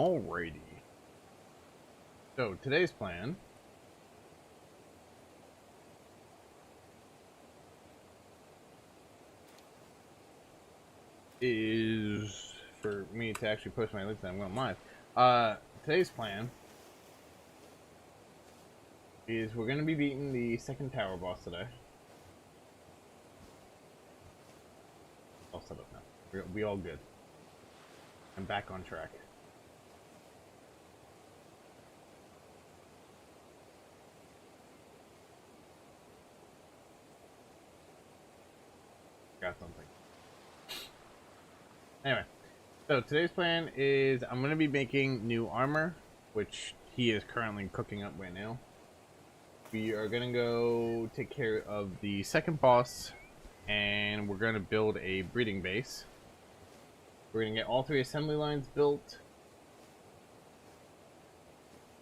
Alrighty. So today's plan is for me to actually post my links. I'm going live. Today's plan is we're going to be beating the second tower boss today. All set up now. We all good. I'm back on track. Got something. Anyway, so today's plan is I'm going to be making new armor, which he is currently cooking up right now. We are going to go take care of the second boss, and we're going to build a breeding base. We're going to get all 3 assembly lines built.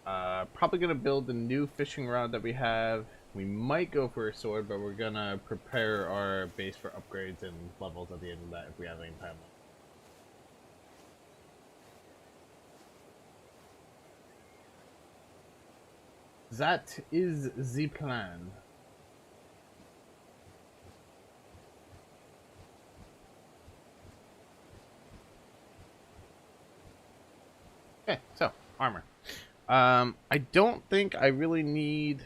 Probably going to build the new fishing rod that we have. We might go for a sword, but we're going to prepare our base for upgrades and levels at the end of that if we have any time left. That is the plan. Okay, so armor. I don't think I really need.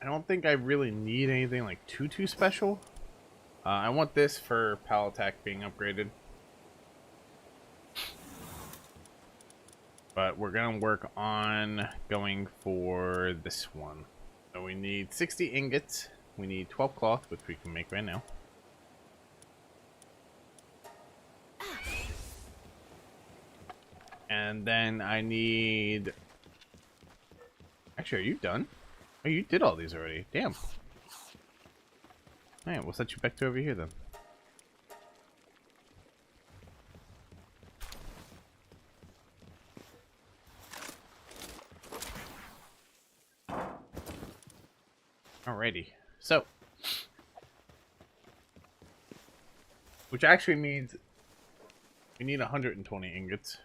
I don't think I really need anything like too special. I want this for pal attack being upgraded. But we're going to work on going for this one. So we need 60 ingots. We need 12 cloth, which we can make right now. And then I need... Actually, are you done? Oh, you did all these already. Damn. Alright, we'll set you back to over here then. Alrighty, so which actually means we need 120 ingots.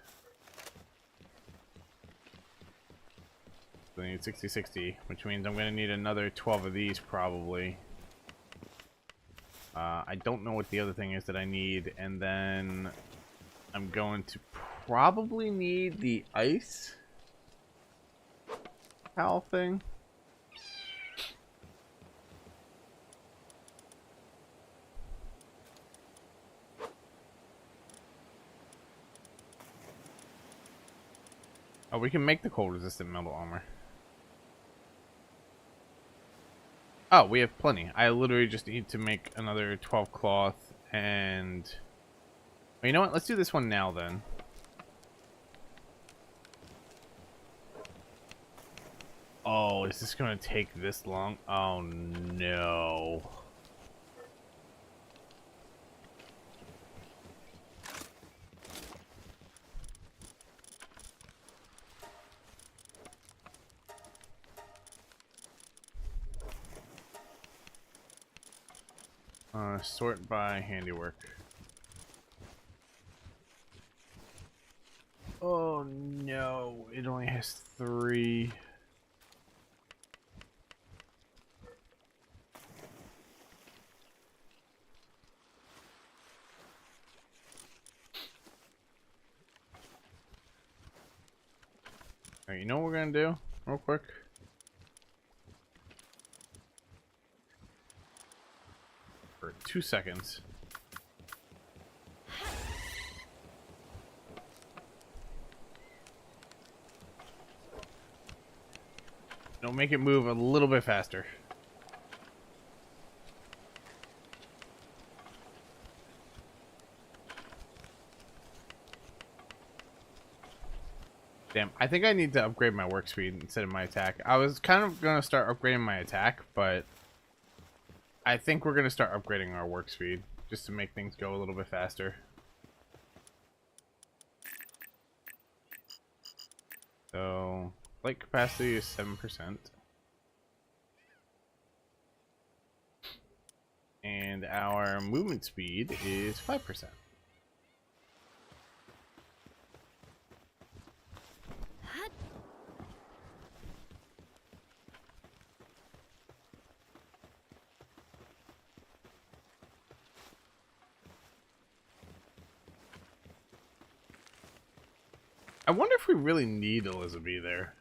So we need 60, which means I'm going to need another 12 of these probably. I don't know what the other thing is that I need, and then I'm going to probably need the ice pal thing. Oh, we can make the cold resistant metal armor. Oh, we have plenty. I literally just need to make another 12 cloth and... Well, you know what? Let's do this one now then. Oh, is this going to take this long? Oh, no. Sort by handiwork. Oh no, it only has 3. Alright, you know what we're gonna do? Real quick. For 2 seconds. It'll make it move a little bit faster. Damn, I think I need to upgrade my work speed instead of my attack. I was kind of going to start upgrading my attack, but I think we're going to start upgrading our work speed just to make things go a little bit faster. So flight capacity is 7%. And our movement speed is 5%. I wonder if we really need Elizabeth there.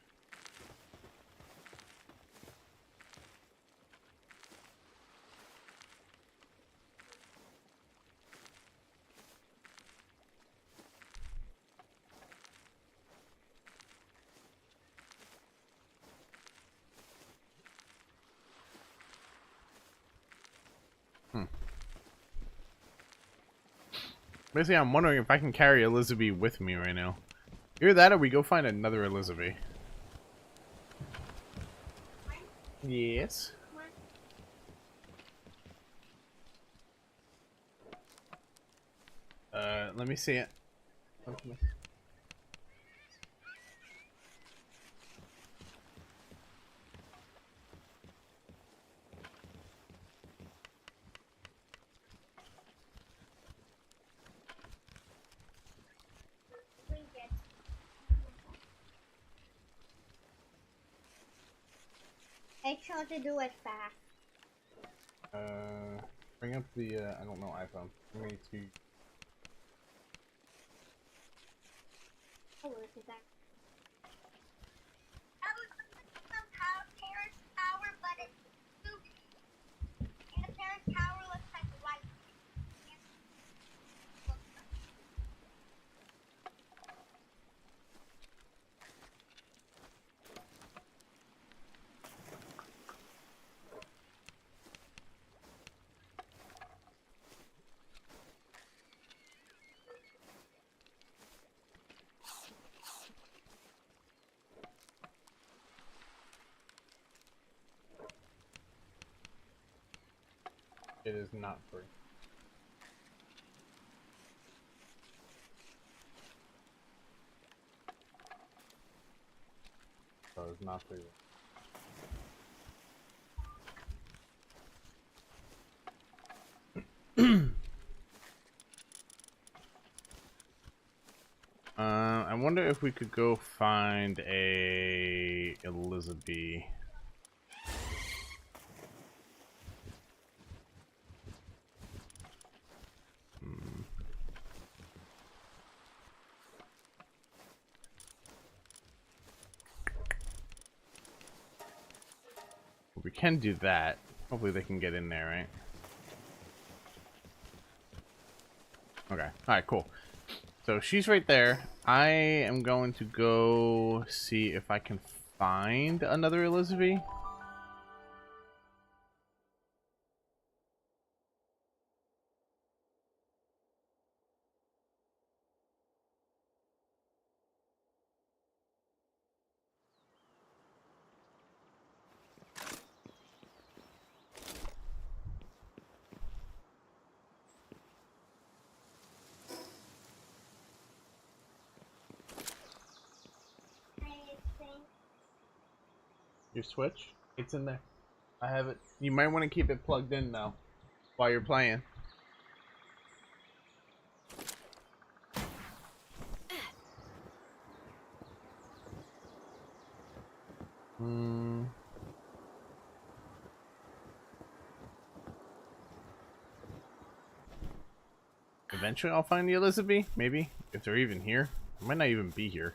Basically, I'm wondering if I can carry Elizabeth with me right now. Either that or we go find another Elizabeth. Yes. Let me see it. Okay. Make sure to do it fast. Bring up the, I don't know, iPhone. Bring me to... Oh, look at that. I was some Terrace Tower, but it's too big. And the Terrace Tower looks like white. It is not free. So it's not free. I wonder if we could go find a Elizabeth. We can do that. Hopefully they can get in there, right? Okay. Alright, cool. So she's right there. I am going to go see if I can find another Elizabeth. Your Switch? It's in there. I have it. You might want to keep it plugged in though while you're playing. Eventually I'll find the Elizabeth, maybe. If they're even here. They might not even be here.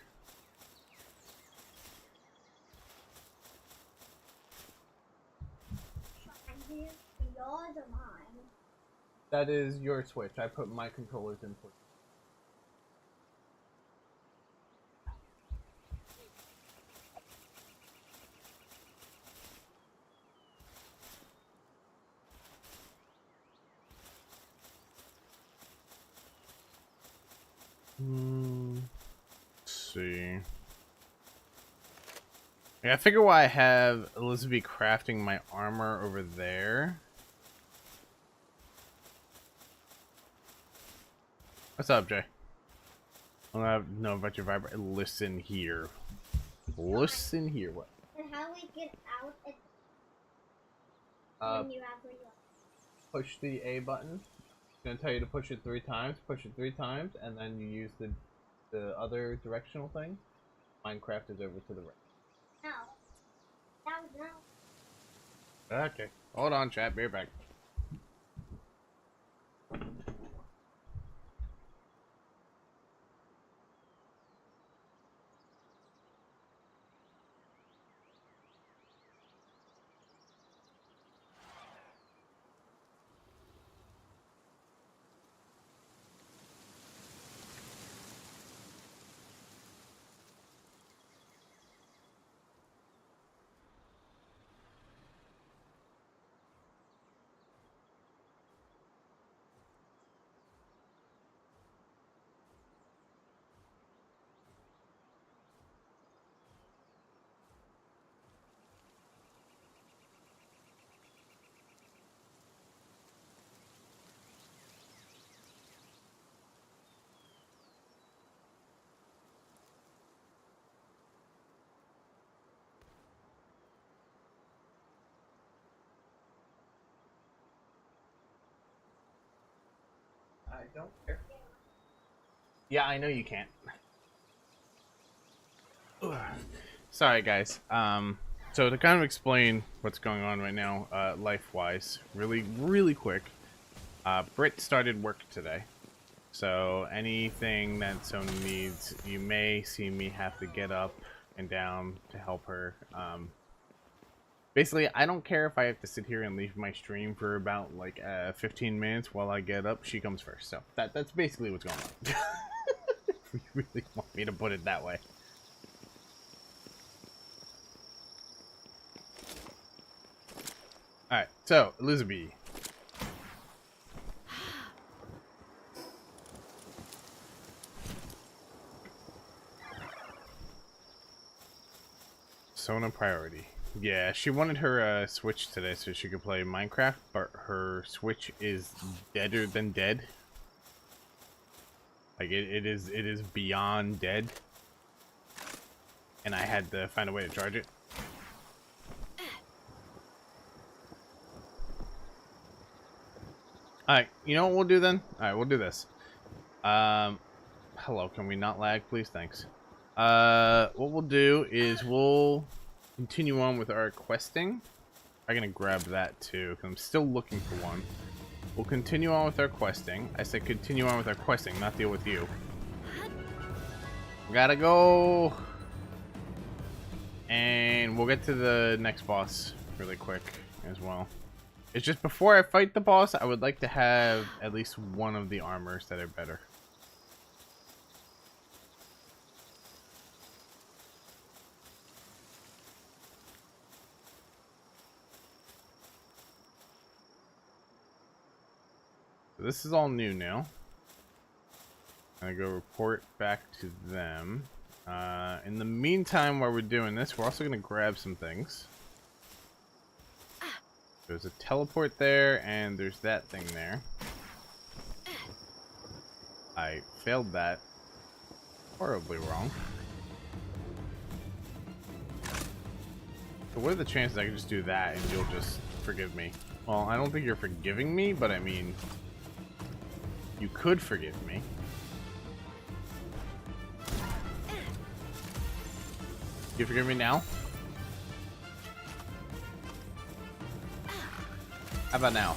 Yours or mine? That is your Switch. I put my controllers in for Let's see. Yeah, I figure why I have Elizabeth crafting my armor over there. What's up, Jay? I don't know about your vibrator. Listen here. Listen here, what? And how we get out if Uh, when you have where you push the A button. It's gonna tell you to push it 3 times. Push it 3 times, and then you use the other directional thing. Minecraft is over to the right. No. That was no. Okay. Hold on, chat. Be right back. I don't care. Yeah, I know you can't. Sorry, guys. So to kind of explain what's going on right now, life-wise, really quick. Britt started work today, so anything that Sony needs, you may see me have to get up and down to help her. Basically, I don't care if I have to sit here and leave my stream for about like 15 minutes while I get up. She comes first, so that's basically what's going on. If you really want me to put it that way. Alright, so, Elizabeth. Sona priority. Yeah, she wanted her Switch today so she could play Minecraft, but her Switch is deader than dead. Like, it is beyond dead. And I had to find a way to charge it. Alright, you know what we'll do then? Alright, we'll do this. Hello, can we not lag, please? Thanks. What we'll do is we'll continue on with our questing. I'm gonna grab that too, because I'm still looking for one. We'll continue on with our questing. I said continue on with our questing, not deal with you. Gotta go. And we'll get to the next boss really quick as well. It's just before I fight the boss, I would like to have at least one of the armors that are better. So this is all new now. I'm gonna go report back to them. In the meantime, while we're doing this, we're also gonna grab some things. There's a teleport there, and there's that thing there. I failed that horribly wrong. So what are the chances I can just do that and you'll just forgive me? Well, I don't think you're forgiving me, but I mean, you could forgive me. You forgive me now? How about now?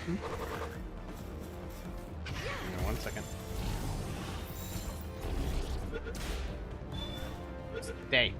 Give me 1 second. Stay.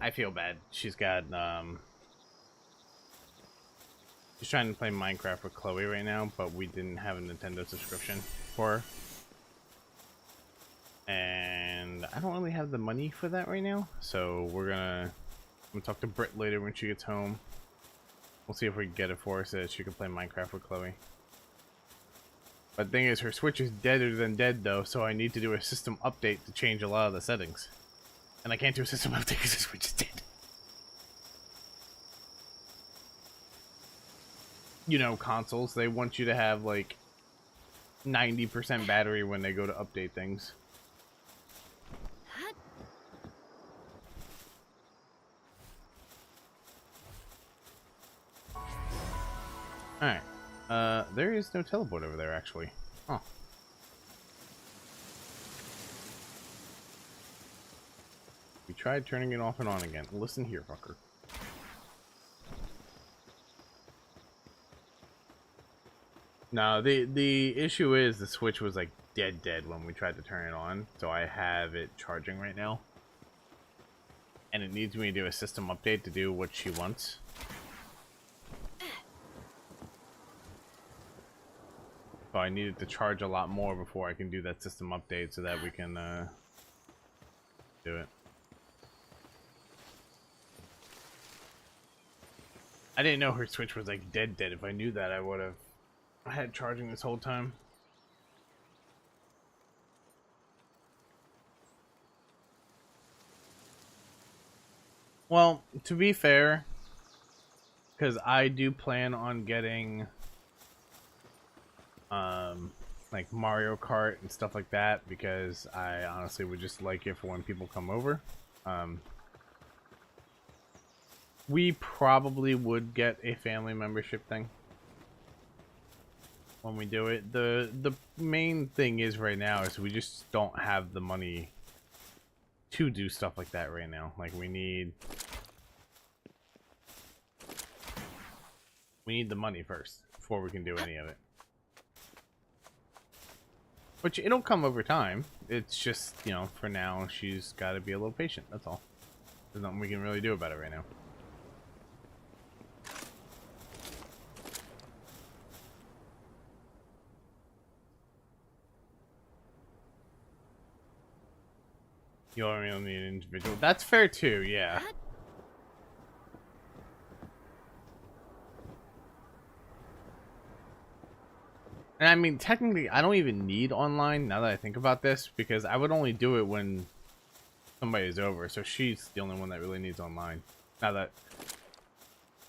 I feel bad. She's got she's trying to play Minecraft with Chloe right now, but we didn't have a Nintendo subscription for her. And I don't really have the money for that right now, so I'm gonna talk to Britt later when she gets home. We'll see if we can get it for her so that she can play Minecraft with Chloe. But the thing is, her Switch is deader than dead though, so I need to do a system update to change a lot of the settings. And I can't do a system update because the Switch is dead. You know, consoles, they want you to have like 90% battery when they go to update things. Alright. There is no teleport over there, actually. Oh. We tried turning it off and on again. Listen here, fucker. No, the issue is the Switch was like dead when we tried to turn it on, so I have it charging right now. And it needs me to do a system update to do what she wants. So I needed to charge a lot more before I can do that system update so that we can do it. I didn't know her Switch was like dead. If I knew that, I would have had it charging this whole time. Well, to be fair, because I do plan on getting like Mario Kart and stuff like that, because I honestly would just like it for when people come over. We probably would get a family membership thing when we do it. The main thing is right now is we just don't have the money to do stuff like that right now. Like we need the money first before we can do any of it. Which it'll come over time. It's just, you know, for now she's got to be a little patient. That's all. There's nothing we can really do about it right now. You only need an individual. That's fair too, yeah. And I mean, technically, I don't even need online now that I think about this, because I would only do it when somebody is over. So she's the only one that really needs online. Now that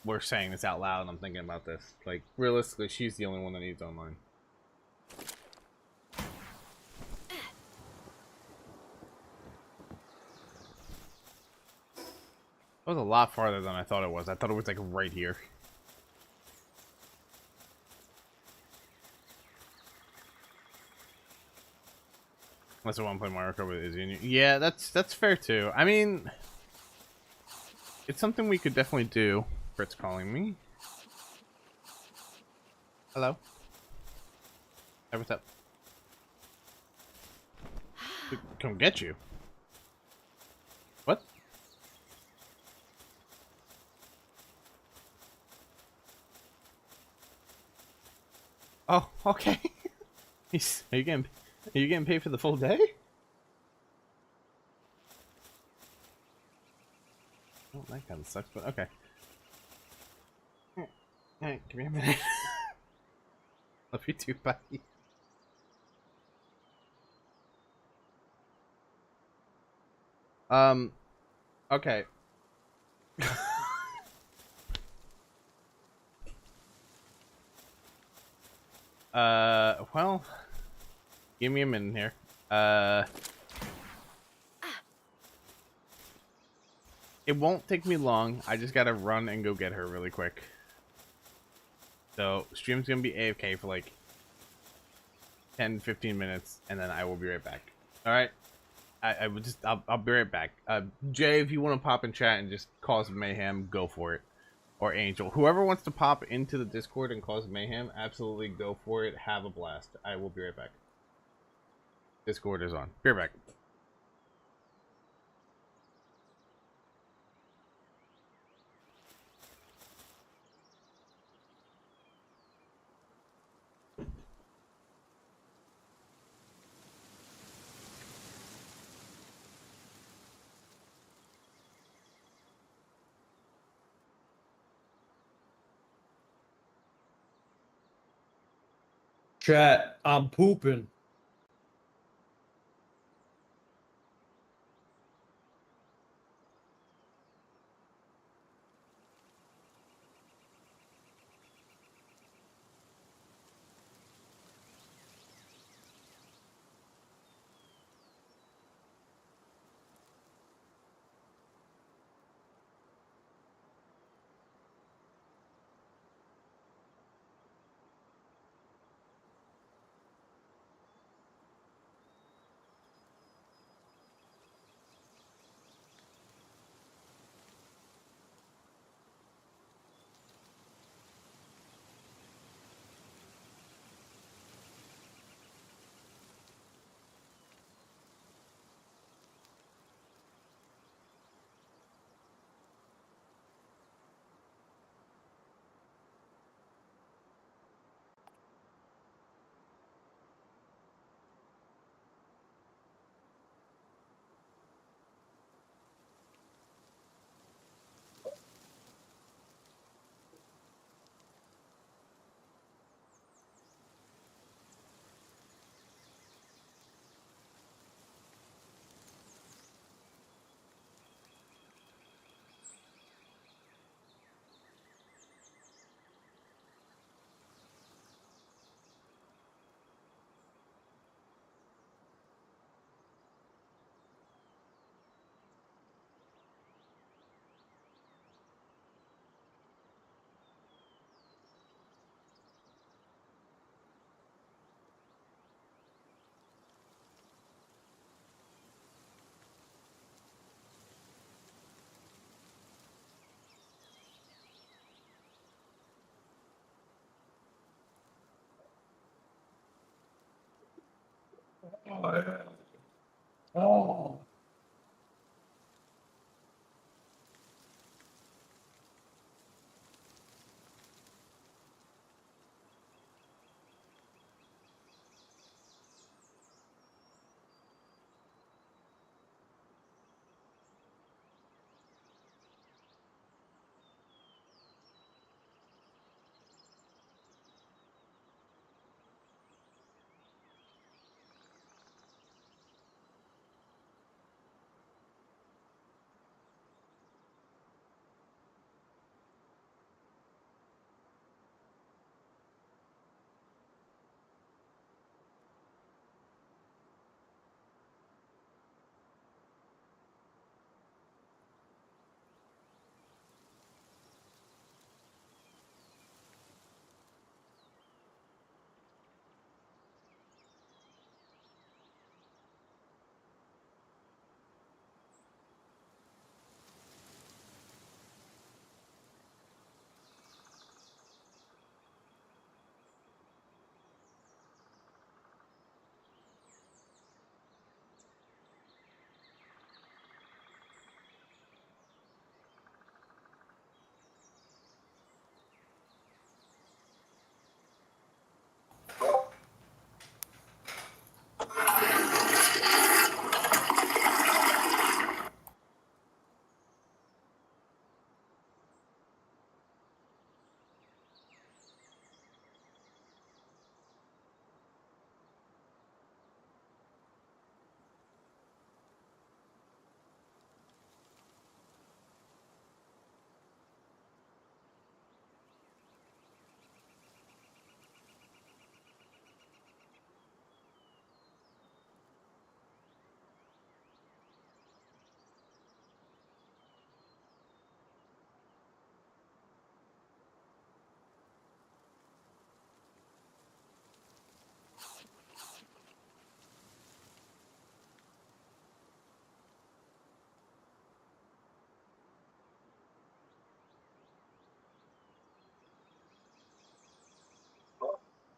we're saying this out loud, I'm thinking about this. Like, realistically, she's the only one that needs online. That was a lot farther than I thought it was. I thought it was like right here. Unless I want to play Mario Kart with Izzy. Yeah, that's fair too. I mean, it's something we could definitely do. Britt's calling me. Hello. Hey, what's up? Come get you. What? Oh, okay. Are you getting paid for the full day? Oh, that kind of sucks, but okay. Alright, give me a minute. Love you too, buddy. Okay. Well, give me a minute here. It won't take me long. I just gotta run and go get her really quick. So, stream's gonna be AFK for like 10-15 minutes, and then I will be right back. Alright? I'll be right back. Jay, if you want to pop in chat and just cause mayhem, go for it. Or Angel. Whoever wants to pop into the Discord and cause mayhem, absolutely go for it. Have a blast. I will be right back. Discord is on. Be right back. Chat, I'm pooping. Oh.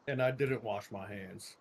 And I didn't wash my hands.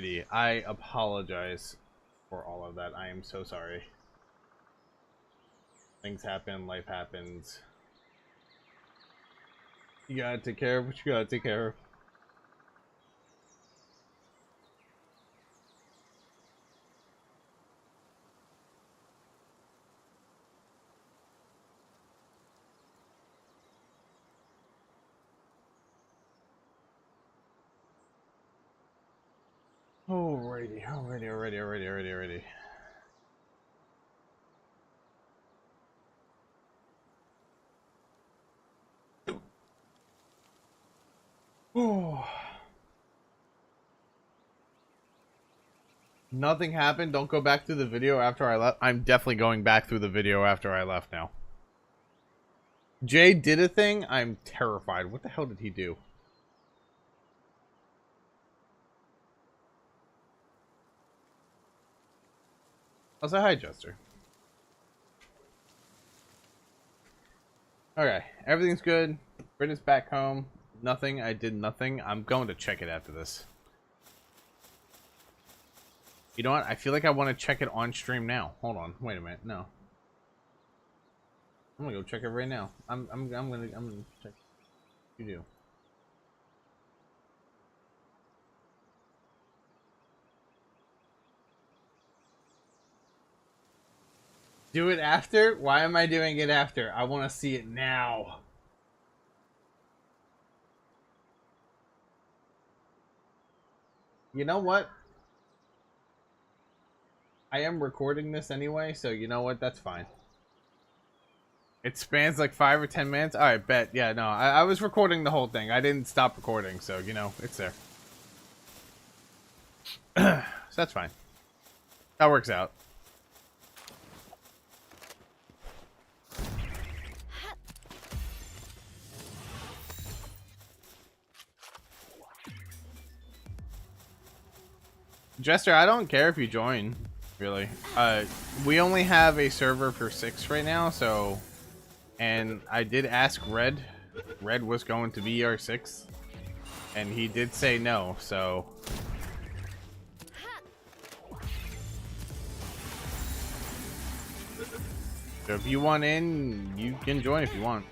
Alrighty, I apologize for all of that. I am so sorry. Things happen, life happens. You gotta take care of what you gotta take care of. Alrighty. Oh. Nothing happened. Don't go back through the video after I left. I'm definitely going back through the video after I left now. Jay did a thing. I'm terrified. What the hell did he do? I'll say hi, Jester. Okay, everything's good. Britta's back home. Nothing. I did nothing. I'm going to check it after this. You know what? I feel like I want to check it on stream now. Hold on. Wait a minute. No. I'm gonna go check it right now. I'm gonna check. You do. Do it after? Why am I doing it after? I want to see it now. You know what? I am recording this anyway, so you know what? That's fine. It spans like 5 or 10 minutes. All right, bet. Yeah, no, I was recording the whole thing. I didn't stop recording, so you know it's there. So that's fine. That works out. Jester, I don't care if you join, really. We only have a server for 6 right now, so... And I did ask Red. Red was going to be our 6th. And he did say no, so... So if you want in, you can join if you want.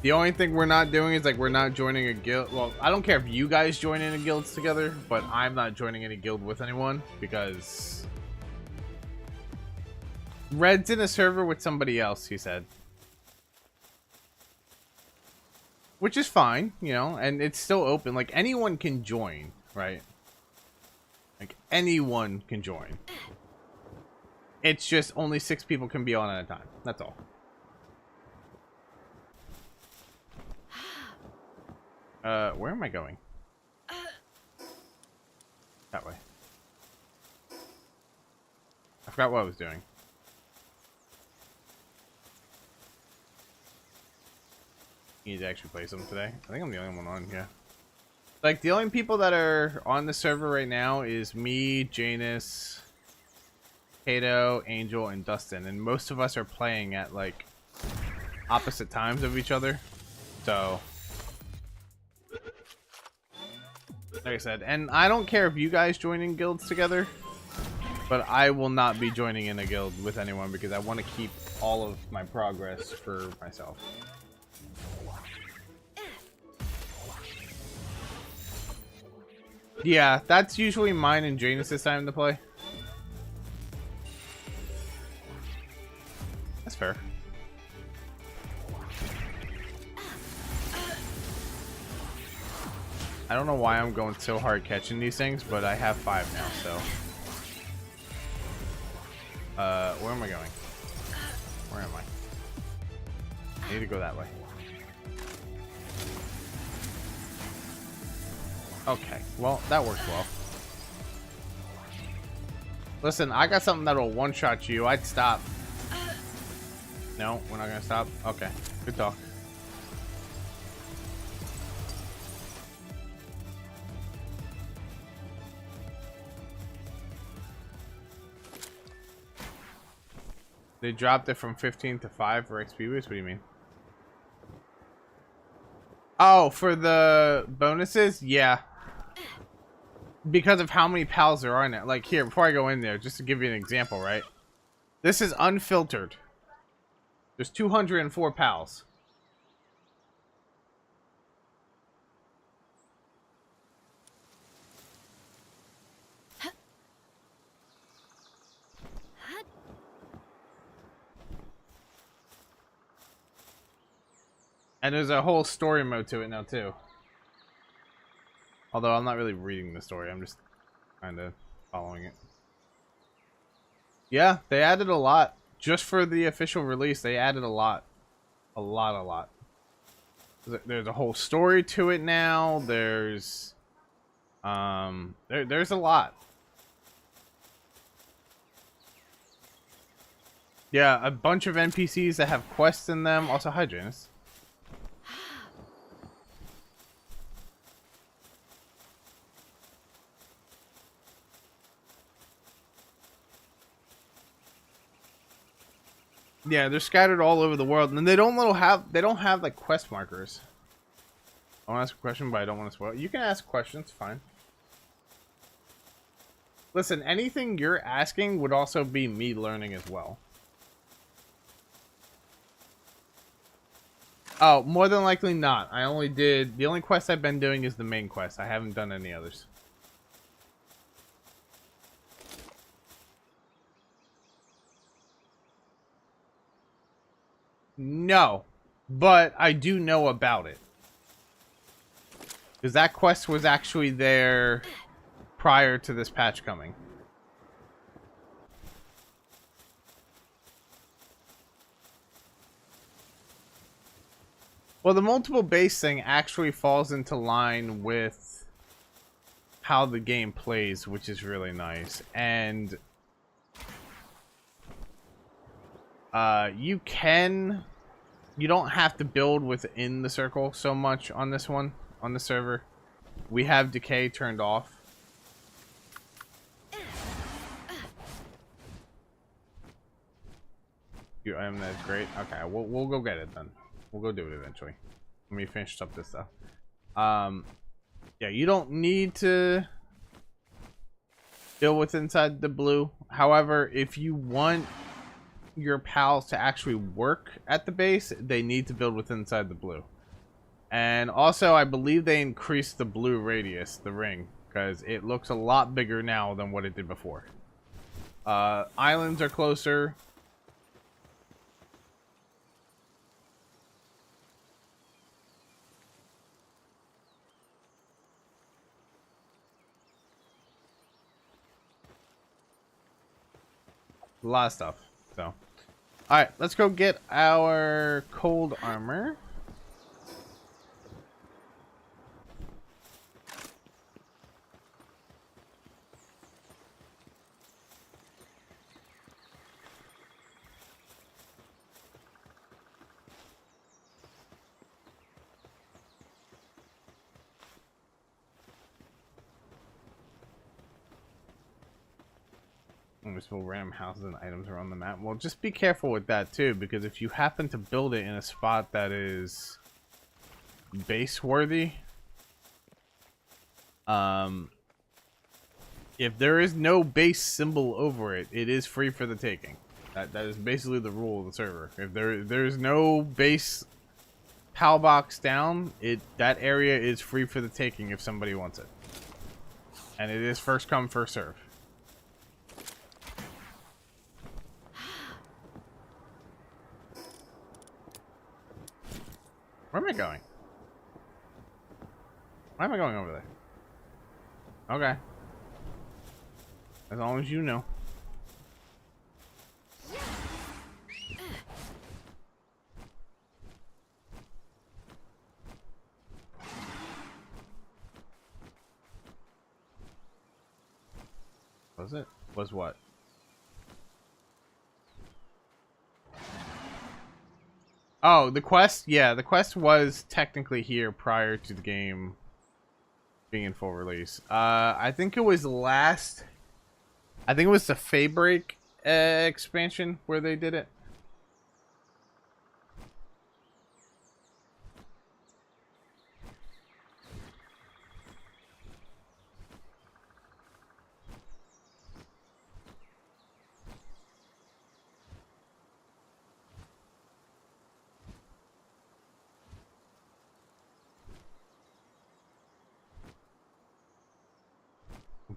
The only thing we're not doing is like we're not joining a guild. Well, I don't care if you guys join any guilds together, but I'm not joining any guild with anyone because Red's in a server with somebody else, he said. Which is fine, you know, and it's still open. Like anyone can join, right? Like anyone can join. It's just only 6 people can be on at a time. That's all. Where am I going? That way. I forgot what I was doing. You need to actually play some today. I think I'm the only one on, yeah. Like, the only people that are on the server right now is me, Janus, Kato, Angel, and Dustin. And most of us are playing at, like, opposite times of each other. So... like I said, and I don't care if you guys join in guilds together, but I will not be joining in a guild with anyone because I want to keep all of my progress for myself. Yeah, that's usually mine and Janus' time to play. That's fair. I don't know why I'm going so hard catching these things, but I have 5 now, so. Where am I going? Where am I? I need to go that way. Okay, well, that works well. Listen, I got something that'll one-shot you. I'd stop. No, we're not gonna stop? Okay, good talk. They dropped it from 15 to 5 for XP boost? What do you mean? Oh, for the bonuses? Yeah. Because of how many pals there are in it. Like, here, before I go in there, just to give you an example, right? This is unfiltered. There's 204 pals. And there's a whole story mode to it now, too. Although I'm not really reading the story, I'm just kind of following it. Yeah, they added a lot. Just for the official release, they added a lot. A lot. There's a whole story to it now. There's a lot. Yeah, a bunch of NPCs that have quests in them. Also, hi, Janice. Yeah, they're scattered all over the world, and they don't have like quest markers. I want to ask a question, but I don't want to spoil. You can ask questions, fine. Listen, anything you're asking would also be me learning as well. Oh, more than likely not. The only quest I've been doing is the main quest. I haven't done any others. No, but I do know about it. Because that quest was actually there prior to this patch coming. Well, the multiple base thing actually falls into line with how the game plays, which is really nice. And you don't have to build within the circle so much on this one, on the server. We have decay turned off. That's great. Okay, we'll go get it then. We'll go do it eventually. Let me finish up this stuff. Yeah, you don't need to build with inside the blue. However, if you want your pals to actually work at the base, they need to build with inside the blue. And also, I believe they increased the blue radius, the ring, because it looks a lot bigger now than what it did before. Islands are closer. A lot of stuff. So, alright, let's go get our cold armor. Invisible random houses and items around the map. Well, just be careful with that too, because if you happen to build it in a spot that is base worthy, if there is no base symbol over it, it is free for the taking. That is basically the rule of the server. If there's no base PAL box down, that area is free for the taking if somebody wants it. And it is first come, first serve. Where am I going? Why am I going over there? Okay. As long as you know. Was it? Was what? Oh, the quest? Yeah, the quest was technically here prior to the game being in full release. I think it was the Faybreak expansion where they did it.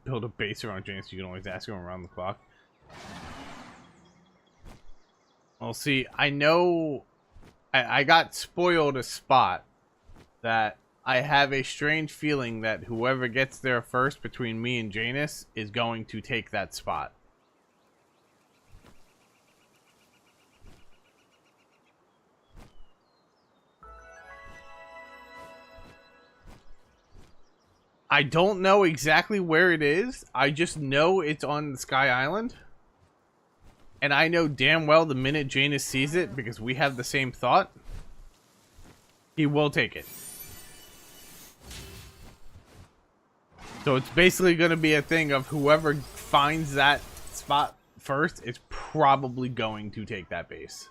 build a base around James, you can always ask him around the clock. Well, see, I know I got spoiled a spot that I have a strange feeling that whoever gets there first between me and Janus is going to take that spot. I don't know exactly where it is. I just know it's on the Sky Island. And I know damn well the minute Janus sees it, because we have the same thought, he will take it. So it's basically going to be a thing of whoever finds that spot first is probably going to take that base.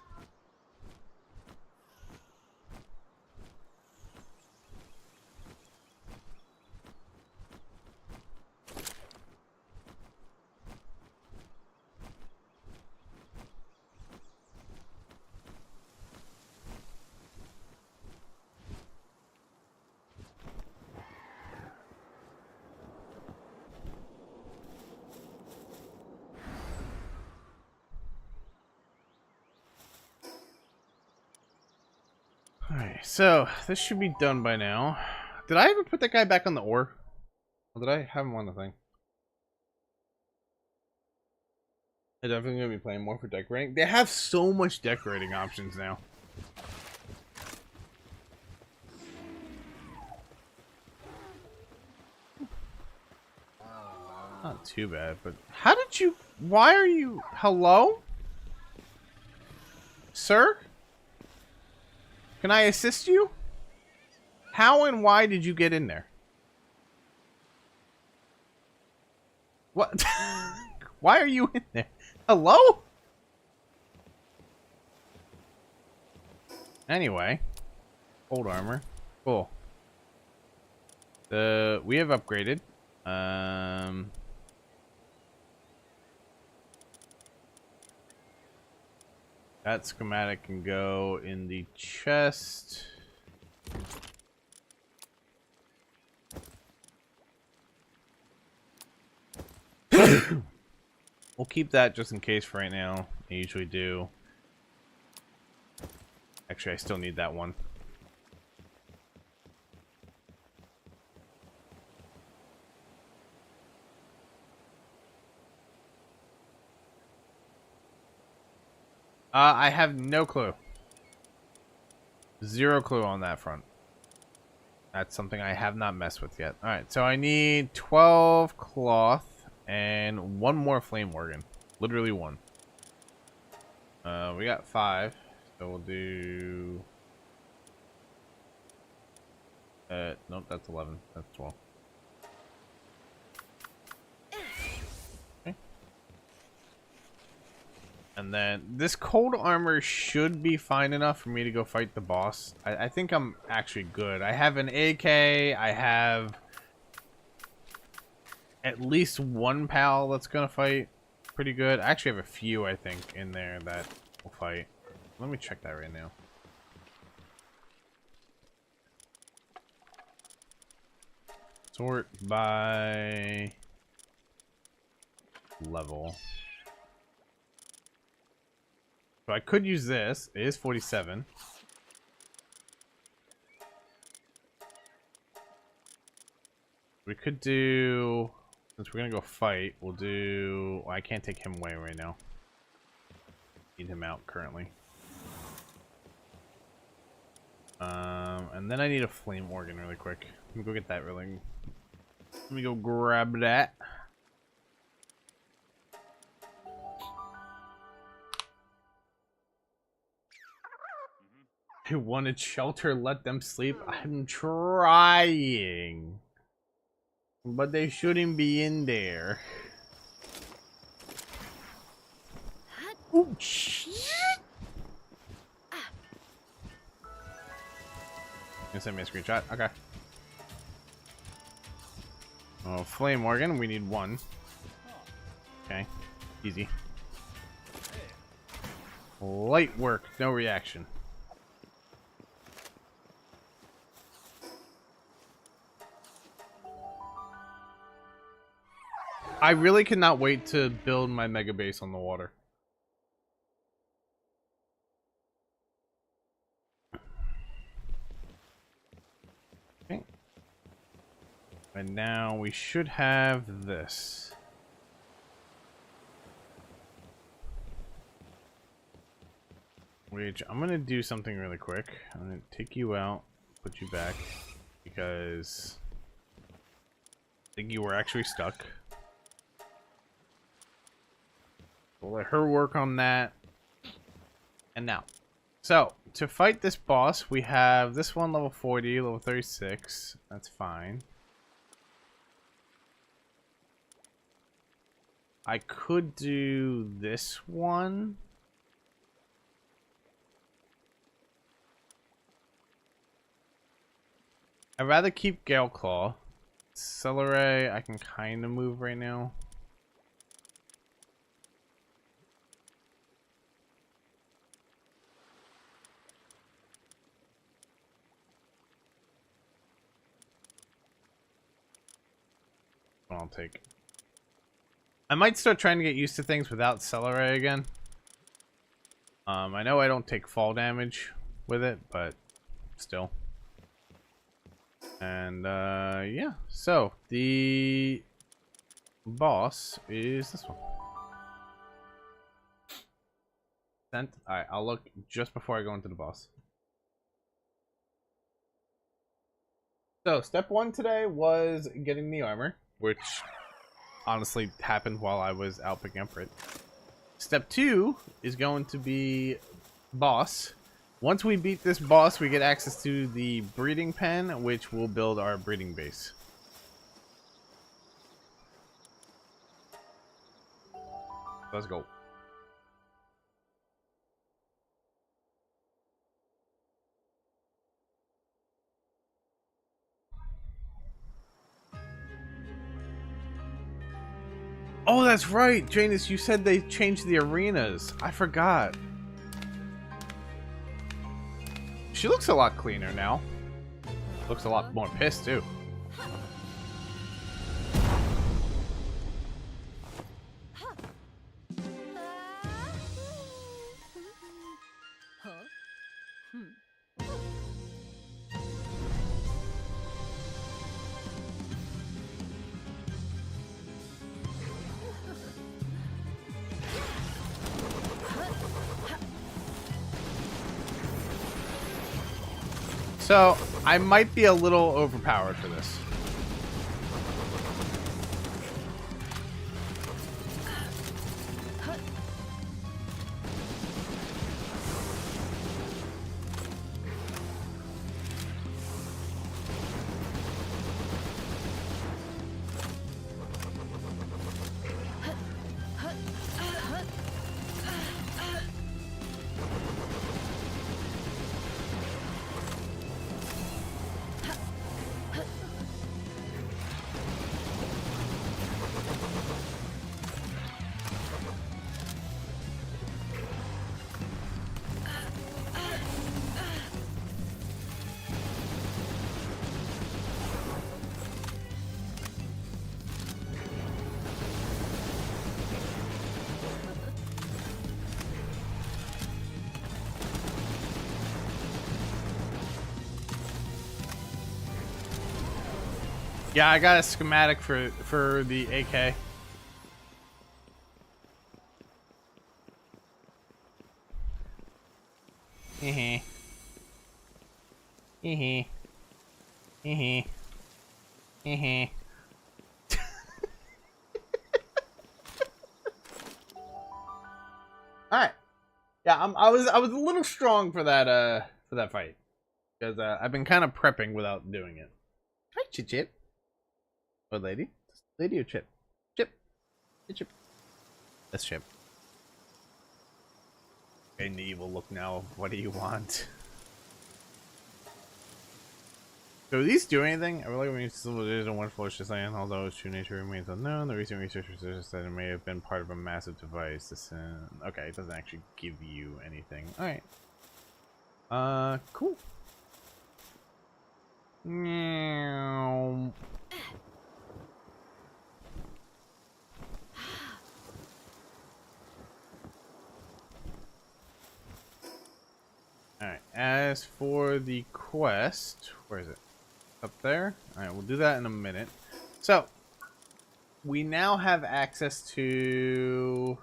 Alright, so this should be done by now. Did I ever put that guy back on the ore? Or did I have him on the thing? I'm definitely going to be playing more for decorating. They have so much decorating options now. Not too bad, but how did you... Why are you... Hello? Sir? Can I assist you? How and why did you get in there? What? Why are you in there? Hello? Anyway. Old armor. Cool. We have upgraded. That schematic can go in the chest. We'll keep that just in case for right now. I usually do. Actually, I still need that one. I have no clue. Zero clue on that front. That's something I have not messed with yet. Alright, so I need 12 cloth and one more flame organ. Literally one. We got 5. So we'll do... nope, that's 11. That's 12. And then this cold armor should be fine enough for me to go fight the boss. I think I'm actually good. I have an AK. I have at least one pal that's gonna fight pretty good. I actually have a few, I think, in there that will fight. Let me check that right now. Sort by level. So I could use this. It is 47. We could do... Since we're going to go fight, we'll do... Well, I can't take him away right now. Need him out currently. And then I need a flame organ really quick. Let me go get that really... Let me go grab that. I wanted shelter, let them sleep. I'm trying. But they shouldn't be in there. Oh, shit! You send me a screenshot? Okay. Oh, flame organ, we need 1. Okay. Easy. Light work, no reaction. I really cannot wait to build my mega base on the water. Okay. And now we should have this. Which I'm gonna do something really quick. I'm gonna take you out, put you back, because I think you were actually stuck. We'll let her work on that. And now, so to fight this boss, we have this one level 40, level 36. That's fine. I could do this one. I'd rather keep Gale Claw. Celery, I can kind of move right now. I'll take. I might start trying to get used to things without Celery again. I know I don't take fall damage with it, but still. And yeah, so the boss is this one. Sent. Alright, I'll look just before I go into the boss. So step 1 today was getting the armor, which honestly happened while I was out picking up for it. Step 2 is going to be boss. Once we beat this boss, we get access to the breeding pen, which will build our breeding base. Let's go. Oh, that's right, Janus, you said they changed the arenas. I forgot. She looks a lot cleaner now. Looks a lot more pissed, too. So, I might be a little overpowered for this. Yeah, I got a schematic for the AK. Heh heh. Heh heh. All right. Yeah, I was a little strong for that fight because I've been kind of prepping without doing it. Hi, Chip. What lady? Lady or Chip? Chip. Hey, Chip. That's Chip. In the evil look now. What do you want? So, do these do anything? I really like when you civilization one flourish to land, although its true nature remains unknown. The recent researchers said it may have been part of a massive device. This, okay, it doesn't actually give you anything. Alright. Cool. Meow. guys for the quest. Where is it? Up there? Alright, we'll do that in a minute. So, we now have access to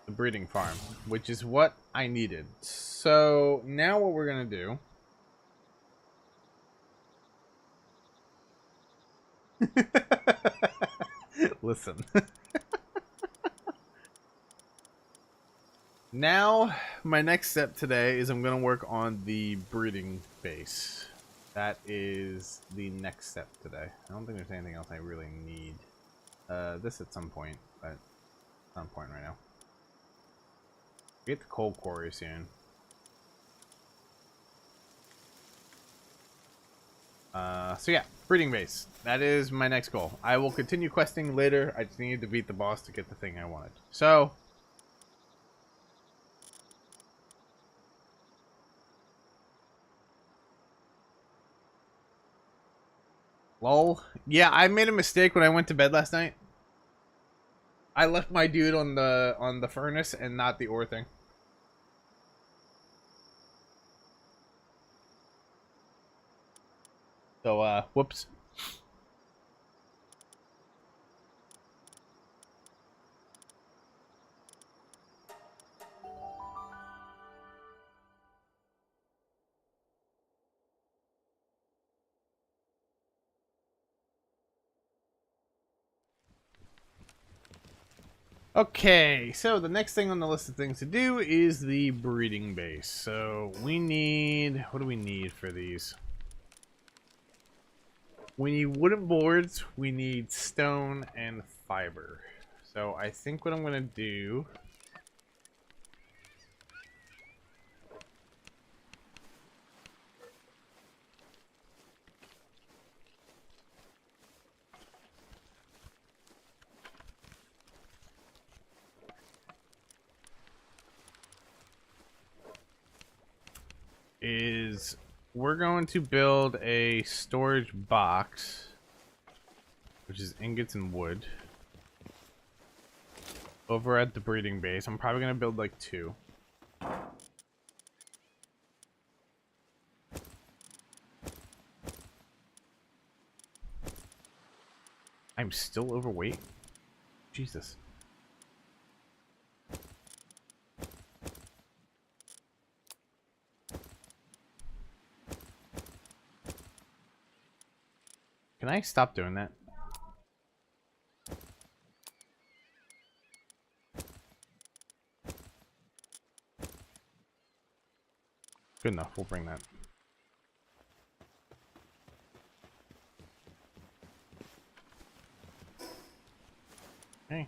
the breeding farm, which is what I needed. So, now what we're going to do... Listen. Now, my next step today is I'm going to work on the breeding base. That is the next step today. I don't think there's anything else I really need. This at some point, but it's not a point right now. Get the coal quarry soon. So yeah, breeding base. That is my next goal. I will continue questing later. I just need to beat the boss to get the thing I wanted. So... lol. Yeah, I made a mistake when I went to bed last night. I left my dude on the furnace and not the ore thing. So, whoops. Okay, so the next thing on the list of things to do is the breeding base. So we need... what do we need for these? We need wooden boards, we need stone, and fiber. So I think what I'm going to do... is we're going to build a storage box, which is ingots and wood, over at the breeding base. I'm probably going to build like 2. I'm still overweight? Jesus. Can I stop doing that? Good enough, we'll bring that. Okay.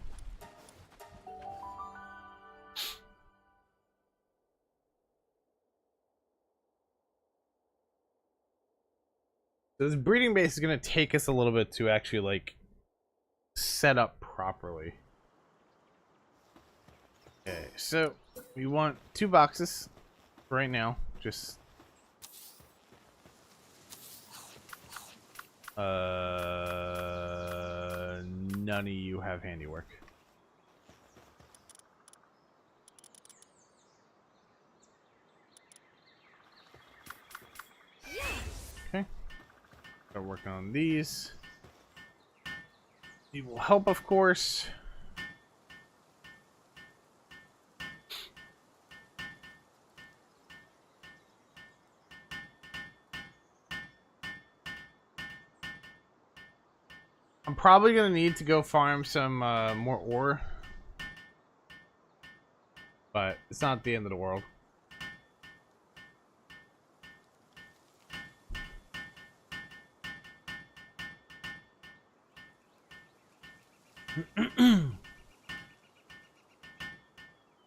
This breeding base is going to take us a little bit to actually, like, set up properly. Okay, so we want 2 boxes right now. Just... none of you have handiwork. Okay. Start working on these. These will help, of course. I'm probably gonna need to go farm some more ore, but it's not the end of the world.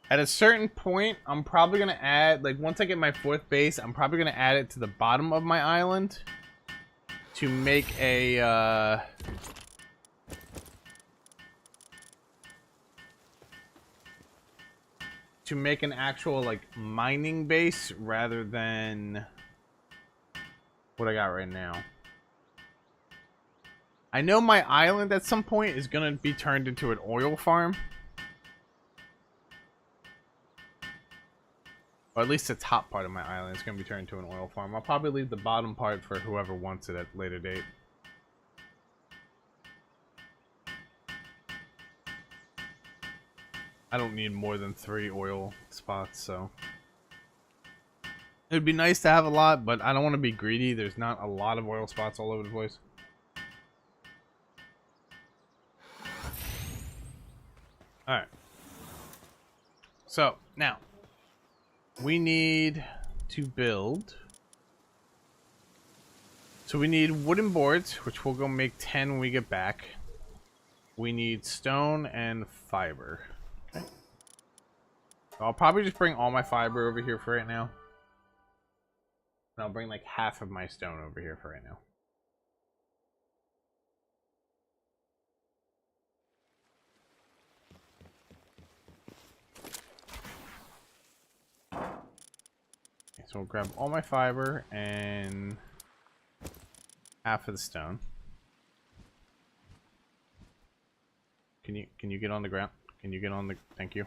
At a certain point, I'm probably gonna add, like, once I get my 4th base, I'm probably gonna add it to the bottom of my island to make a to make an actual, like, mining base rather than what I got right now. I know my island at some point is gonna be turned into an oil farm. Or at least the top part of my island is going to be turned into an oil farm. I'll probably leave the bottom part for whoever wants it at a later date. I don't need more than 3 oil spots, so... It would be nice to have a lot, but I don't want to be greedy. There's not a lot of oil spots all over the place. Alright. So, now. We need to build. So we need wooden boards, which we'll go make 10 when we get back. We need stone and fiber. Okay. So I'll probably just bring all my fiber over here for right now. And I'll bring like half of my stone over here for right now. Okay, so we'll grab all my fiber and half of the stone. Can you get on the ground? Can you get on the... Thank you.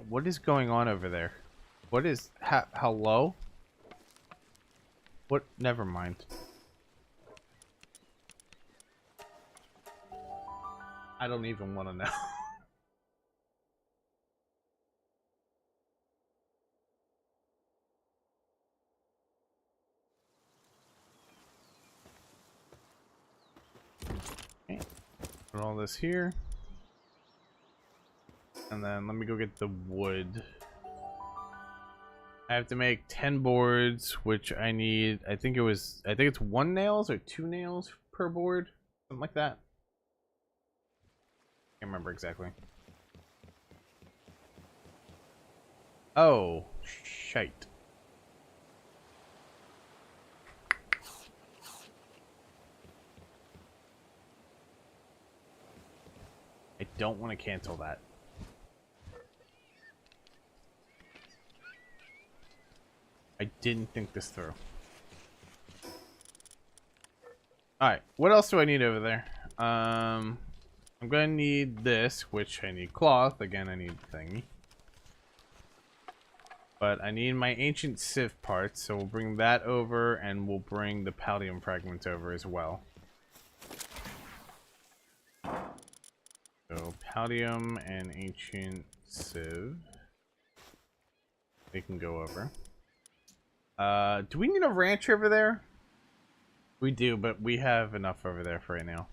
What is going on over there? What is... hello? What? Never mind. I don't even want to know. Okay. Put all this here. And then let me go get the wood. I have to make 10 boards, which I need, I think it's 1 nails or 2 nails per board. Something like that. Can't remember exactly. Oh, shite. I don't want to cancel that. I didn't think this through. Alright, what else do I need over there? I'm gonna need this, which I need cloth. Again, I need thingy. But I need my ancient sieve parts, so we'll bring that over, and we'll bring the palladium fragments over as well. So, palladium and ancient sieve. They can go over. Do we need a ranch over there? We do, but we have enough over there for right now.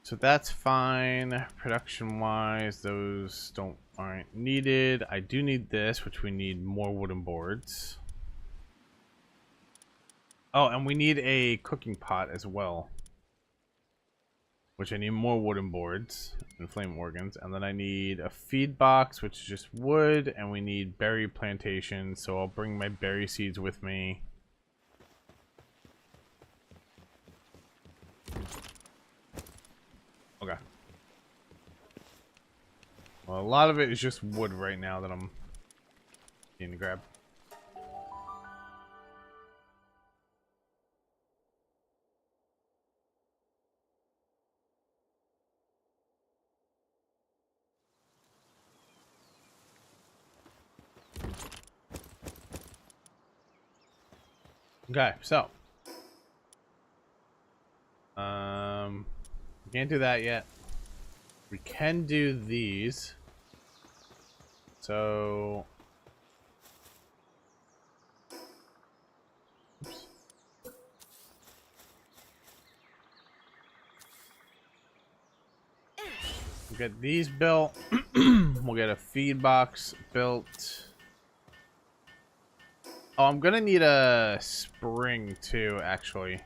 So that's fine. Production-wise, those aren't needed. I do need this, which we need more wooden boards. Oh, and we need a cooking pot as well. Which I need more wooden boards and flame organs. And then I need a feed box, which is just wood. And we need berry plantation, so I'll bring my berry seeds with me. Okay. Well, a lot of it is just wood right now that I'm needing to grab. Okay, so we can't do that yet. We can do these. So oops. We'll get these built. We'll get a feed box built. Oh, I'm gonna need a spring too, actually.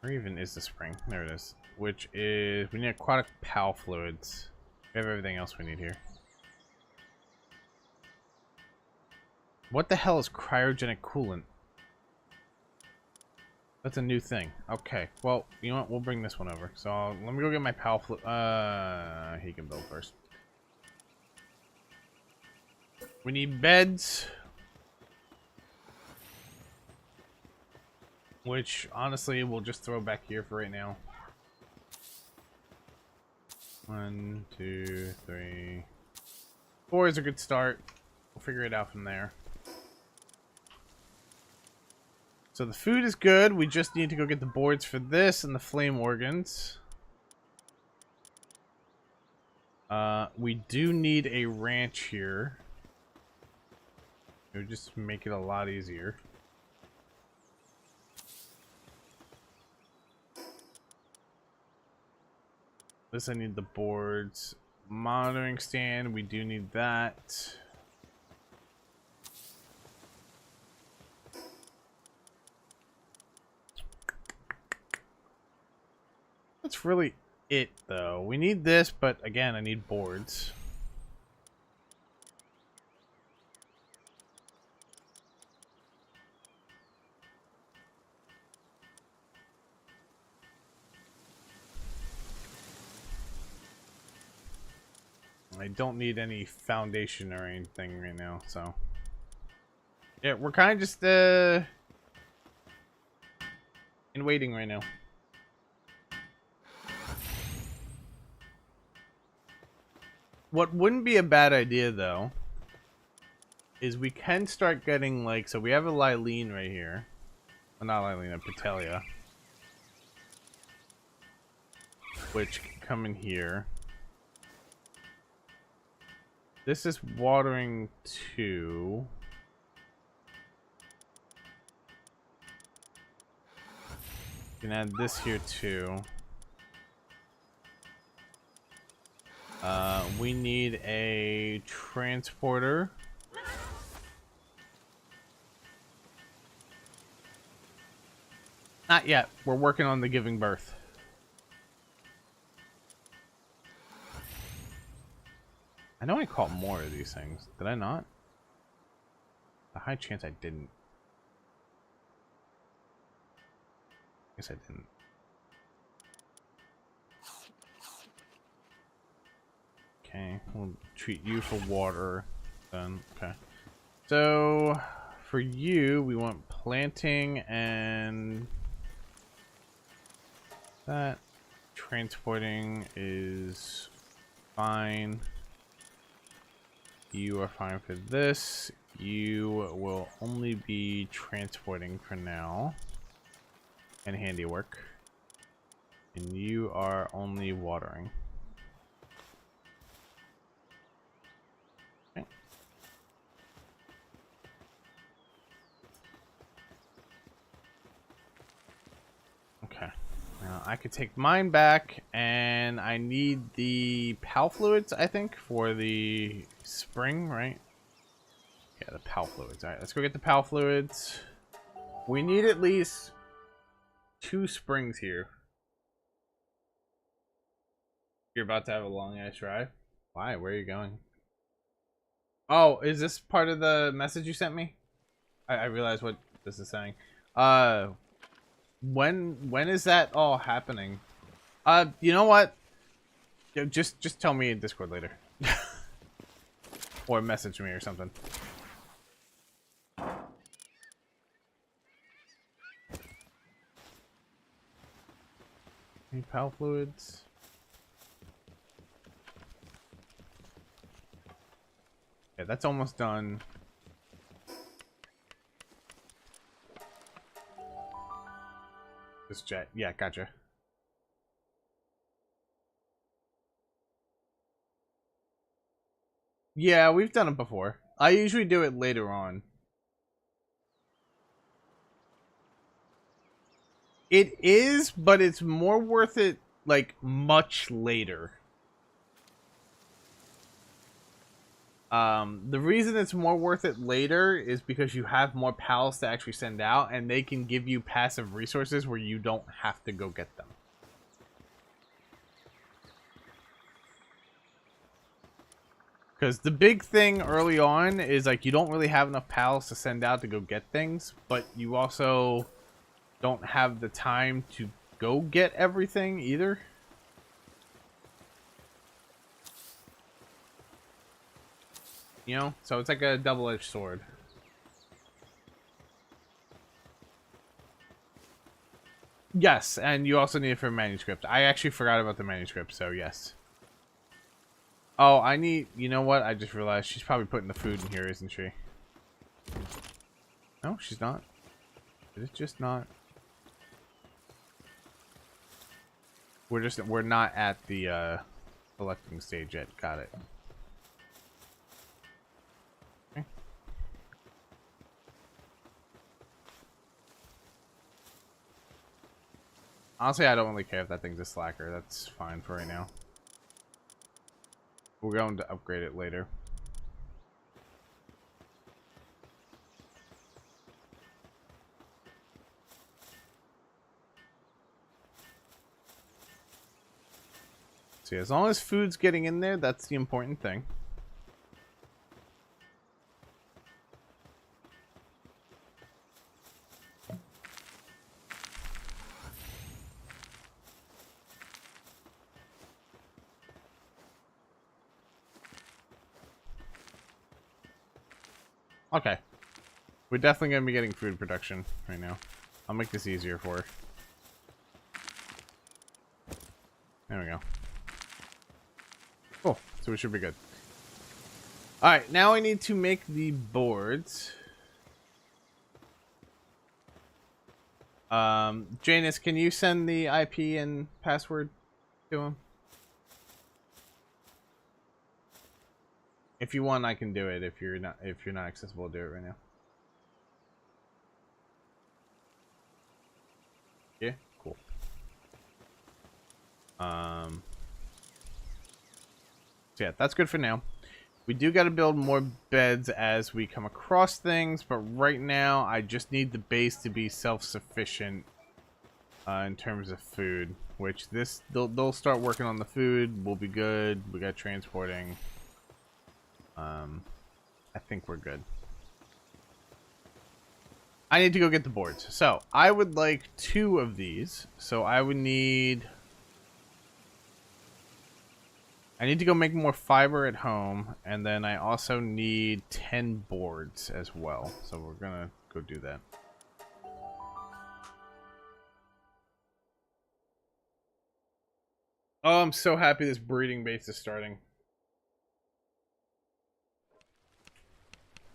Where even is the spring? There it is. Which is, we need aquatic PAL fluids. We have everything else we need here. What the hell is cryogenic coolant? That's a new thing. Okay, well, you know what? We'll bring this one over. So let me go get my PAL fluid. He can build first. We need beds. Which, honestly, we'll just throw back here for right now. 1, 2, 3. 4 is a good start. We'll figure it out from there. So the food is good. We just need to go get the boards for this and the flame organs. We do need a ranch here. It would just make it a lot easier. This I need the boards. Monitoring stand, we do need that. That's really it, though. We need this, but again, I need boards. I don't need any foundation or anything right now, so yeah, we're kind of just in waiting right now. What wouldn't be a bad idea, though, is we can start getting, like, so we have a Lylene right here. Well, not Lylene, a Patelia. Which can come in here. This is watering 2. You can add this here too. We need a transporter. Not yet. We're working on the giving birth. I know I caught more of these things. Did I not? A high chance I didn't. Guess I didn't. Okay, we'll treat you for water then. Okay. So for you, we want planting and that. Transporting is fine. You are fine for this. You will only be transporting for now. And handiwork. And you are only watering. Okay. Okay. Now I could take mine back, and I need the PAL fluids, I think, for the spring, right? Yeah, the PAL fluids. Alright, let's go get the PAL fluids. We need at least 2 springs here. You're about to have a long ass drive? Why? Where are you going? Oh, is this part of the message you sent me? I realize what this is saying. When is that all happening? You know what? Just tell me in Discord later. Or message me or something. Any PAL fluids? Yeah, that's almost done. This jet. Yeah, gotcha. Yeah, we've done it before. I usually do it later on. It is, but it's more worth it, like, much later. The reason it's more worth it later is because you have more pals to actually send out, and they can give you passive resources where you don't have to go get them. Because the big thing early on is, like, you don't really have enough pals to send out to go get things, but you also don't have the time to go get everything either. You know? So it's like a double-edged sword. Yes, and you also need it for manuscript. I actually forgot about the manuscript, so yes. Oh, I need... You know what? I just realized she's probably putting the food in here, isn't she? No, she's not. Is it just not? We're not at the selecting stage yet. Got it. Okay. Honestly, I don't really care if that thing's a slacker. That's fine for right now. We're going to upgrade it later. See, as long as food's getting in there, that's the important thing. Okay. We're definitely going to be getting food production right now. I'll make this easier for her. There we go. Cool. So we should be good. Alright, now I need to make the boards. Janus, can you send the IP and password to him? If you want, I can do it if you're not accessible to do it right now. Yeah, cool. So yeah, that's good for now. We do got to build more beds as we come across things, but right now I just need the base to be self-sufficient in terms of food. Which they'll start working on the food. We'll be good. We got transporting. I think we're good. I need to go get the boards. So I would like 2 of these. So I would need. I need to go make more fiber at home, and then I also need 10 boards as well. So we're gonna go do that. Oh, I'm so happy this breeding base is starting.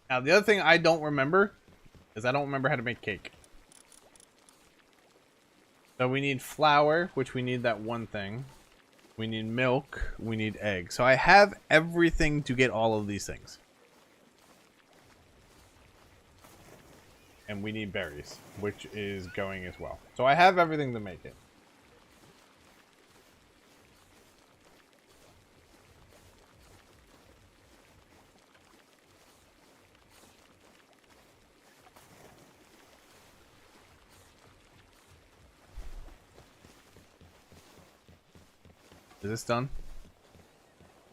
Now, the other thing I don't remember is I don't remember how to make cake. So we need flour, which we need that one thing. We need milk. We need eggs. So I have everything to get all of these things. And we need berries, which is going as well. So I have everything to make it. Is this done?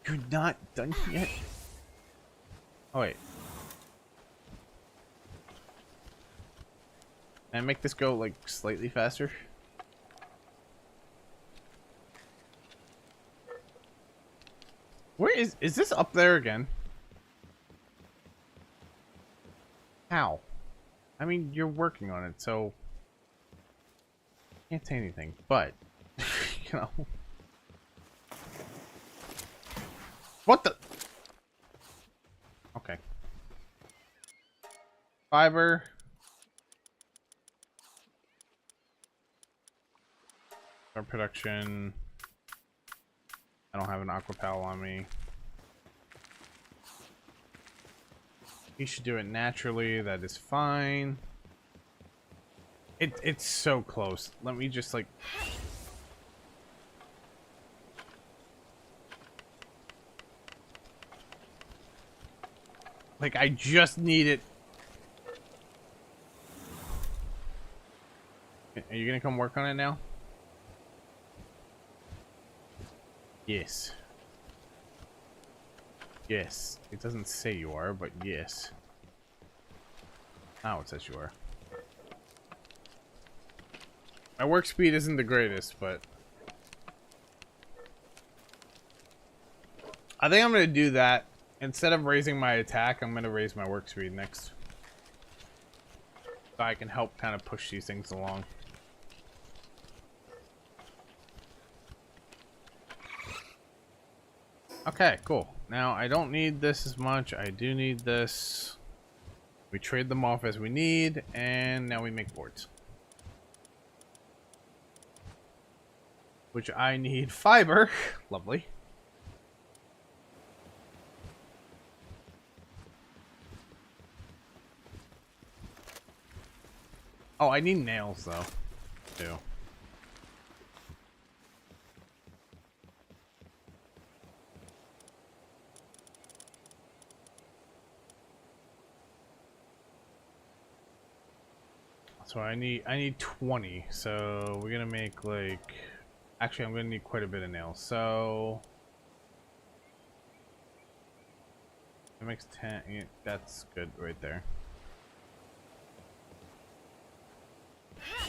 You're not done yet? Oh, wait. Can I make this go, like, slightly faster? Where is this up there again? How? I mean, you're working on it, so... Can't say anything, but... you know... What the? Okay. Fiber. Our production. I don't have an aquapal on me. You should do it naturally. That is fine. It's so close. Let me just like... Like, I just need it. Are you gonna come work on it now? Yes. Yes. It doesn't say you are, but yes. Now it says you are. My work speed isn't the greatest, but... I think I'm gonna do that. Instead of raising my attack, I'm going to raise my work speed next. So I can help kind of push these things along. Okay, cool. Now, I don't need this as much. I do need this. We trade them off as we need, and now we make boards. Which I need fiber. Lovely. Oh, I need nails, though, too. So I need 20. So we're gonna make like, actually I'm gonna need quite a bit of nails. So it makes 10. Yeah, that's good right there.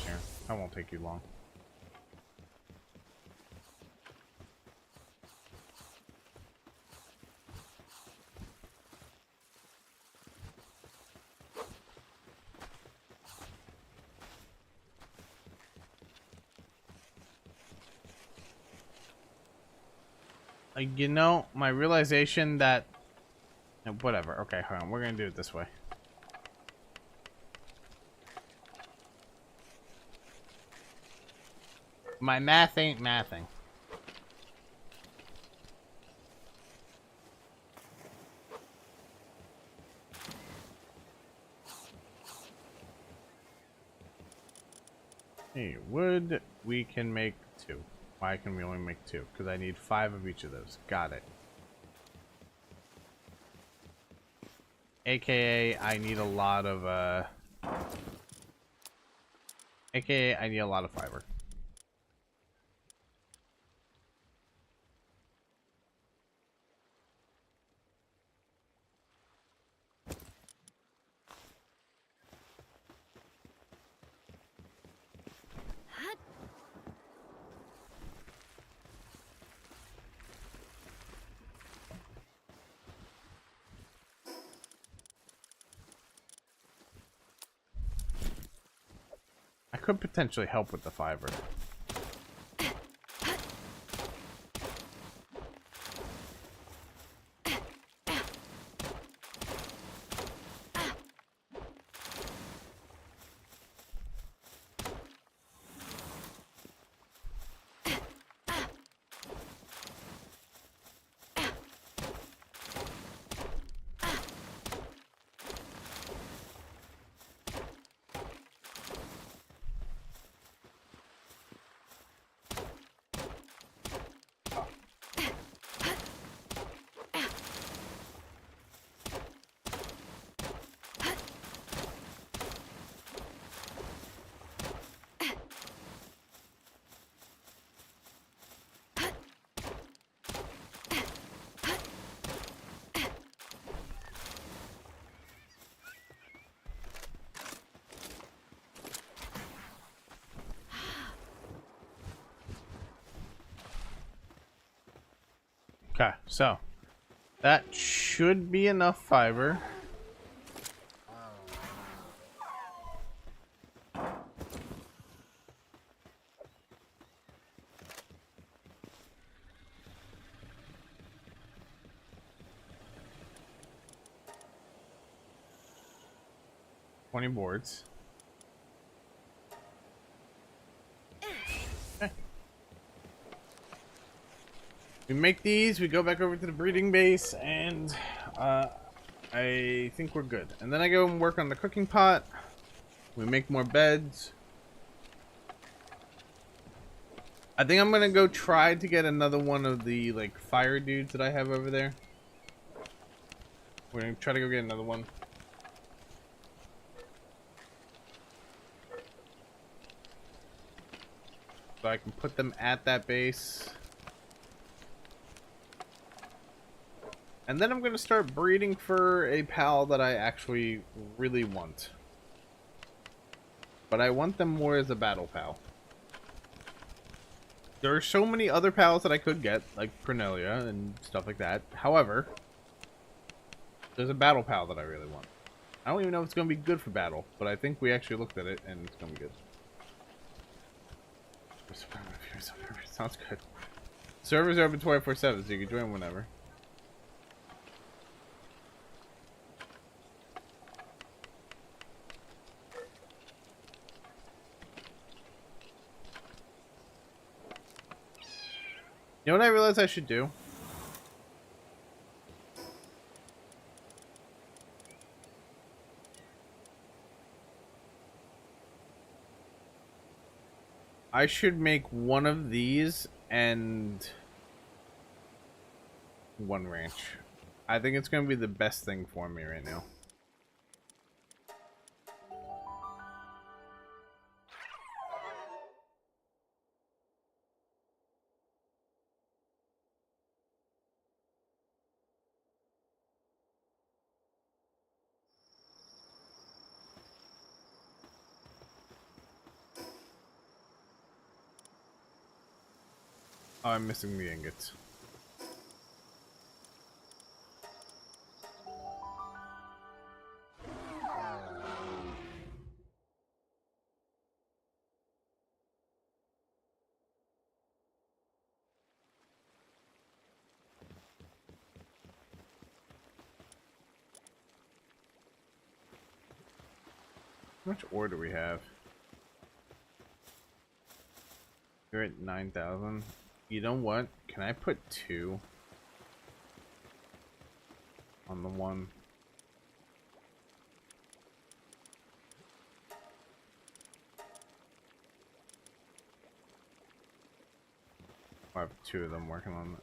Here, that won't take you long. You know, my realization that... Whatever. Okay, hold on. We're going to do it this way. My math ain't mathing. Hey, wood, we can make 2. Why can we only make 2? Because I need 5 of each of those. Got it. AKA, I need a lot of, AKA, I need a lot of fiber. I could potentially help with the fiber. Okay, so that should be enough fiber. Boards. Okay. We make these, we go back over to the breeding base, and I think we're good. And then I go and work on the cooking pot. We make more beds. I think I'm gonna go try to get another one of the like fire dudes that I have over there. We're gonna try to go get another one. So I can put them at that base. And then I'm going to start breeding for a pal that I actually really want. But I want them more as a battle pal. There are so many other pals that I could get, like Cornelia and stuff like that. However, There's a battle pal that I really want. I don't even know if it's going to be good for battle, but I think we actually looked at it and it's going to be good. Sounds good. Servers are open 24/7, so you can join whenever. You know what I realized I should do? I should make one of these and one ranch. I think it's going to be the best thing for me right now. Oh, I'm missing the ingots. How much ore do we have? You're at 9,000. You know what? Can I put 2 on the one? I have 2 of them working on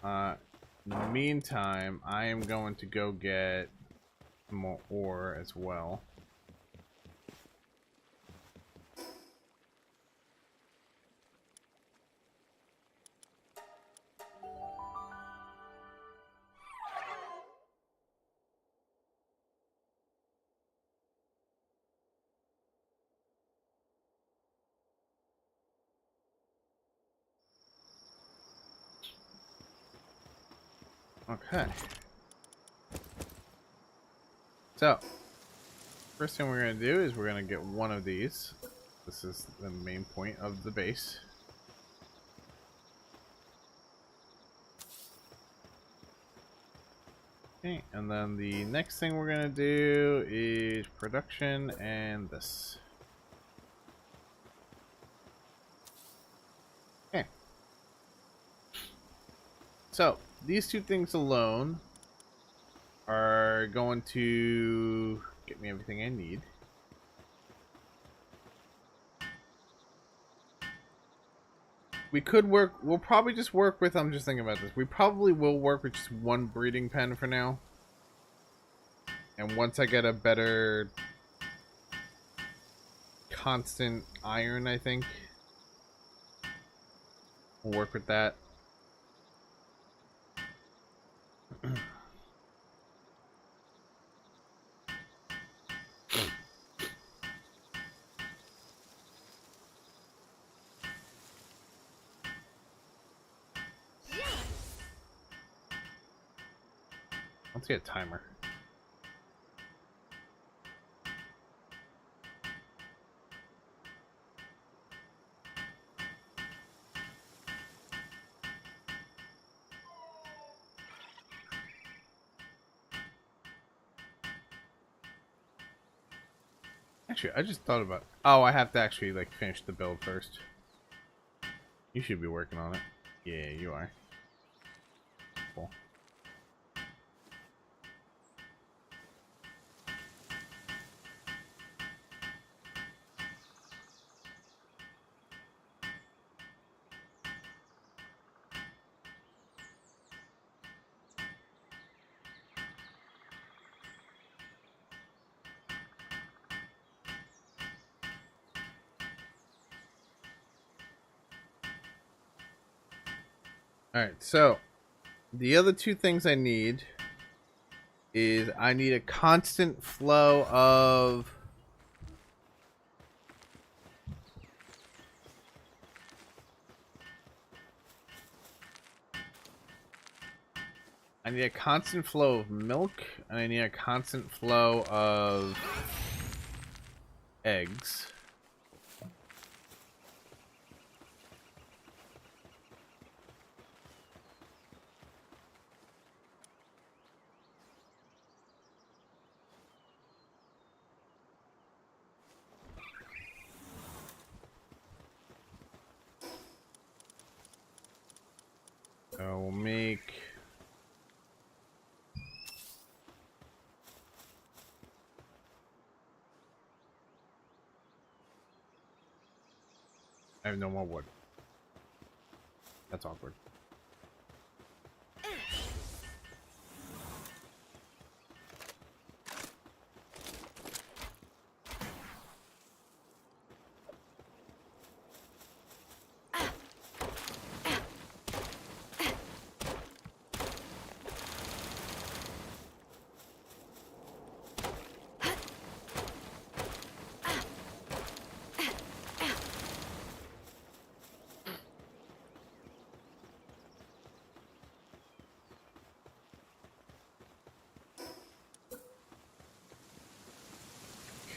it. In the meantime, I am going to go get more ore as well. Okay. So, first thing we're going to do is we're going to get one of these. This is the main point of the base. Okay, and then the next thing we're going to do is production and this. Okay. So, these 2 things alone are going to get me everything I need. We could work, we'll probably just work with, I'm just thinking about this, we probably will work with just 1 breeding pen for now. And once I get a better constant iron, I think we'll work with that. Let's get a timer. Actually, I just thought about... Oh, I have to actually, like, finish the build first. You should be working on it. Yeah, you are. Cool. Alright, so the other 2 things I need is I need a constant flow of I need a constant flow of milk, and I need a constant flow of eggs. So we'll make... I have no more wood. That's awkward.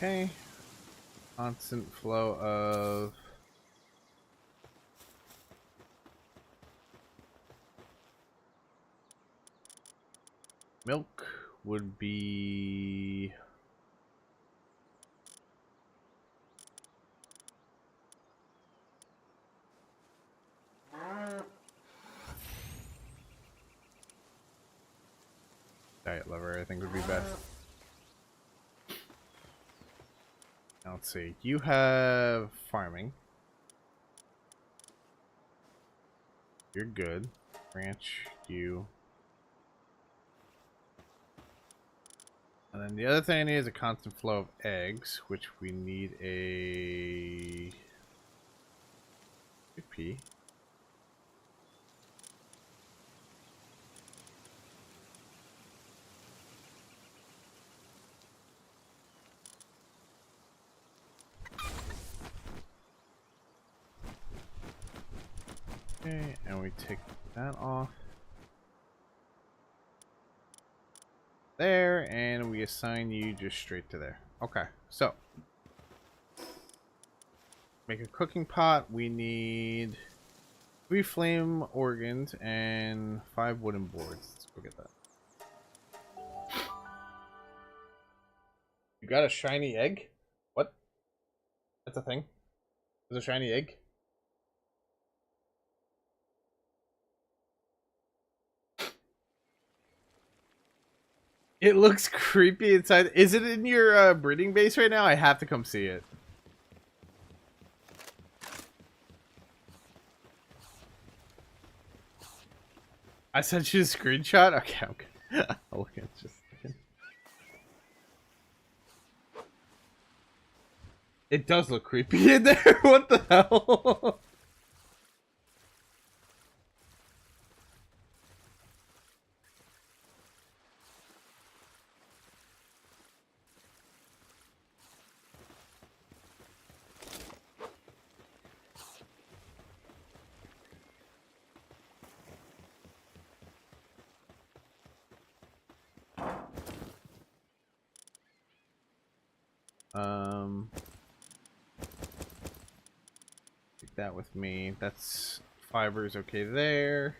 Okay. Constant flow of milk would be diet lover, I think would be best. Now let's see. You have farming. You're good. Ranch, you. And then the other thing I need is a constant flow of eggs, which we need a P. Okay, and we take that off there, and we assign you just straight to there. Okay, so make a cooking pot. We need 3 flame organs and 5 wooden boards. Let's go get that. You got a shiny egg? What? That's a thing? There's a shiny egg? It looks creepy inside. Is it in your breeding base right now? I have to come see it. I sent you a screenshot? Okay, okay. I'll look at it just a second. It does look creepy in there. What the hell? Take that with me. That's fibers okay there.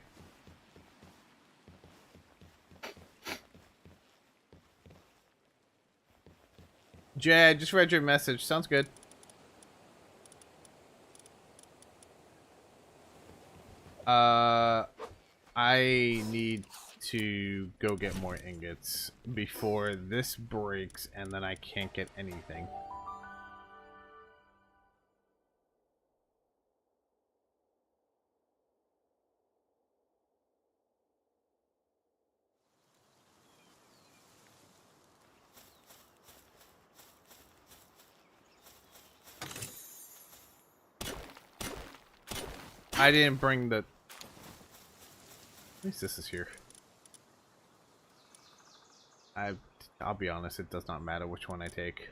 Jay, I just read your message. Sounds good. I need to go get more ingots before this breaks and then I can't get anything. I didn't bring the... At least this is here. I'll be honest, it does not matter which one I take.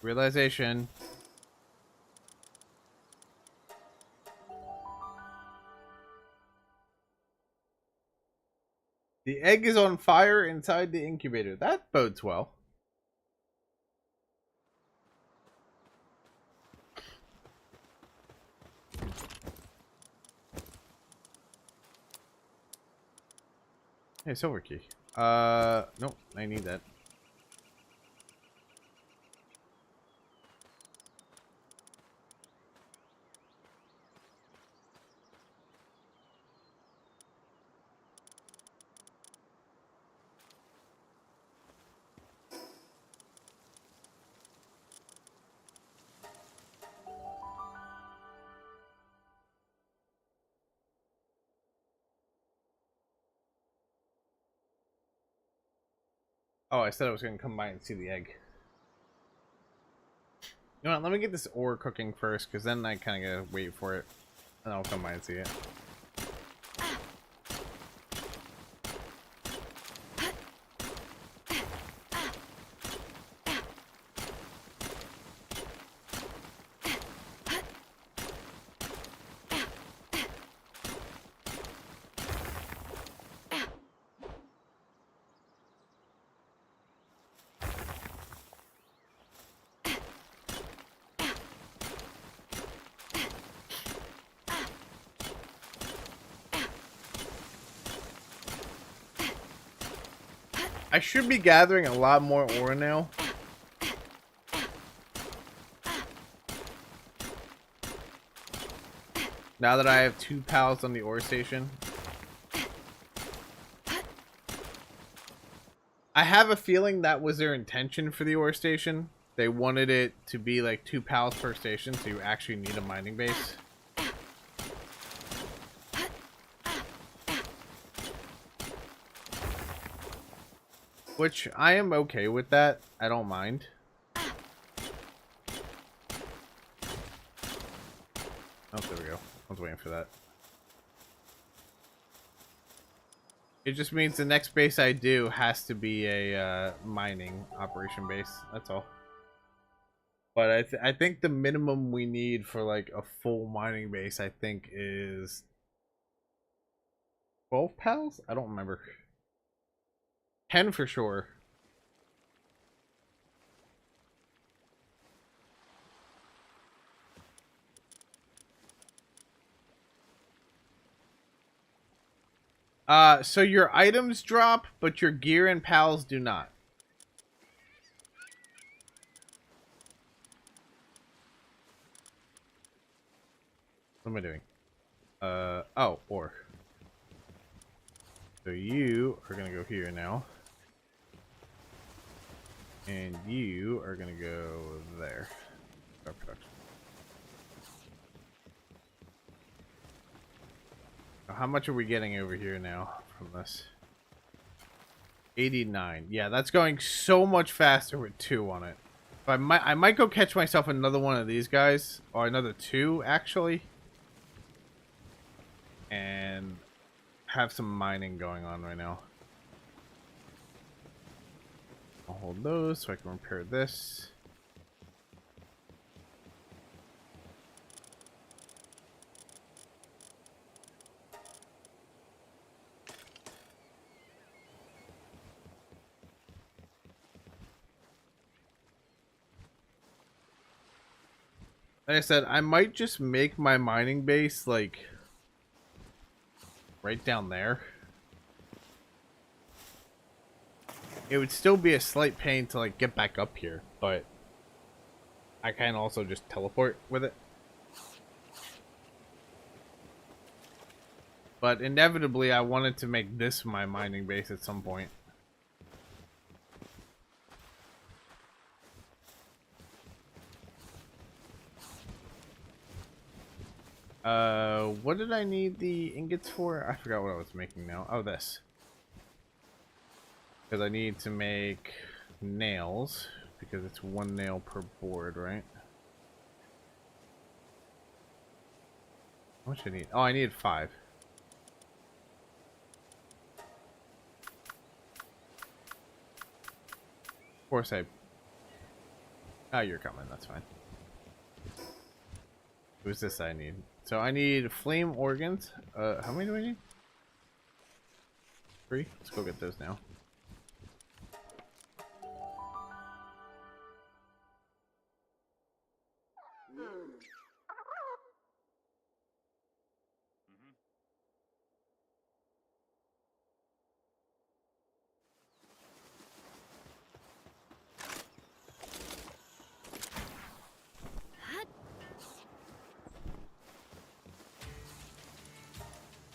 Realization. The egg is on fire inside the incubator. That bodes well. Hey, silver key. Nope, I need that. Oh, I said I was going to come by and see the egg. You know what, let me get this ore cooking first, because then I kind of gotta wait for it. And I'll come by and see it. I should be gathering a lot more ore now. Now that I have 2 pals on the ore station. I have a feeling that was their intention for the ore station. They wanted it to be like 2 pals per station, so you actually need a mining base. Which, I am okay with that. I don't mind. Oh, there we go. I was waiting for that. It just means the next base I do has to be a mining operation base. That's all. But I think the minimum we need for like a full mining base, I think, is 12 pals? I don't remember. 10 for sure. So your items drop, but your gear and pals do not. What am I doing? Oh, ore. So you are gonna go here now. And you are gonna go there. Start production. How much are we getting over here now from this? 89. Yeah, that's going so much faster with 2 on it. But I might go catch myself another one of these guys, or another 2 actually, and have some mining going on right now. I'll hold those so I can repair this. Like I said, I might just make my mining base like right down there. It would still be a slight pain to like get back up here, but I can also just teleport with it. But inevitably I wanted to make this my mining base at some point. What did I need the ingots for? I forgot what I was making now. Oh, this. Because I need to make nails, because it's 1 nail per board, right? How much I need? Oh, I need 5. Of course I Oh, you're coming. That's fine. Who's this I need? So I need flame organs. How many do I need? 3? Let's go get those now.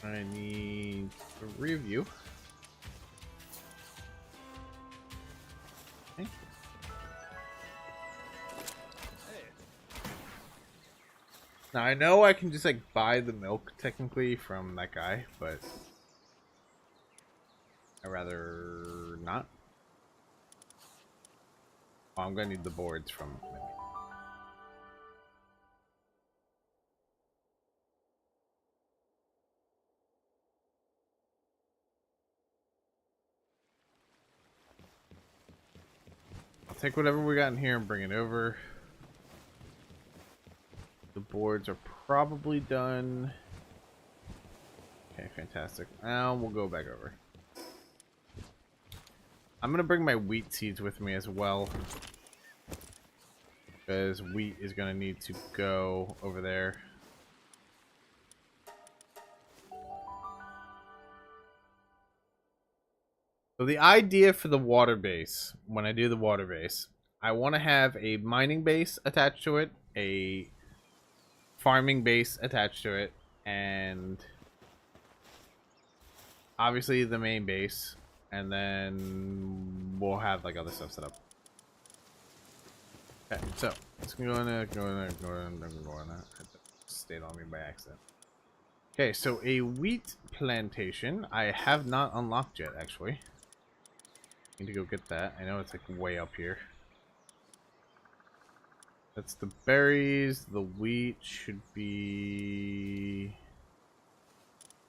I need 3 of you. Okay. Now I know I can just like buy the milk technically from that guy, but I'd rather not. Oh, I'm gonna need the boards from him. I'll take whatever we got in here and bring it over. The boards are probably done. Okay, fantastic. Now we'll go back over. I'm gonna bring my wheat seeds with me as well, because wheat is gonna need to go over there. So the idea for the water base, when I do the water base, I want to have a mining base attached to it, a farming base attached to it, and obviously the main base, and then we'll have like other stuff set up. Okay, so it's gonna go on that. Stayed on me by accident. Okay, so a wheat plantation I have not unlocked yet, actually. Need to go get that. I know it's like way up here. That's the berries. The wheat should be...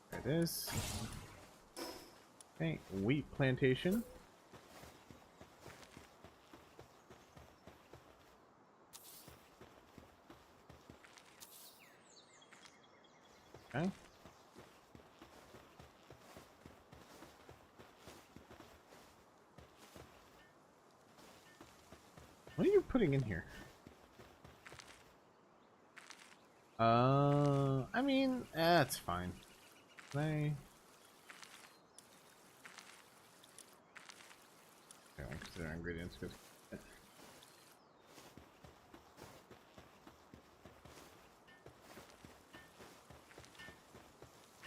There it is. Okay, wheat plantation. Okay. What are you putting in here? I mean, that's fine. Okay, consider ingredients because.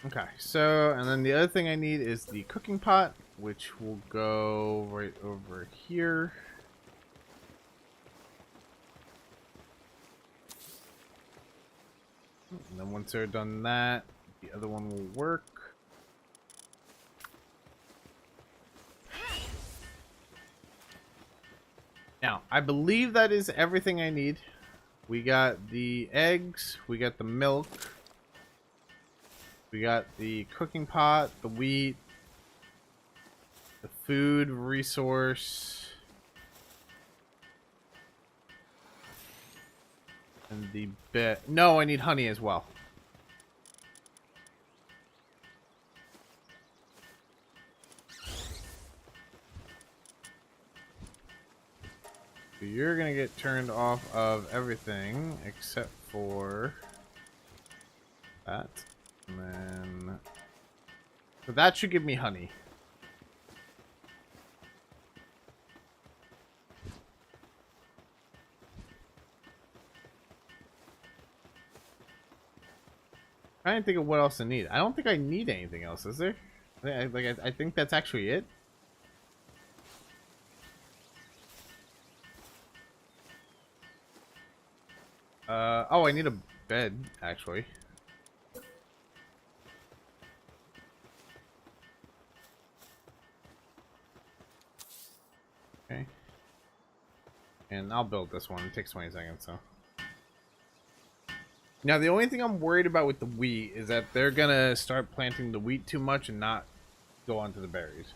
Okay, so and then the other thing I need is the cooking pot, which will go right over here. And then once they're done that, the other one will work. Now, I believe that is everything I need. We got the eggs, we got the milk, we got the cooking pot, the wheat, the food resource, and the bit. No, I need honey as well. So you're gonna get turned off of everything except for that. And then... So that should give me honey. I didn't think of what else I need. I don't think I need anything else, is there? I think that's actually it. Oh, I need a bed, actually. Okay. And I'll build this one. It takes 20 seconds, so. Now, the only thing I'm worried about with the wheat is that they're gonna start planting the wheat too much and not go on to the berries.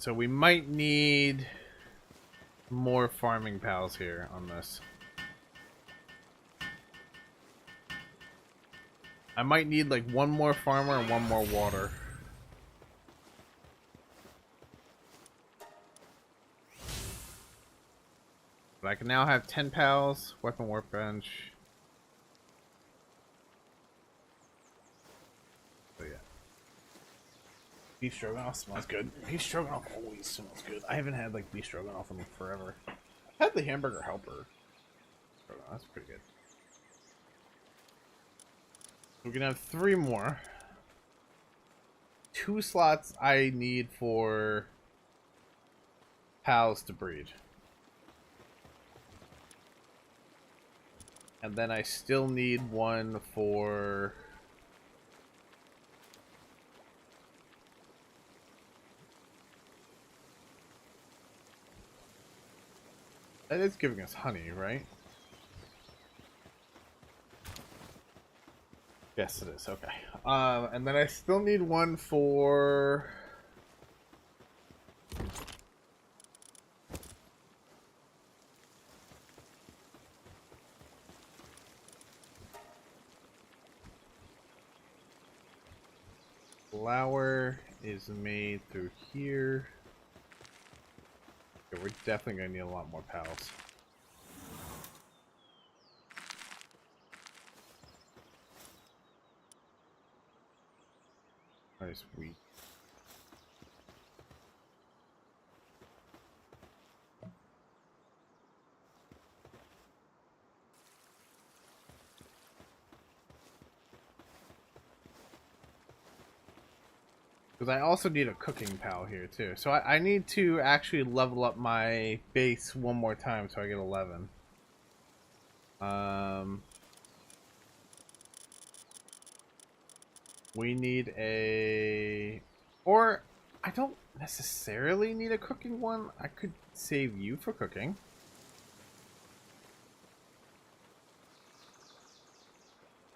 So we might need more farming pals here on this. I might need like one more farmer and one more water. But I can now have 10 pals, weapon workbench. So yeah. Beef stroganoff smells good. Beef stroganoff always smells good. I haven't had like beef stroganoff in forever. I've had the hamburger helper. Oh, that's pretty good. We're gonna have 3 more. 2 slots I need for pals to breed. And then I still need one for... That is giving us honey, right? Yes, it is. Okay. And then I still need one for... Flour is made through here. Okay, we're definitely going to need a lot more pals. Nice wheat. Because I also need a cooking pal here too. So I need to actually level up my base one more time so I get 11. We need a... Or, I don't necessarily need a cooking one. I could save you for cooking.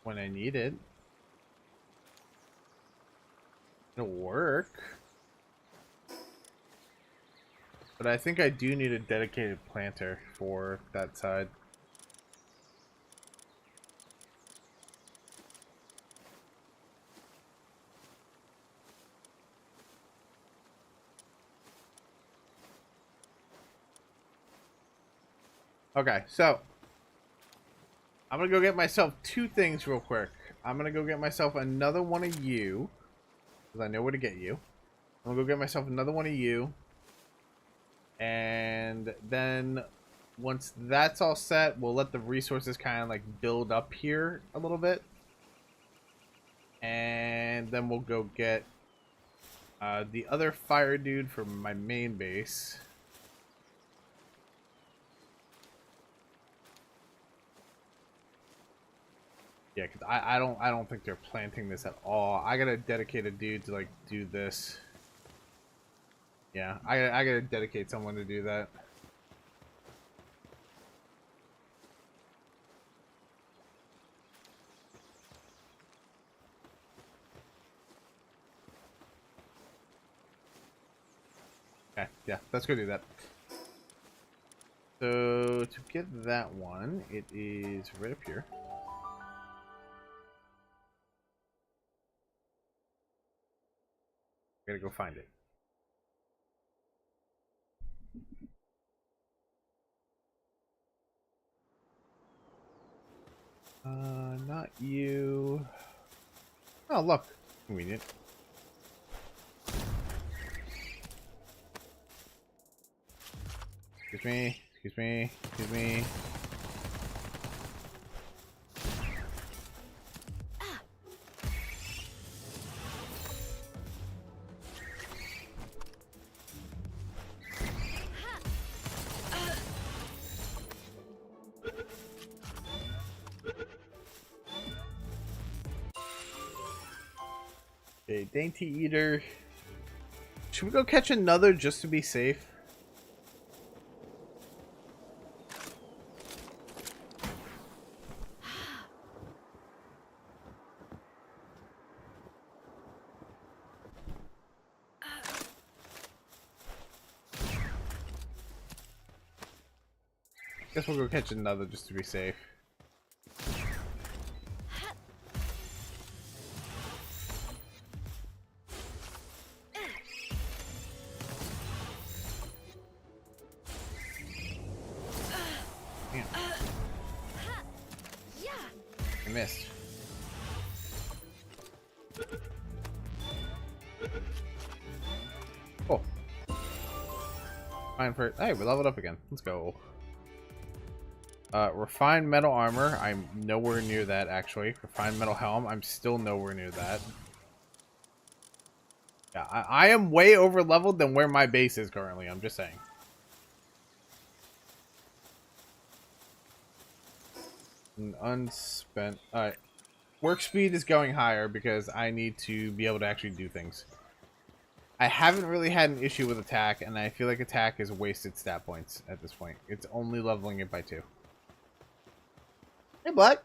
When I need it. It'll work. But I think I do need a dedicated planter for that side. Okay, so I'm gonna go get myself 2 things real quick. I'm gonna go get myself another one of you, because I know where to get you. I'm gonna go get myself another one of you. And then once that's all set, we'll let the resources kind of like build up here a little bit. And then we'll go get the other fire dude from my main base. Yeah, cause I don't think they're planting this at all. I gotta dedicate a dude to like do this. Yeah, I gotta dedicate someone to do that. Okay, yeah, let's go do that. So to get that one, it is right up here. Gotta go find it. Not you. Oh, look. Convenient. Excuse me. Excuse me. Excuse me. Okay, Dainty Eater. Should we go catch another just to be safe? Guess we'll go catch another just to be safe. Damn. I missed. Oh. Fine for. Hey, we leveled up again. Let's go. Refined metal armor. I'm nowhere near that, actually. Refined metal helm. I'm still nowhere near that. Yeah, I am way over leveled than where my base is currently. I'm just saying. An unspent. Alright. Work speed is going higher because I need to be able to actually do things. I haven't really had an issue with attack, and I feel like attack is wasted stat points at this point. It's only leveling it by 2. Hey, Black.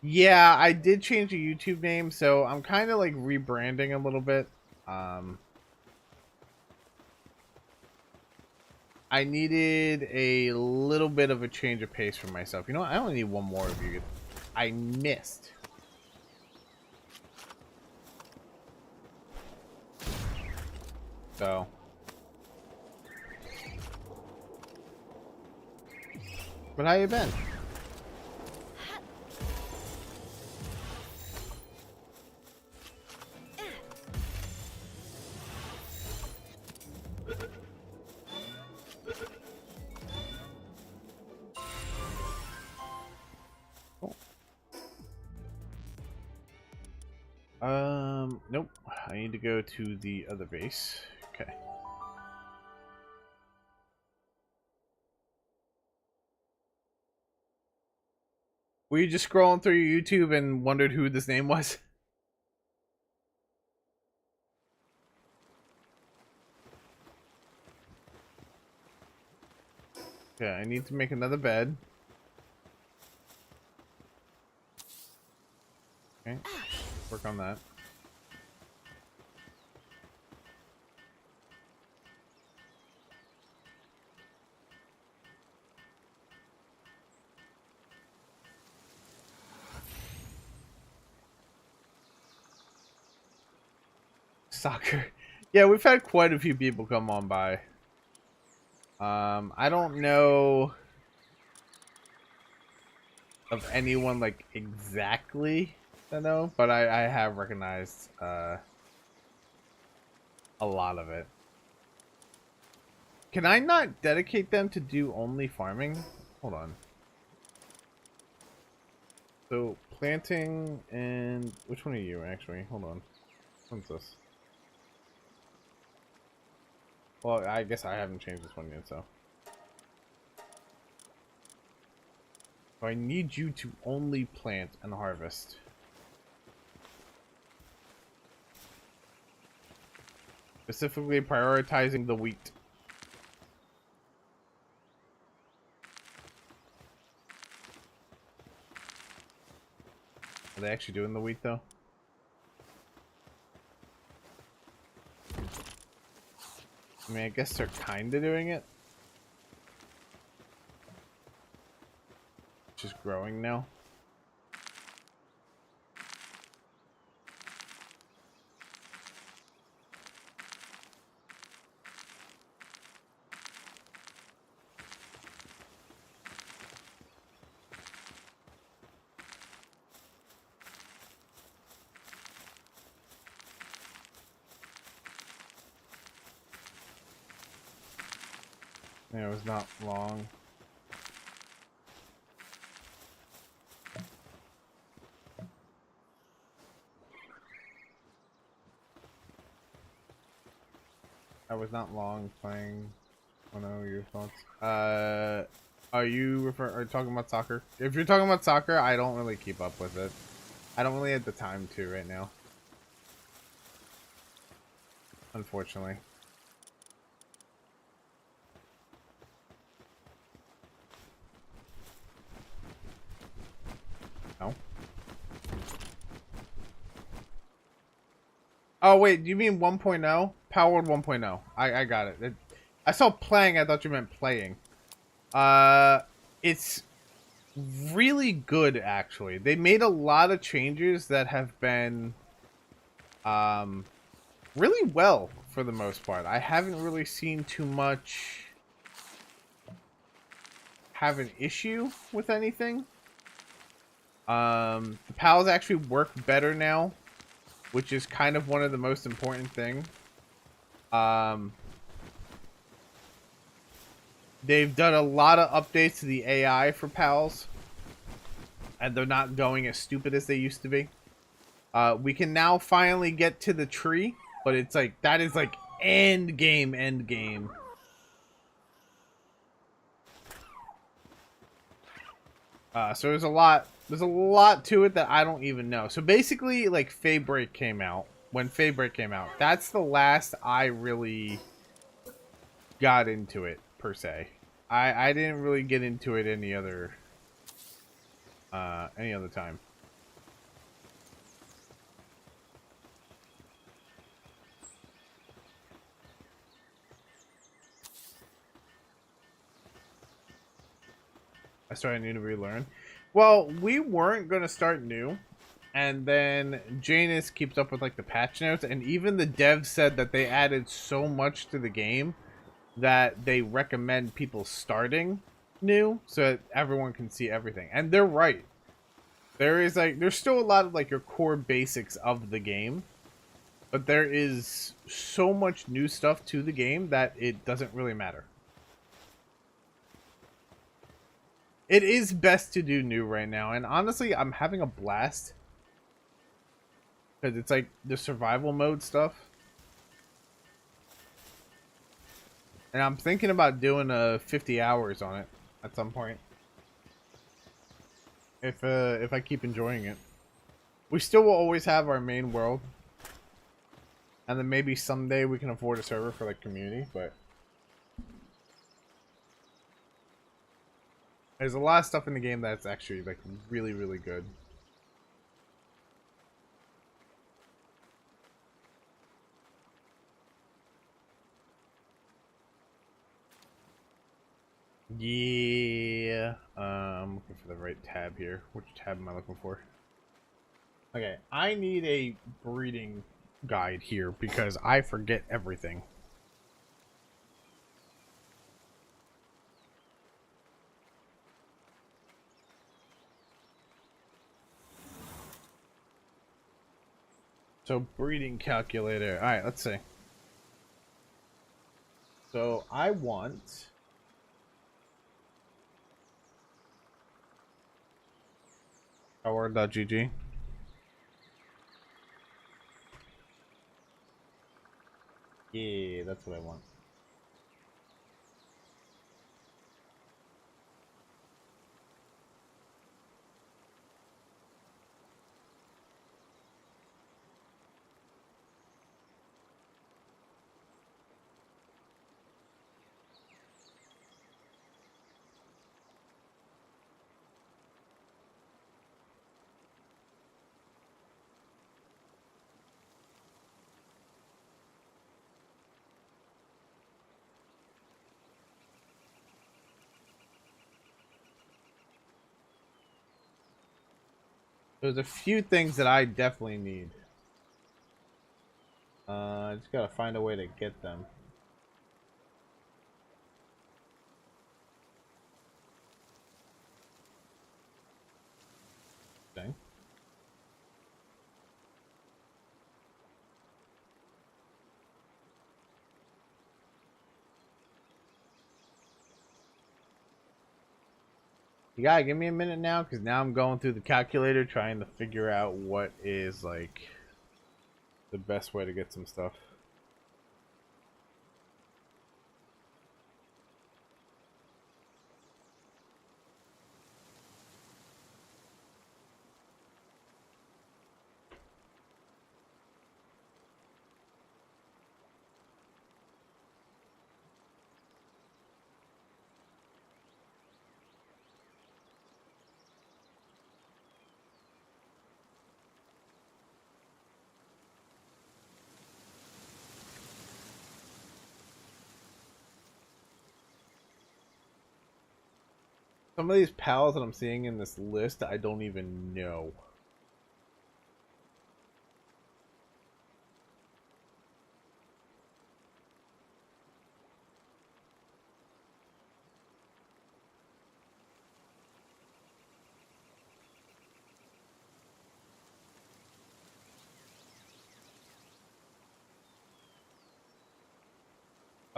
Yeah, I did change the YouTube name, so I'm kind of like rebranding a little bit. I needed a little bit of a change of pace for myself. You know what? I only need one more of you. I missed. So. But how you been? Nope. I need to go to the other base. Okay. Were you just scrolling through your YouTube and wondered who this name was? Okay, I need to make another bed. Okay, work on that. Soccer. Yeah, we've had quite a few people come on by. I don't know of anyone like exactly I know, but I have recognized a lot of it. Can I not dedicate them to do only farming? Hold on. So planting and which one are you actually? Hold on. What's this? Well, I guess I haven't changed this one yet, so. So I need you to only plant and harvest. Specifically prioritizing the wheat. Are they actually doing the wheat though? I mean, I guess they're kind of doing it. Just growing now. Yeah, it was not long. I was not long playing. I don't know your thoughts. Are you talking about soccer? If you're talking about soccer, I don't really keep up with it. I don't really have the time to right now. Unfortunately. No. Oh wait, do you mean 1.0? Powered 1.0. I got it. I saw playing. I thought you meant playing. It's really good, actually. They made a lot of changes that have been, really well for the most part. I haven't really seen too much have an issue with anything. The pals actually work better now, which is kind of one of the most important things. They've done a lot of updates to the AI for pals, and they're not going as stupid as they used to be. We can now finally get to the tree, but it's like, that is like end game. So there's a lot to it that I don't even know. So basically, like, Faybreak came out. When Faybreak came out, that's the last I really got into it, per se. I didn't really get into it any other time. I started new to relearn. Well, we weren't going to start new. And then Janus keeps up with, like, the patch notes. And even the devs said that they added so much to the game that they recommend people starting new so that everyone can see everything. And they're right. There's still a lot of, like, your core basics of the game. But there is so much new stuff to the game that it doesn't really matter. It is best to do new right now, and honestly, I'm having a blast. Because it's like the survival mode stuff. And I'm thinking about doing 50 hours on it at some point. If I keep enjoying it. We still will always have our main world. And then maybe someday we can afford a server for, like, community, but there's a lot of stuff in the game that's actually, like, really, really good. Yeah. I'm looking for the right tab here. Which tab am I looking for? Okay, I need a breeding guide here because I forget everything. So, breeding calculator. Alright, let's see. So, I want power.gg. Yeah, that's what I want. There's a few things that I definitely need. I just gotta find a way to get them. Okay. You gotta give me a minute now, because now I'm going through the calculator trying to figure out what is, like, the best way to get some stuff. Some of these pals that I'm seeing in this list, I don't even know.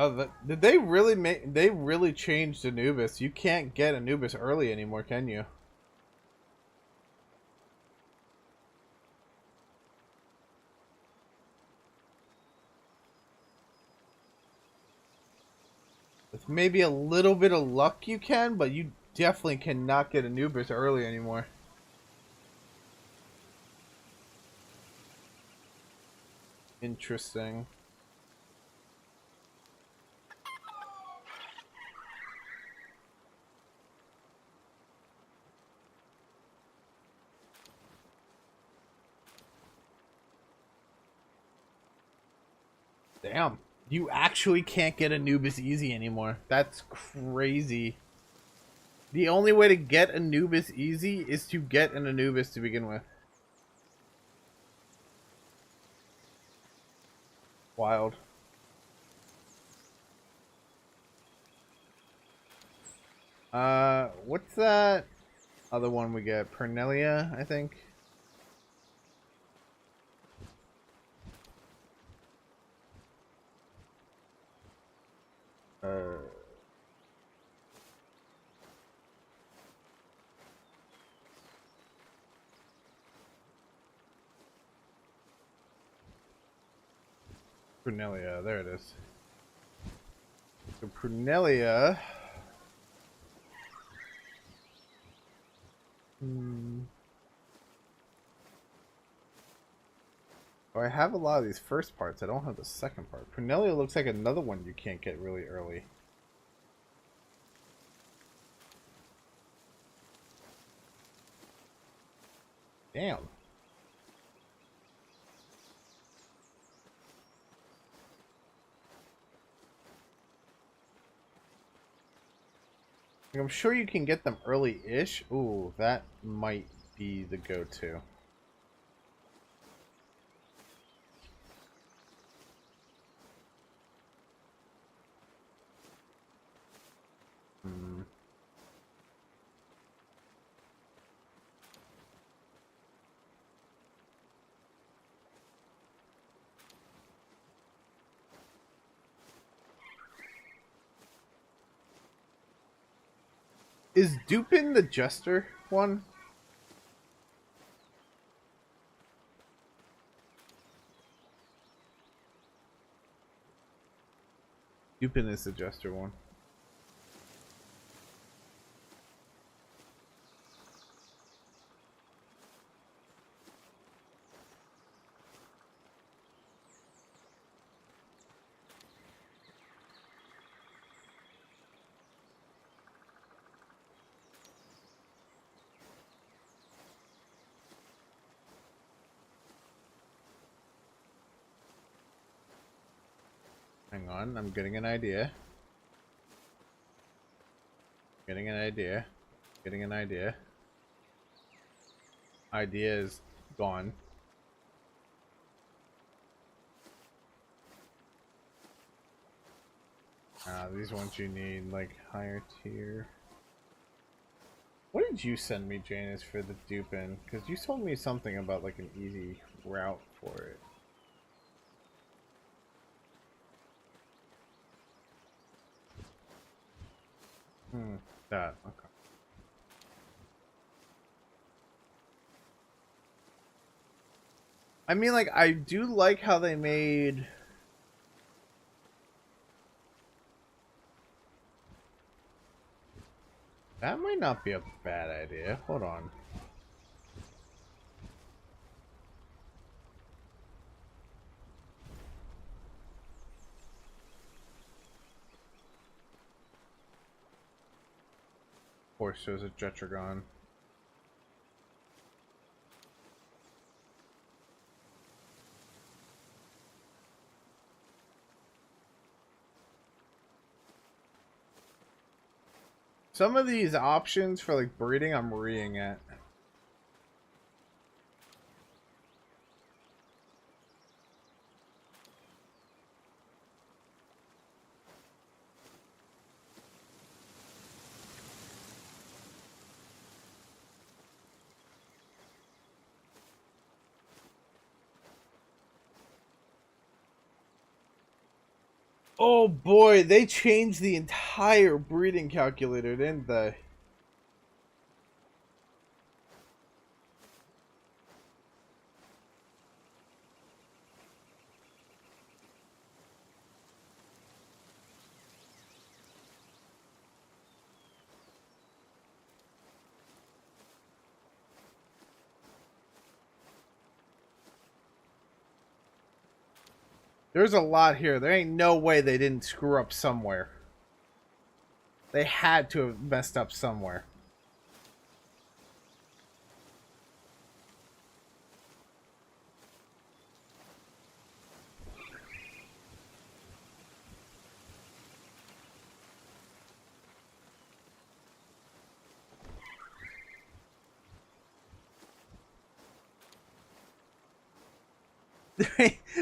Oh, did they really make? They really changed Anubis. You can't get Anubis early anymore, can you? With maybe a little bit of luck, you can, but you definitely cannot get Anubis early anymore. Interesting. Damn. You actually can't get Anubis easy anymore. That's crazy. The only way to get Anubis easy is to get an Anubis to begin with. Wild. What's that other one we get? Pernelia, I think. Prunelia, there it is. So Prunelia. Oh, I have a lot of these first parts. I don't have the second part. Prunelia looks like another one you can't get really early. Damn. I'm sure you can get them early-ish. Ooh, that might be the go-to. Is Dupin the Jester one? Dupin is the Jester one. Hang on, I'm getting an idea. Getting an idea. Getting an idea. Idea is gone. These ones you need, like, higher tier. What did you send me, Janice, for the Dupin? Because you told me something about, like, an easy route for it. That, okay. I mean, like, I do like how they made... That might not be a bad idea. Hold on. Force shows a Jetragon. Some of these options for like breeding, I'm reading at. Oh boy, they changed the entire breeding calculator, didn't they? There's a lot here. There ain't no way they didn't screw up somewhere. They had to have messed up somewhere.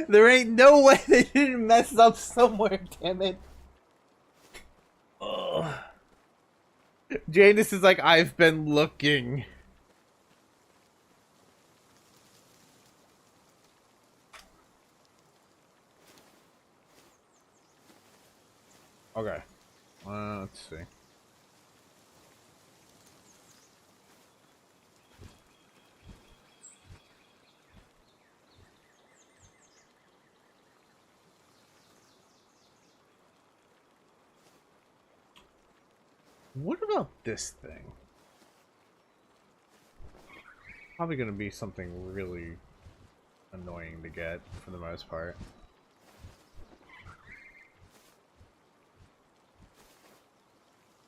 There ain't no way they didn't mess up somewhere, damn it. Ugh. Janice is like, I've been looking. Okay. Let's see. What about this thing? Probably gonna be something really annoying to get for the most part.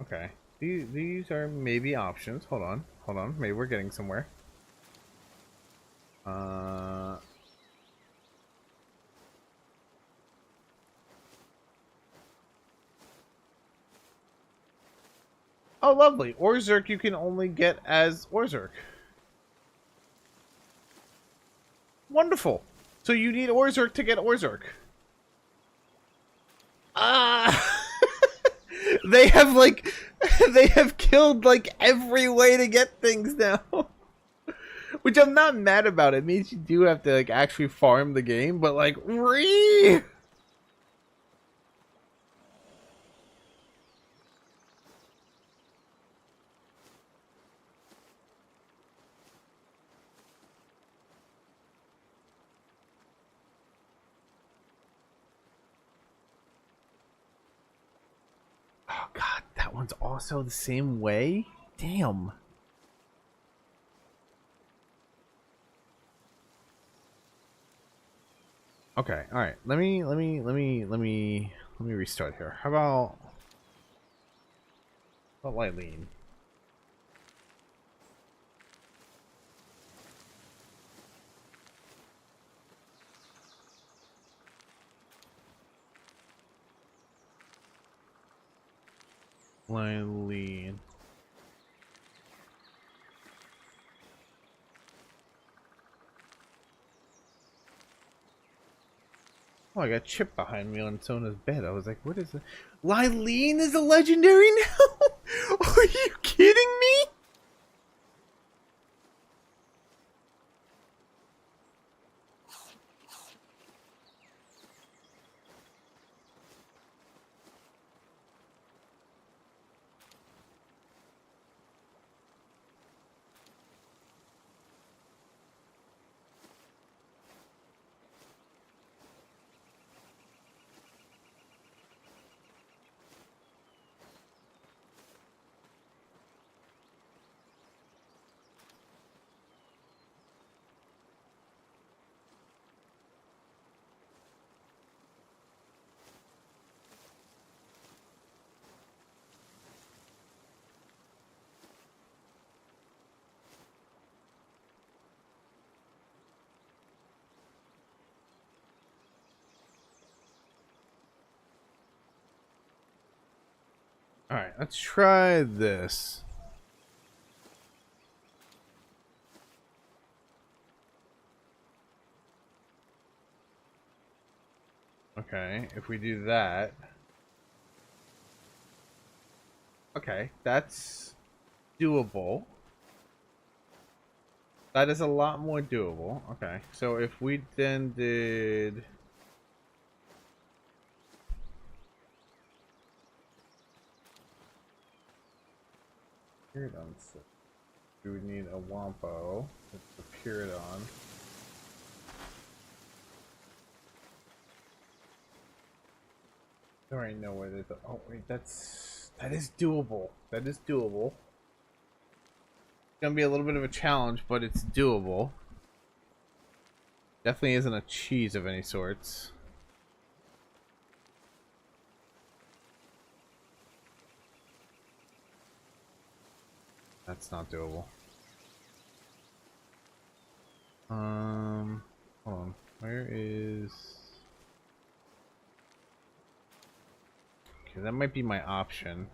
Okay. These are maybe options. Hold on. Hold on. Maybe we're getting somewhere. Oh, lovely. Orzurk you can only get as Orzurk. Wonderful. So you need Orzurk to get Orzurk. Ah! They have, like... They have killed, like, every way to get things now. Which I'm not mad about. It means you do have to, like, actually farm the game, but, like, Oh god, that one's also the same way? Damn. Okay, alright. Let me restart here. How about Lylene? Lylene. Oh, I got Chip behind me on Sona's bed. I was like, what is it? Lylene is a legendary now? Are you kidding me? Alright, let's try this. Okay, if we do that. Okay, that's doable. That is a lot more doable. Okay, so if we then did... Pyridon. We would need a Wampo. It's the Pyridon. I already know where there's a... Oh, wait, that is doable. That is doable. It's gonna be a little bit of a challenge, but it's doable. Definitely isn't a cheese of any sorts. That's not doable. Hold on. Where is... Okay, that might be my option.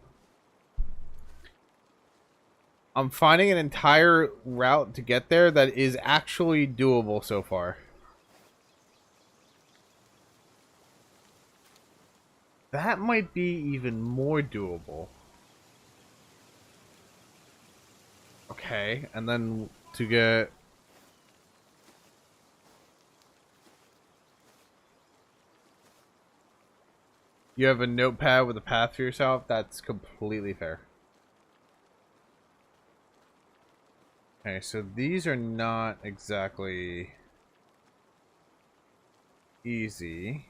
I'm finding an entire route to get there that is actually doable so far. That might be even more doable. Okay, and then to get... You have a notepad with a path for yourself? That's completely fair. Okay, so these are not exactly easy.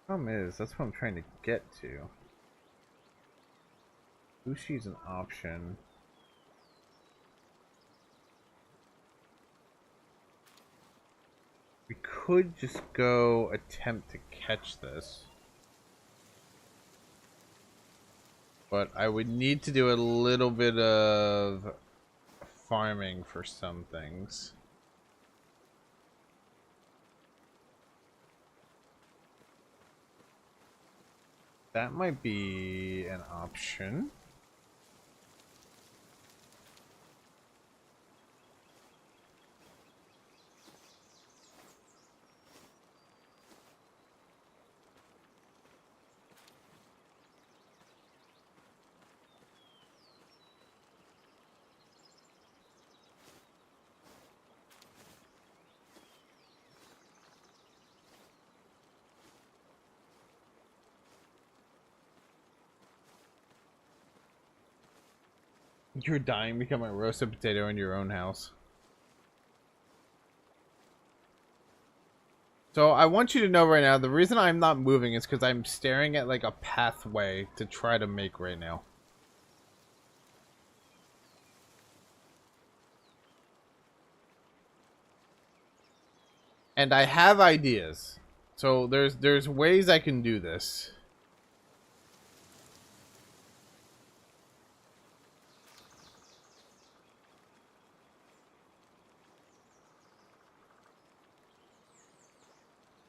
Problem is, that's what I'm trying to get to. Sushi's an option. We could just go attempt to catch this. But I would need to do a little bit of farming for some things. That might be an option. You're dying to become a roasted potato in your own house. So I want you to know right now, the reason I'm not moving is because I'm staring at like a pathway to try to make right now. And I have ideas. So there's ways I can do this.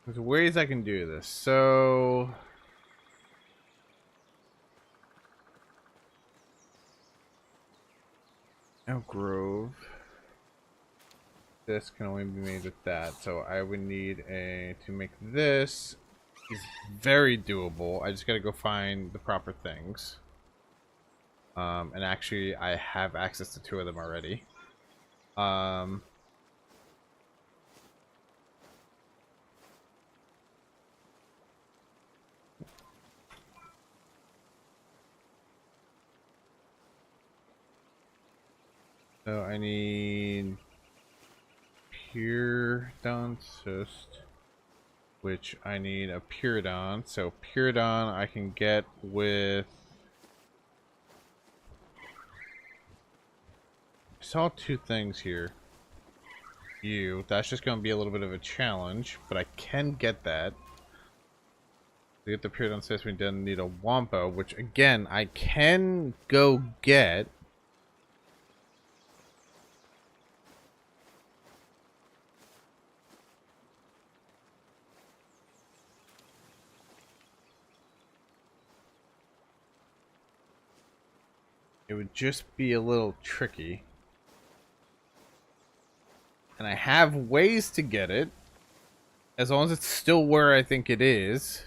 There's ways I can do this. So Elk Grove. This can only be made with that. So I would need to make this is very doable. I just gotta go find the proper things. And actually I have access to 2 of them already. So I need Pyridon cyst, which I need a Pyridon. So Pyridon I can get with saw two things here. That's just going to be a little bit of a challenge, but I can get that. To get the period on space, we didn't need a Wampo, which again, I can go get. It would just be a little tricky. And I have ways to get it. As long as it's still where I think it is.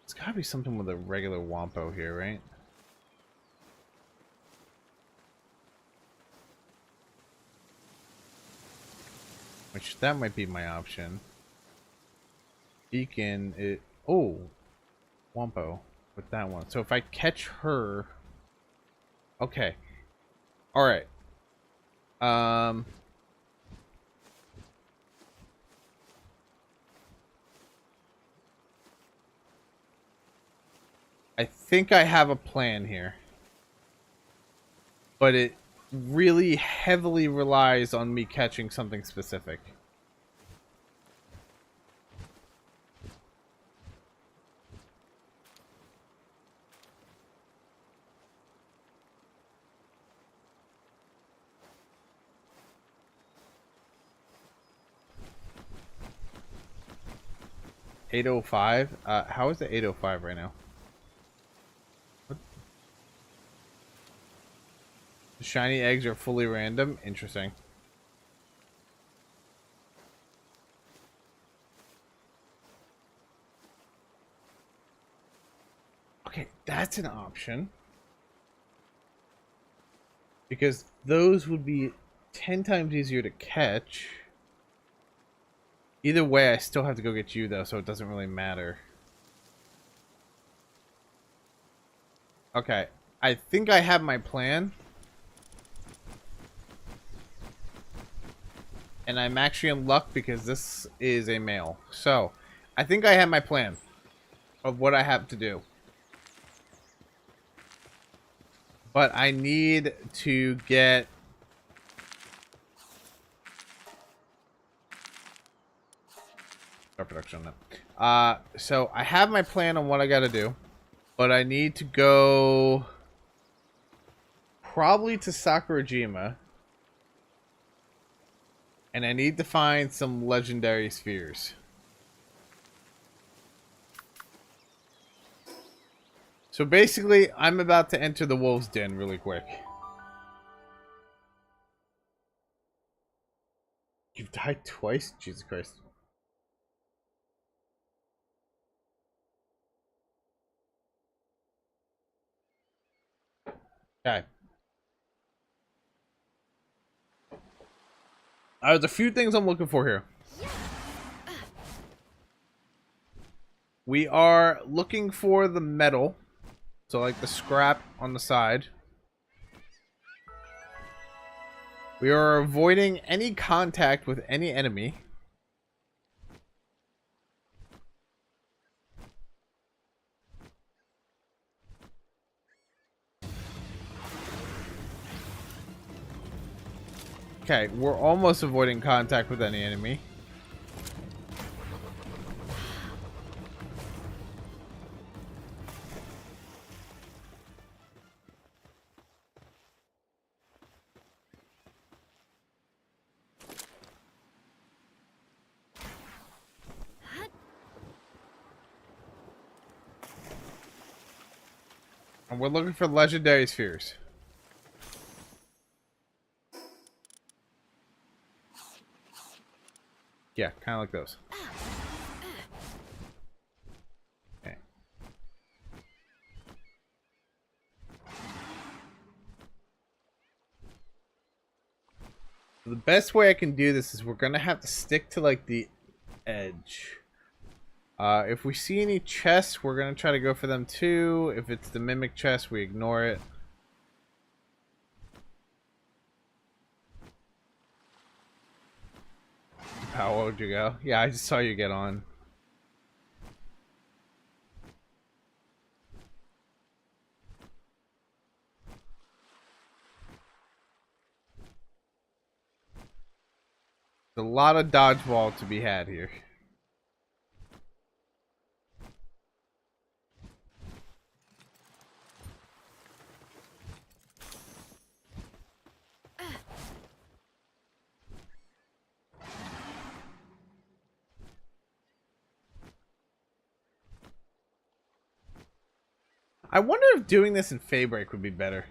It's gotta be something with a regular Wampo here, right? Which, that might be my option. Beacon, it... Oh! Wampo with that one. So if I catch her... Okay. Alright. I think I have a plan here. But it really heavily relies on me catching something specific. $805? How is it $805 right now? What? The shiny eggs are fully random? Interesting. Okay, that's an option. Because those would be 10 times easier to catch. Either way, I still have to go get you, though, so it doesn't really matter. Okay, I think I have my plan. And I'm actually in luck because this is a male. So, I think I have my plan of what I have to do. But I need to get... production on that. So I have my plan on what I gotta do, but I need to go probably to Sakurajima, and I need to find some legendary spheres. So basically, I'm about to enter the wolf's den really quick. You've died twice? Jesus Christ. Okay. There's a few things I'm looking for here. We are looking for the metal. So like the scrap on the side. We are avoiding any contact with any enemy. Okay, we're almost avoiding contact with any enemy. And we're looking for legendary spheres. Yeah, kind of like those. Okay. The best way I can do this is we're going to have to stick to like the edge. If we see any chests, we're going to try to go for them too. If it's the mimic chest, we ignore it. How would you go? Yeah, I just saw you get on. a lot of dodgeball to be had here. I wonder if doing this in Faybreak would be better.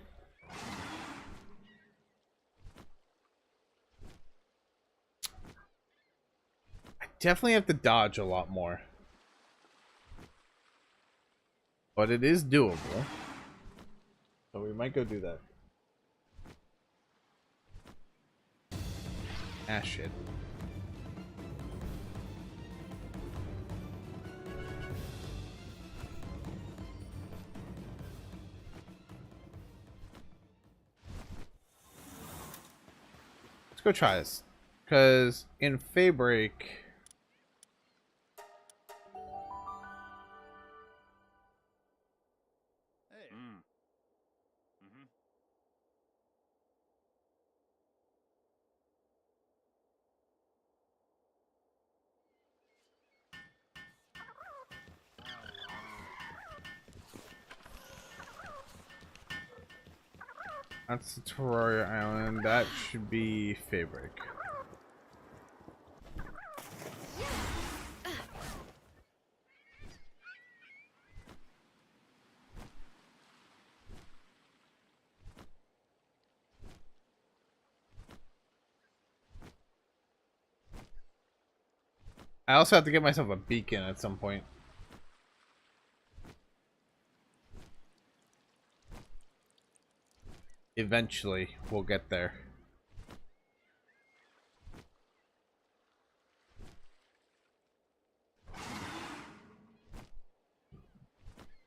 I definitely have to dodge a lot more. But it is doable. So we might go do that. Ah, shit. Let's go try this. Because in Faybreak... That's the Terraria Island. That should be Faybreak. I also have to get myself a beacon at some point. Eventually, we'll get there.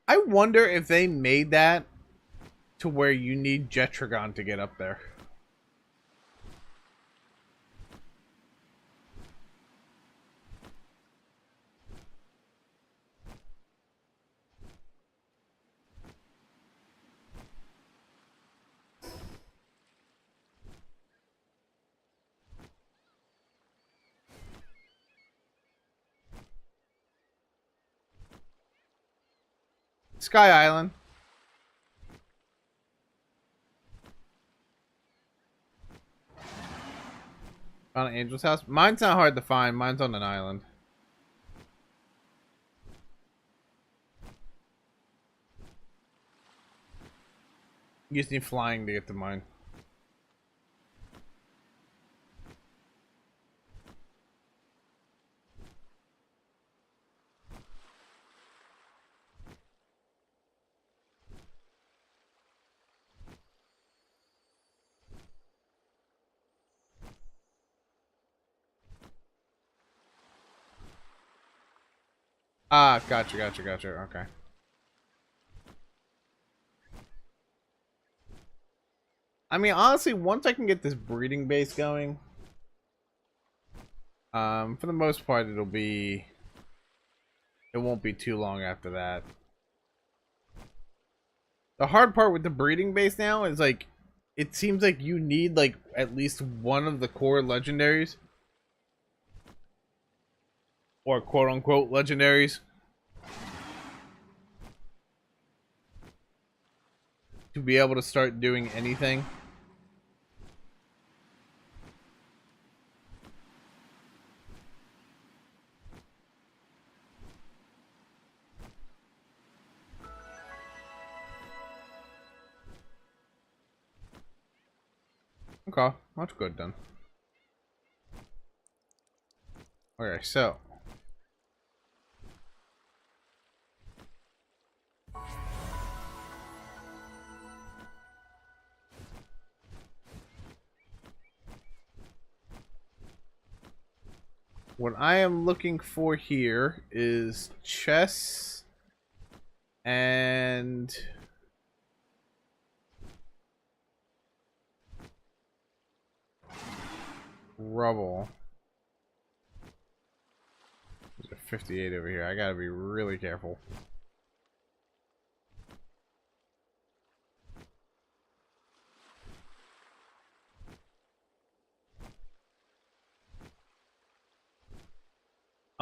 I wonder if they made that to where you need Jetragon to get up there. Sky Island. On an Angel's house. Mine's not hard to find. Mine's on an island. You just need flying to get to mine. Ah, gotcha. Okay. I mean, honestly, once I can get this breeding base going, for the most part, it won't be too long after that. The hard part with the breeding base now is, like, it seems like you need, like, at least one of the core legendaries. Or quote-unquote legendaries. To be able to start doing anything. Okay, that's good then. Okay, so what I am looking for here is chests and rubble. There's a 58 over here. I gotta be really careful.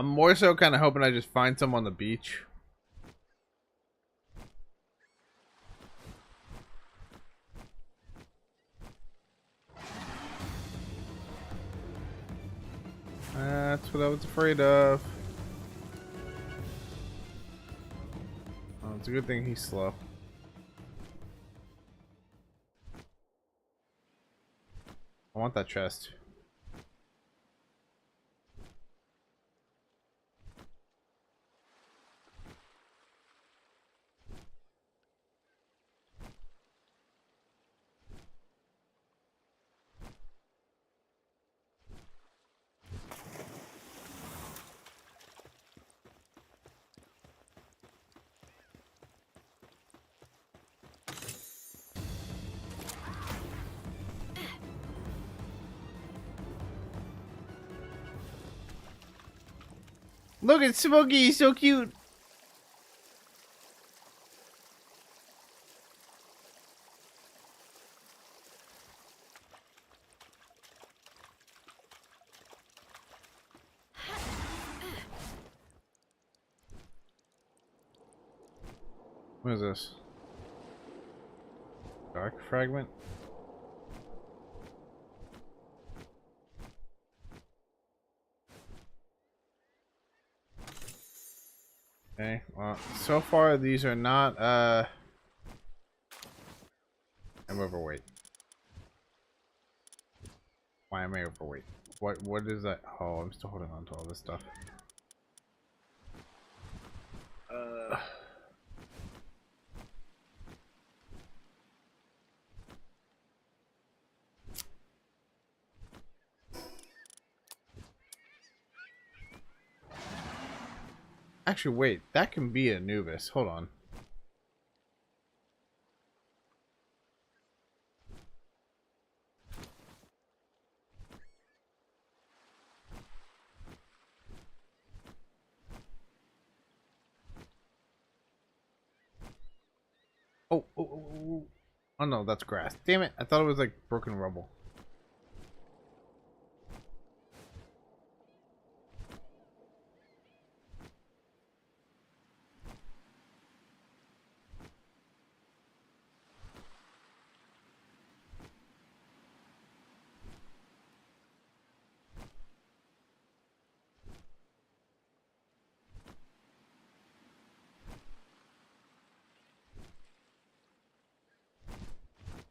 I'm more so kind of hoping I just find some on the beach. That's what I was afraid of. Oh, it's a good thing he's slow. I want that chest. Look at Smokey, he's so cute. What is this? Dark fragment? Okay, well, so far these are not, I'm overweight. Why am I overweight? What is that? Oh, I'm still holding on to all this stuff. Actually, wait, that can be Anubis. Hold on. Oh. Oh no, that's grass. Damn it, I thought it was like broken rubble.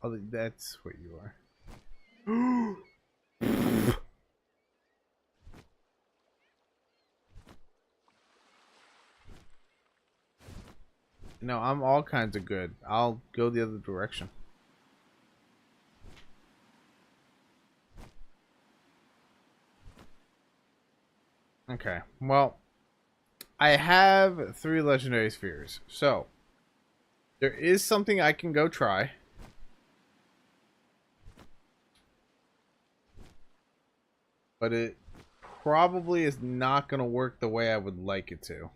Oh, that's what you are. No, I'm all kinds of good. I'll go the other direction. Okay, well, I have 3 legendary spheres, so there is something I can go try. But it probably is not going to work the way I would like it to.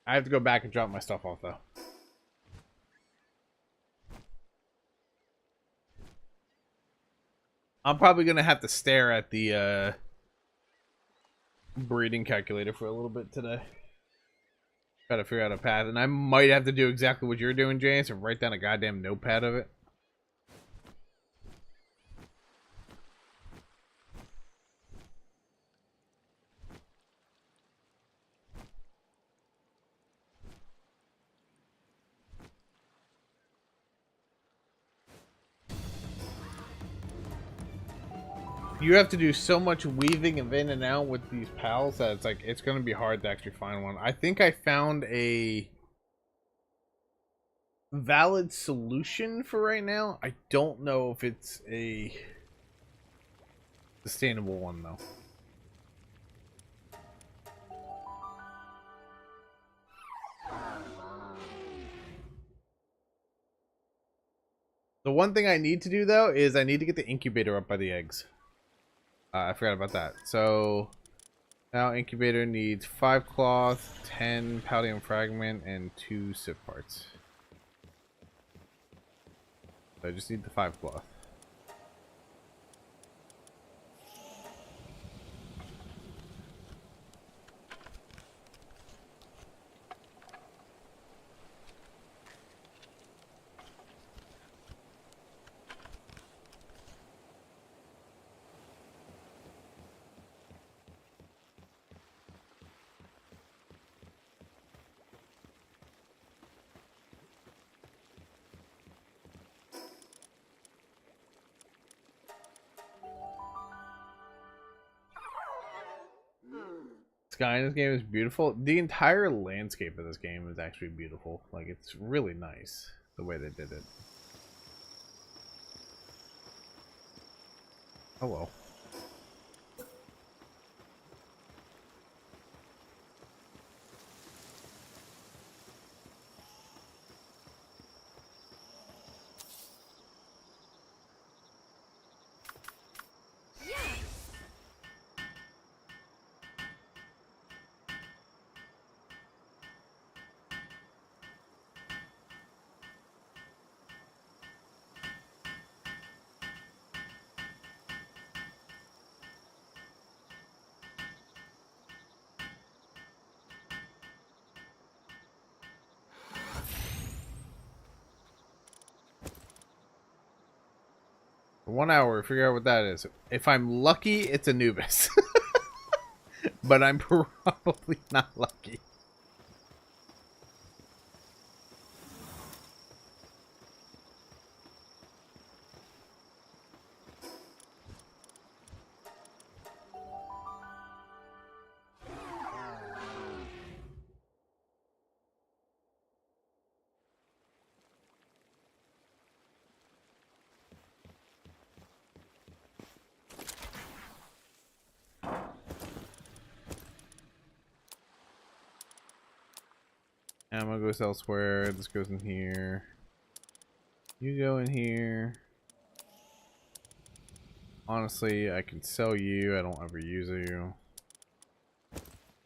I have to go back and drop my stuff off, though. I'm probably going to have to stare at the breeding calculator for a little bit today. Got to figure out a path. And I might have to do exactly what you're doing, James, and write down a goddamn notepad of it. You have to do so much weaving and in and out with these pals that it's like it's gonna be hard to actually find one. I think I found a valid solution for right now. I don't know if it's a sustainable one though. The one thing I need to do though is I need to get the incubator up by the eggs. I forgot about that. So Now incubator needs 5 cloth, 10 palladium fragment, and 2 sieve parts. So I just need the 5 cloth. Sky in this game is beautiful. The entire landscape of this game is actually beautiful. Like, it's really nice the way they did it. Oh well. For 1 hour, figure out what that is. If I'm lucky, it's Anubis. But I'm probably not lucky. Ammo goes elsewhere. This goes in here. You go in here. Honestly, I can sell you. I don't ever use you.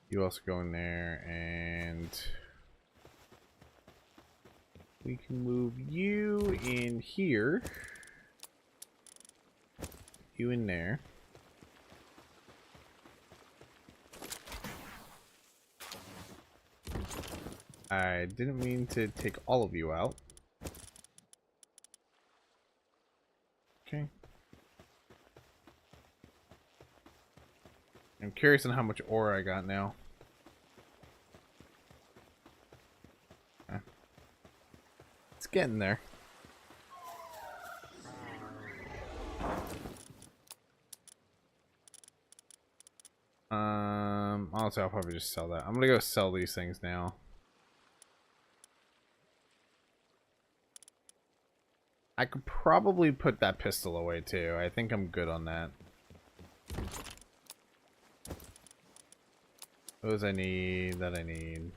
You also go in there, and we can move you in here. You in there. I didn't mean to take all of you out. Okay. I'm curious on how much ore I got now. It's getting there. Honestly, I'll probably just sell that. I'm gonna go sell these things now. I could probably put that pistol away too. I think I'm good on that. Those I need, that I need.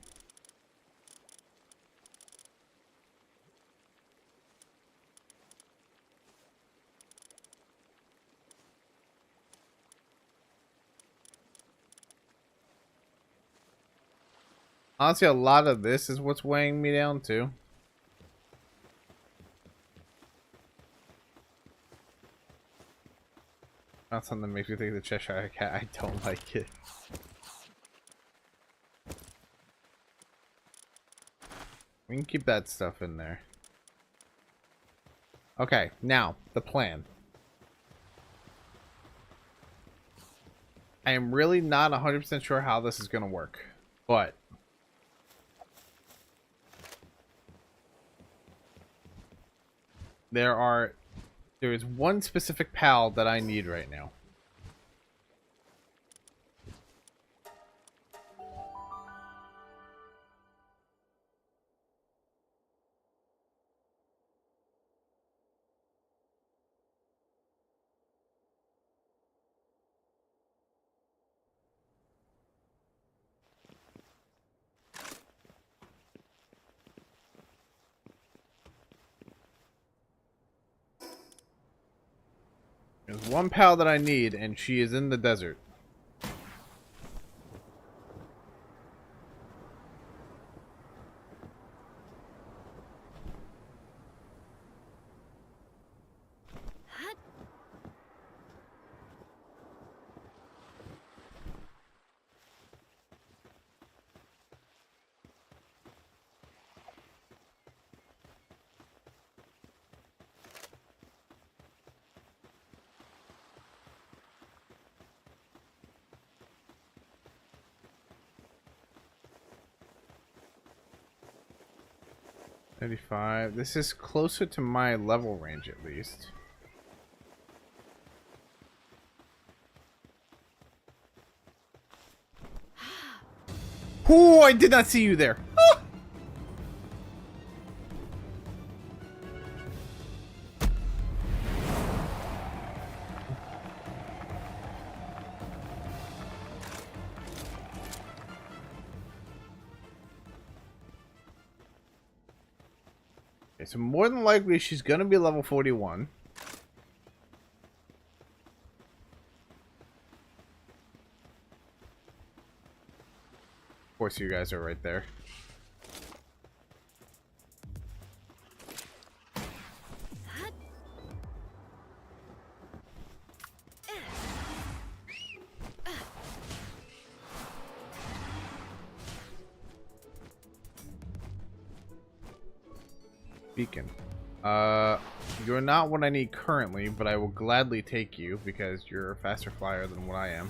Honestly, a lot of this is what's weighing me down too. Not something that makes me think of the Cheshire Cat. I don't like it. We can keep that stuff in there. Okay, now, the plan. I am really not 100% sure how this is going to work, but there is one specific pal that I need right now. There's one pal that I need, and she is in the desert. 35. This is closer to my level range at least. Oh, I did not see you there. Ah! Okay, so more than likely she's gonna be level 41. Of course, you guys are right there. Beacon. You're not what I need currently, but I will gladly take you because you're a faster flyer than what I am.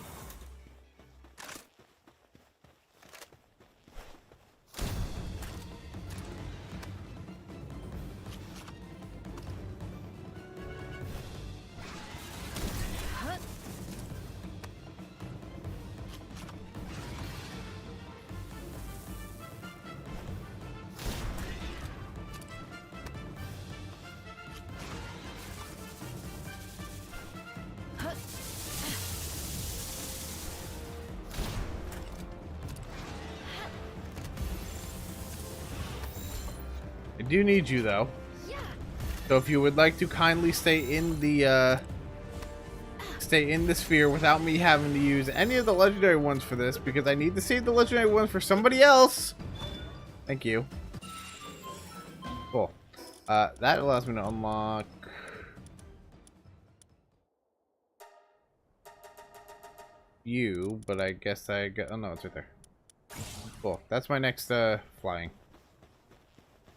I do need you though. So if you would like to kindly stay in the sphere without me having to use any of the legendary ones for this, because I need to save the legendary ones for somebody else. Thank you. Cool. That allows me to unlock you, but I guess I got, oh no, it's right there. Cool. That's my next flying.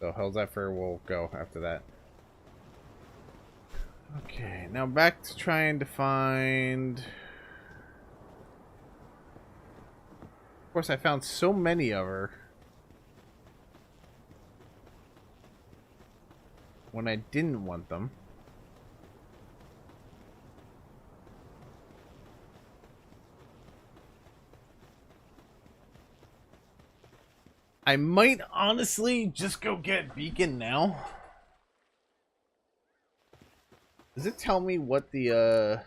So Hell's Zephyr will go after that. Okay, now back to trying to find... Of course, I found so many of her when I didn't want them. I might honestly just go get Beacon now. Does it tell me what the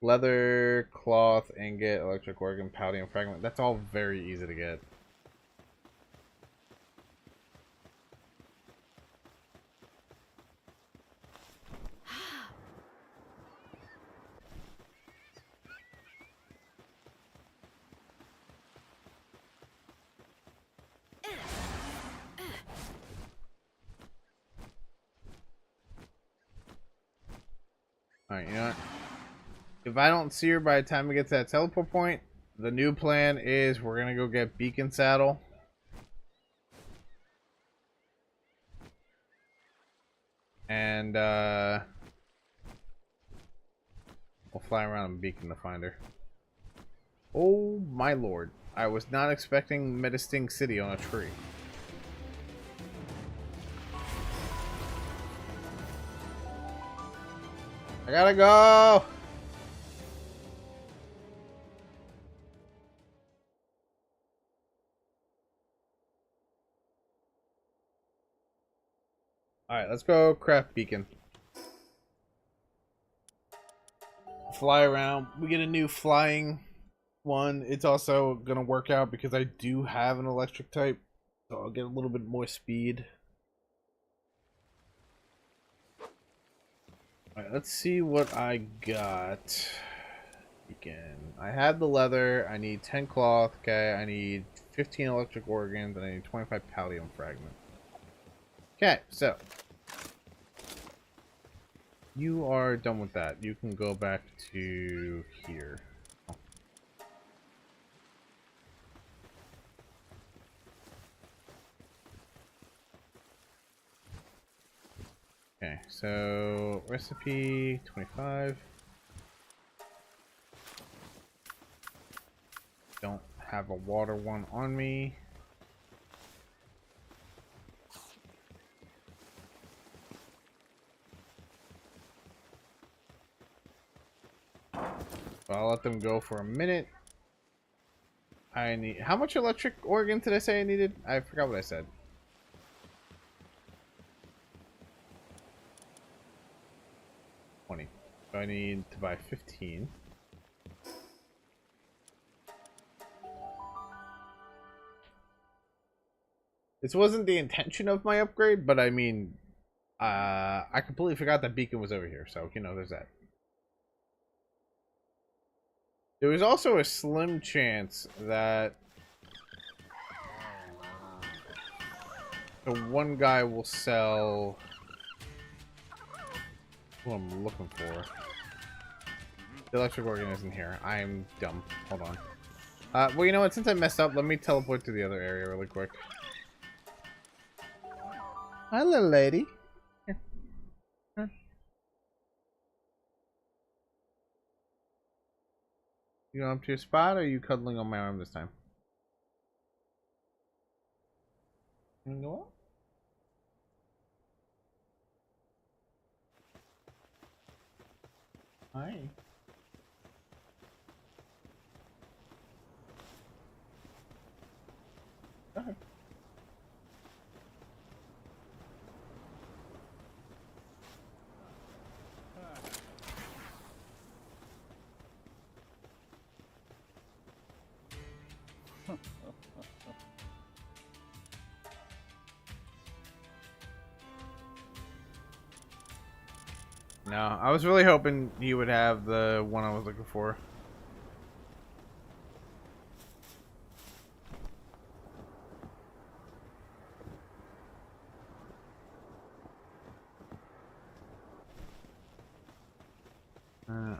leather, cloth, ingot, electric organ, palladium fragment? That's all very easy to get. Alright, you know what? If I don't see her by the time we get to that teleport point, the new plan is we're gonna go get Beacon Saddle. And we'll fly around in Beacon to find her. Oh my lord. I was not expecting Medisting City on a tree. I gotta go! Alright, let's go craft Beacon. Fly around. We get a new flying one. It's also gonna work out because I do have an electric type. So I'll get a little bit more speed. Alright, let's see what I got. Beacon. I had the leather. I need 10 cloth. Okay, I need 15 electric organs, and I need 25 palladium fragment. Okay, so you are done with that. You can go back to here. Okay, so recipe 25. Don't have a water one on me. let them go for a minute. I need... How much electric organ did I say I needed? I forgot what I said. So I need to buy 15. This wasn't the intention of my upgrade, but I mean, I completely forgot that beacon was over here, so, you know, there's that. There was also a slim chance that the one guy will sell who I'm looking for. The electric organ isn't here. I'm dumb. Hold on. Well, you know what? Since I messed up, let me teleport to the other area really quick. Hi, little lady. Here. Here. You going up to your spot, or are you cuddling on my arm this time? You go up? Hi. Go ahead. No, I was really hoping you would have the one I was looking for.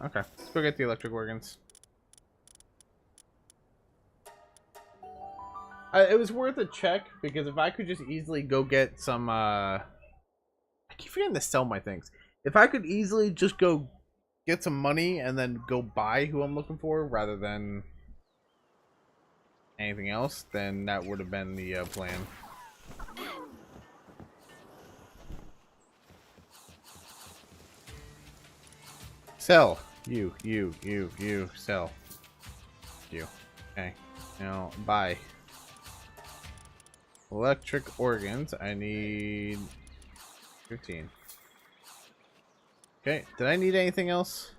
Okay, let's go get the electric organs. It was worth a check, because if I could just easily go get some, I keep forgetting to sell my things. If I could easily just go get some money and then go buy who I'm looking for rather than anything else, then that would have been the plan. Sell. You, sell. You. Okay. Now, buy. Electric organs. I need 15. Okay. Did I need anything else?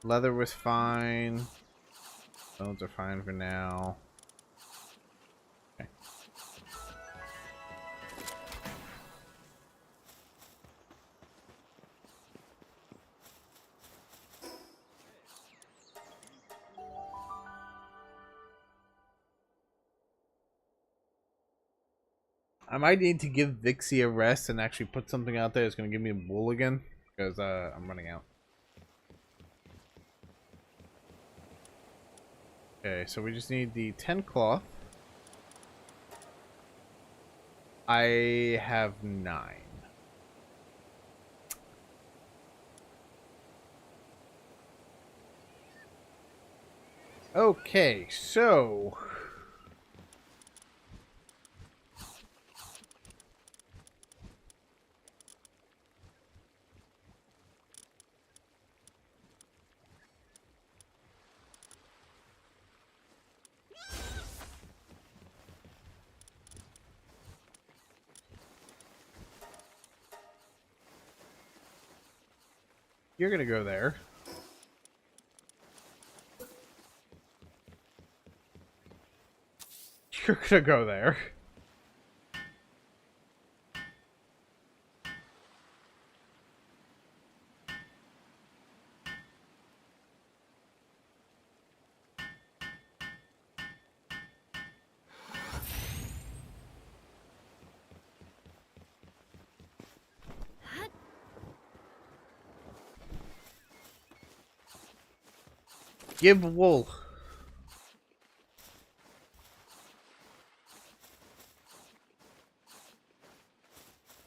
Leather was fine. Bones are fine for now. Okay. I might need to give Vixie a rest and actually put something out there that's going to give me a wool again, because I'm running out. Okay, so we just need the 10 cloth. I have 9. Okay, so... You're gonna go there. You're gonna go there. Give wool.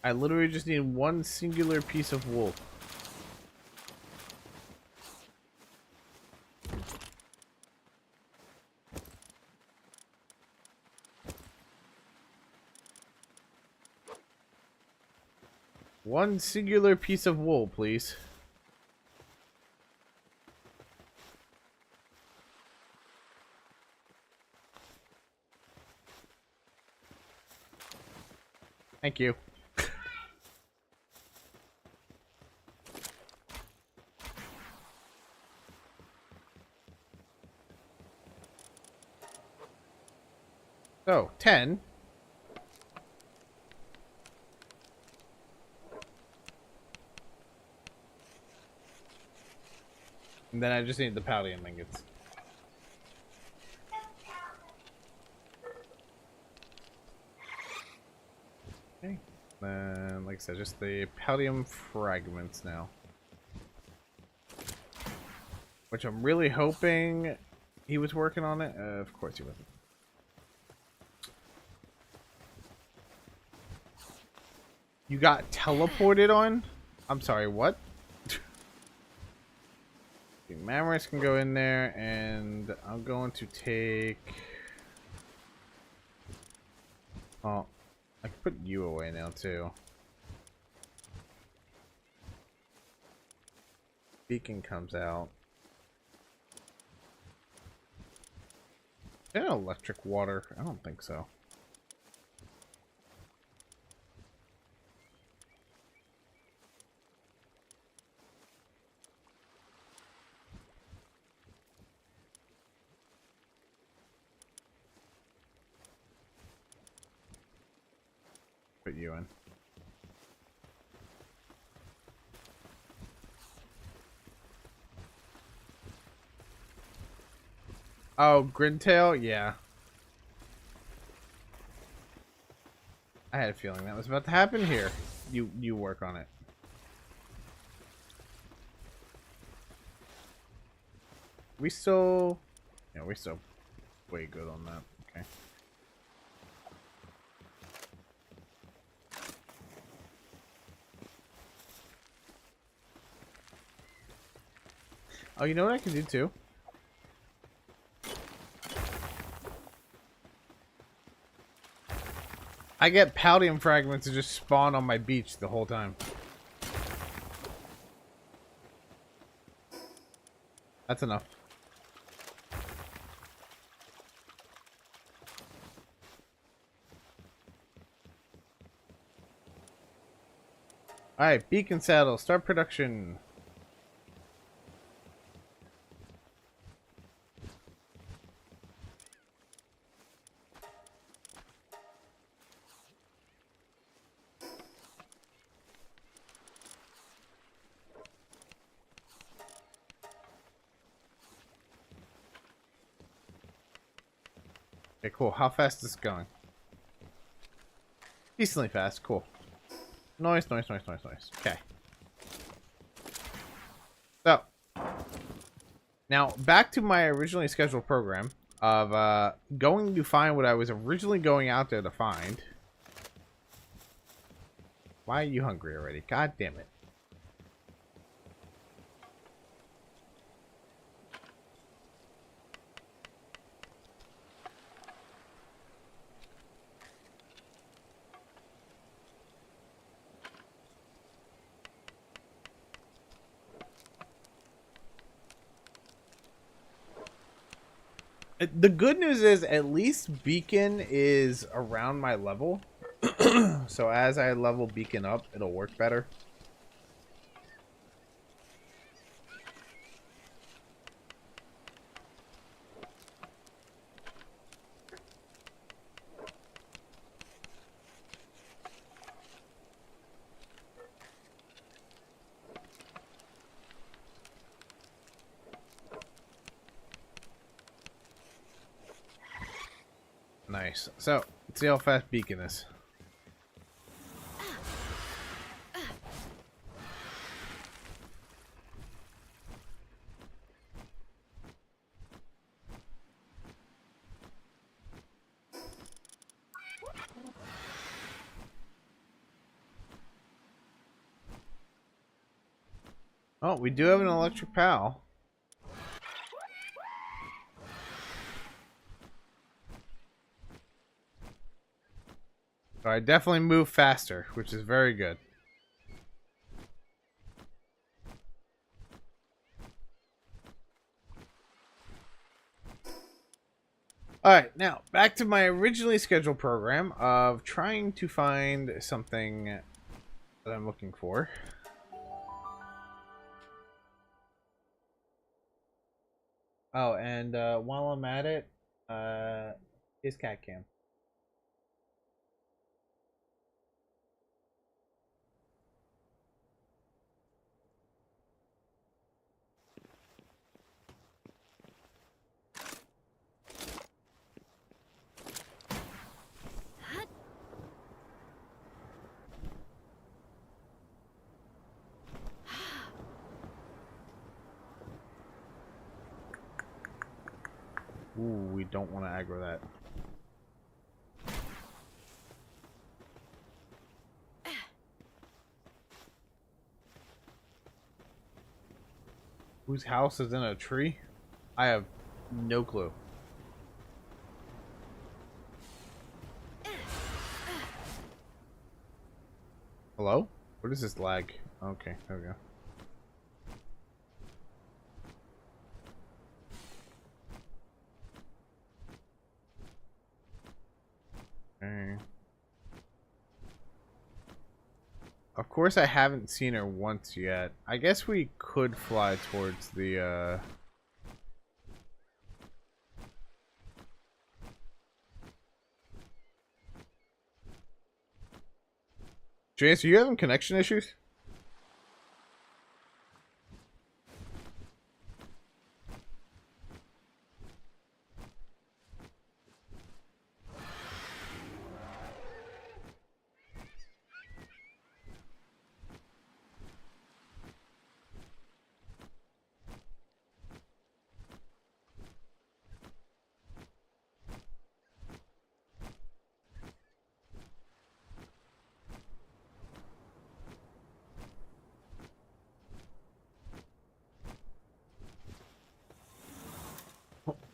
I literally just need one singular piece of wool. One singular piece of wool, please. Thank you. So, 10. And then I just need the palladium ingots. Okay. Then, like I said, just the palladium fragments now. Which I'm really hoping he was working on it. Of course he wasn't. You got teleported on? I'm sorry, what? The Mammoris can go in there, and I'm going to take... Oh, I can put you away now, too. Beacon comes out. Is there electric water? I don't think so. Put you in. Oh, Grintail? Yeah. I had a feeling that was about to happen here. You work on it. We still... Yeah, we still way good on that. Okay. Oh, you know what I can do too? I get palladium fragments to just spawn on my beach the whole time. That's enough. Alright, beacon saddle, start production. Okay, cool. How fast is this going? Decently fast. Cool. Noise. Okay. So, now back to my originally scheduled program of going to find what I was originally going out there to find. Why are you hungry already? God damn it. The good news is at least Beacon is around my level. So as I level Beacon up, it'll work better. Nice. So, let's see how fast Beacon is. Oh, we do have an electric pal. So I definitely move faster, which is very good. Alright, now back to my originally scheduled program of trying to find something that I'm looking for. Oh, and while I'm at it, is cat cam. Ooh, we don't want to aggro that. Whose house is in a tree? I have no clue. Hello? What is this lag? Okay, there we go. Okay. Of course I haven't seen her once yet. I guess we could fly towards the James, are you having connection issues?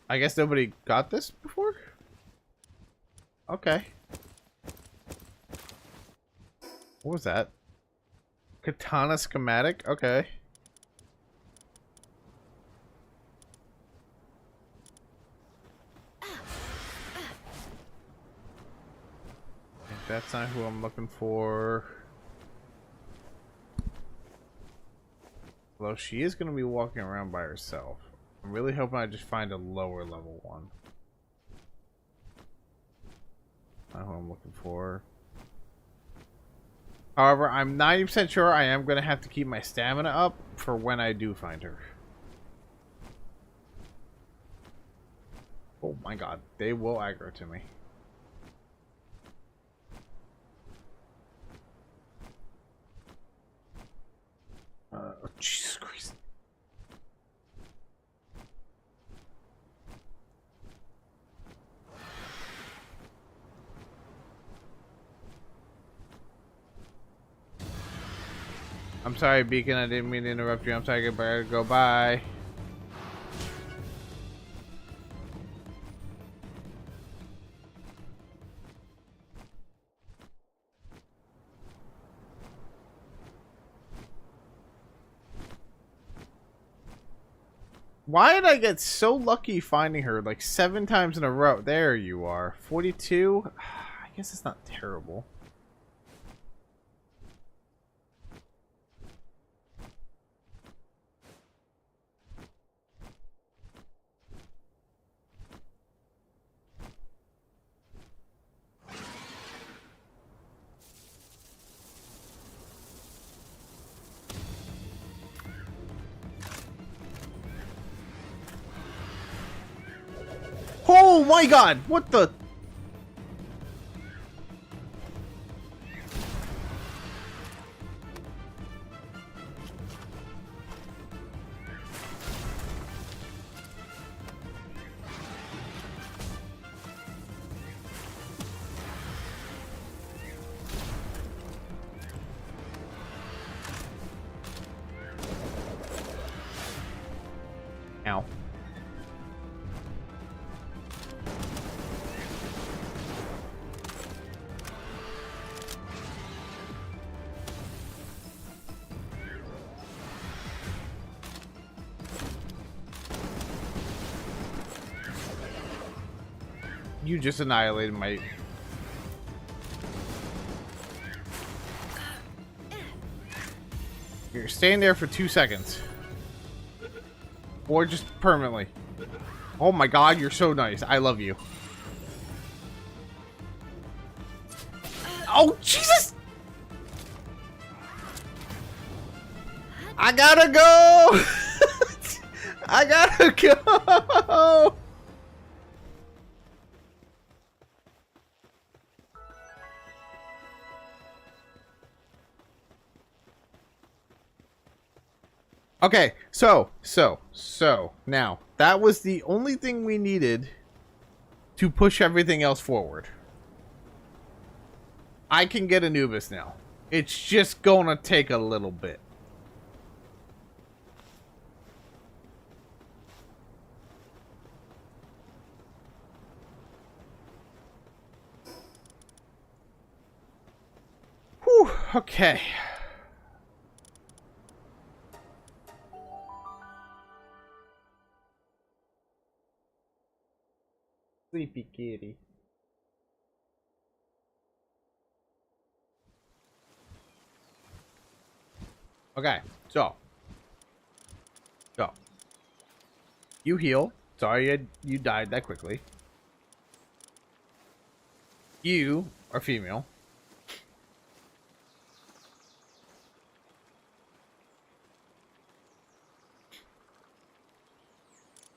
I guess nobody got this before? Okay. What was that? Katana schematic? Okay. That's not who I'm looking for. Although she is going to be walking around by herself. I'm really hoping I just find a lower level one. Not who I'm looking for. However, I'm 90% sure I am going to have to keep my stamina up for when I do find her. Oh my god, they will aggro to me. Oh, Jesus Christ. I'm sorry, Beacon. I didn't mean to interrupt you. I'm sorry. Goodbye. Go bye. Why did I get so lucky finding her like 7 times in a row? There you are. 42? I guess it's not terrible. Oh my god! What the? Ow. You just annihilated my... You're staying there for 2 seconds. Or just permanently. Oh my god, you're so nice. I love you. Oh, Jesus! I gotta go! I gotta go! Okay, so, now, that was the only thing we needed to push everything else forward. I can get Anubis now. It's just gonna take a little bit. Whew, okay. Sleepy kitty. Okay, so you heal. Sorry you died that quickly. You are female.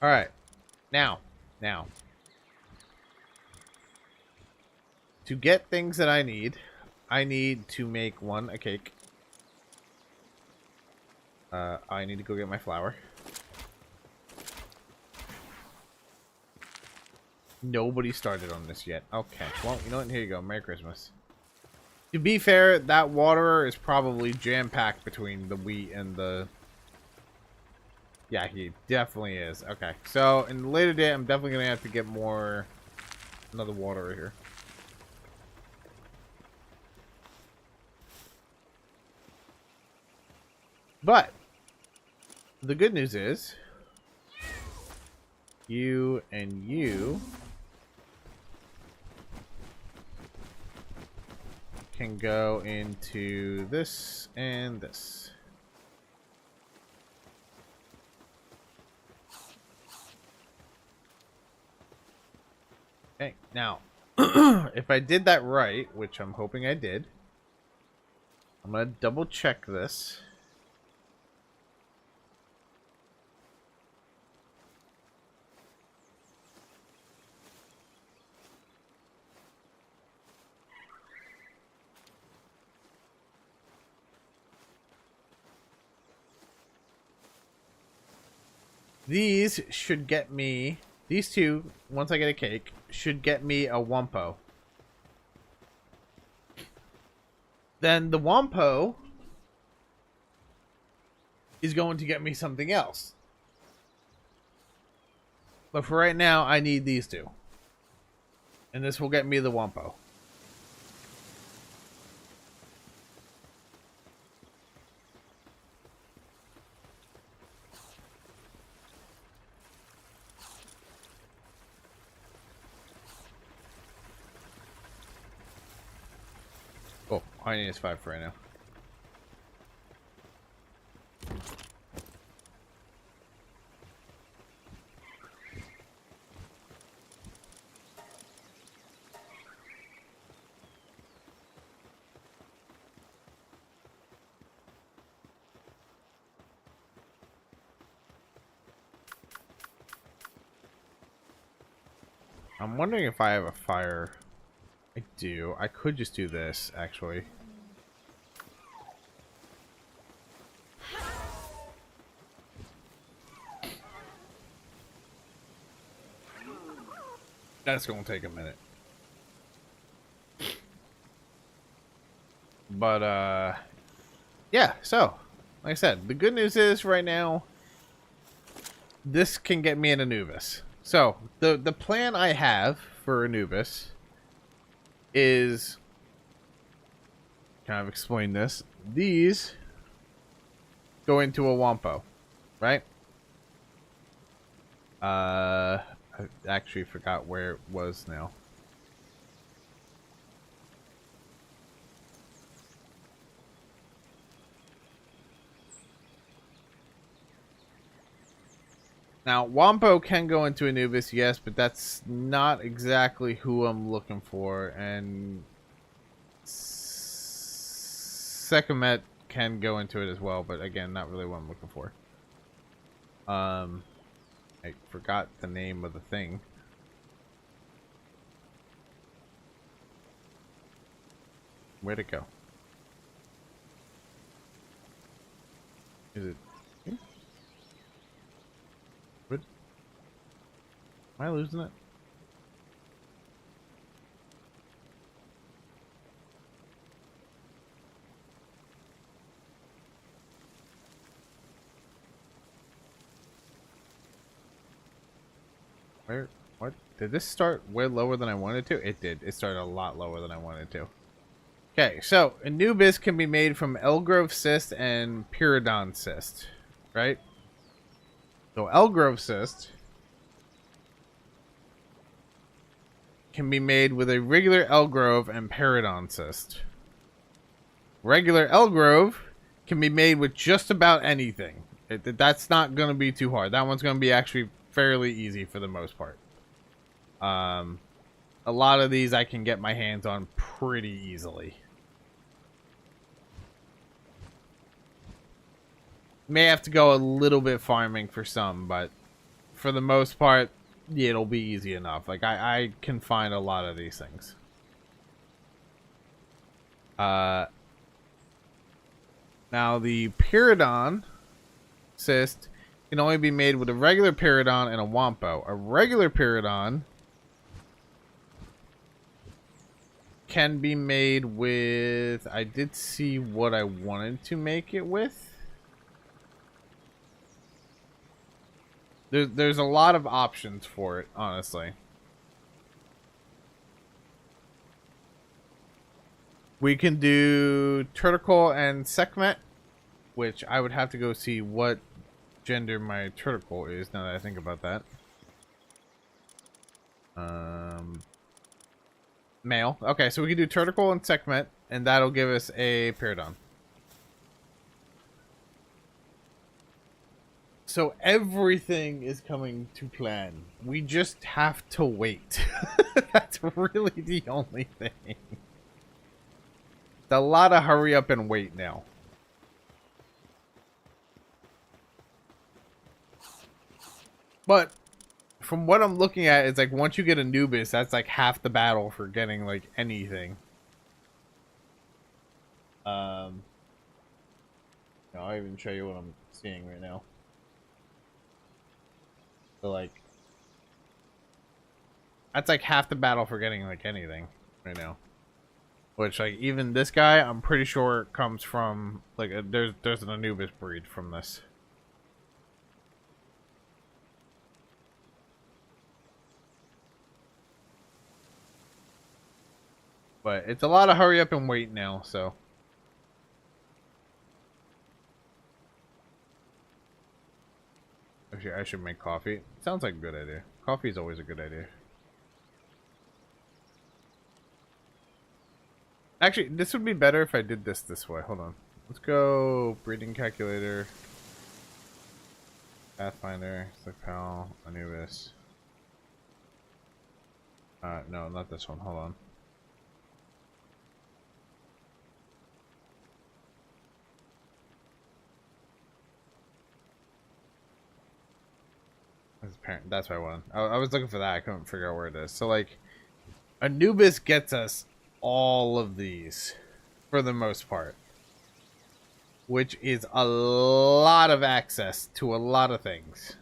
All right, now. To get things that I need to make a cake. I need to go get my flour. Nobody started on this yet. Okay, well, you know what? Here you go. Merry Christmas. To be fair, that waterer is probably jam-packed between the wheat and the... Yeah, he definitely is. Okay, so in the later day, I'm definitely going to have to get another waterer here. But the good news is you and you can go into this and this. Okay, now if I did that right, which I'm hoping I did, I'm gonna double check this. These should get me... These two, once I get a cake, should get me a Wumpo. Then the Wumpo is going to get me something else. But for right now, I need these two. And this will get me the Wumpo. Oh, I need is 5 for right now. I'm wondering if I have a fire. I do. I could just do this, actually. That's gonna take a minute. But, yeah, so, like I said, the good news is right now, this can get me an Anubis. So, the plan I have for Anubis is, kind of explain this, these go into a Wumpo, right? I actually forgot where it was now. Now, Wampo can go into Anubis, yes, but that's not exactly who I'm looking for. And Sekhmet can go into it as well, but again, not really what I'm looking for. I forgot the name of the thing. Where'd it go? Is it here? What? Am I losing it? Where? What? Did this start way lower than I wanted to? It did. It started a lot lower than I wanted to. Okay, so Anubis can be made from Elgrove cyst and Pyridon cyst, right? So Elgrove cyst can be made with a regular Elgrove and Pyridon cyst. Regular Elgrove can be made with just about anything. That's not going to be too hard. That one's going to be actually fairly easy for the most part. A lot of these I can get my hands on pretty easily. May have to go a little bit farming for some, but for the most part, yeah, it'll be easy enough. Like, I can find a lot of these things. Now, the Pyridon cyst can only be made with a regular Pyridon and a Wampo. A regular Pyridon can be made with... I did see what I wanted to make it with. There's a lot of options for it, honestly. We can do Turtle and Sekhmet, which I would have to go see what gender my Turtle is now that I think about that. Male. Okay, so we can do Turtle and Sekhmet, and that'll give us a Pyridon. So everything is coming to plan. We just have to wait. That's really the only thing. It's a lot of hurry up and wait now. But from what I'm looking at, it's like once you get Anubis, that's like half the battle for getting like anything. I'll even show you what I'm seeing right now. So like, that's like half the battle for getting like anything right now. Which like even this guy, I'm pretty sure comes from like there's an Anubis breed from this. But it's a lot of hurry up and wait now, so. Actually, I should make coffee. Sounds like a good idea. Coffee is always a good idea. Actually, this would be better if I did this way. Hold on. Let's go breeding calculator. Pathfinder, Slick Pal, Anubis. No, not this one. Hold on. That's what I wanted. I was looking for that. I couldn't figure out where it is. So, like, Anubis gets us all of these for the most part, which is a lot of access to a lot of things.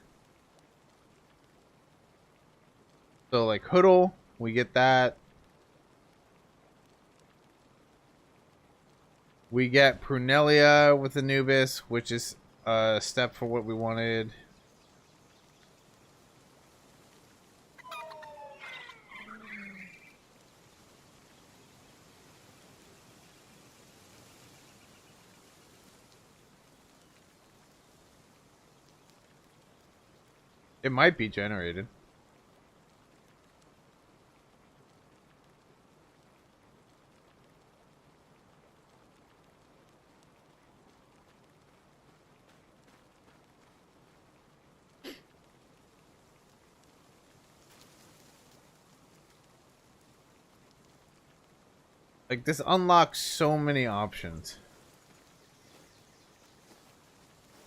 So, like, Hoodle, we get that. We get Prunelia with Anubis, which is a step for what we wanted. It might be generated. Like, this unlocks so many options.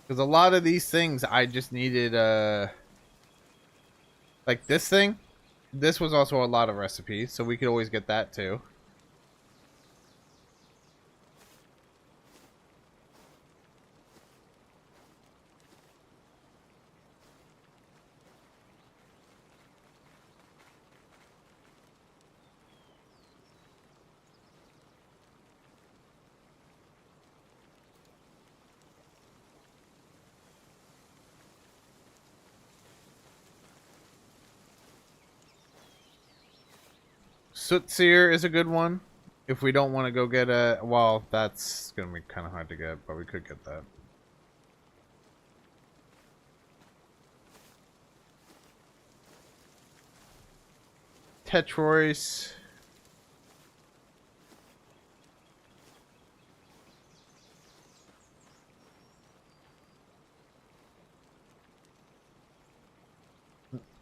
Because a lot of these things, I just needed, like this thing. This was also a lot of recipes, so we could always get that too. Sootseer is a good one. If we don't want to go get a... Well, that's going to be kind of hard to get, but we could get that. Tetrois.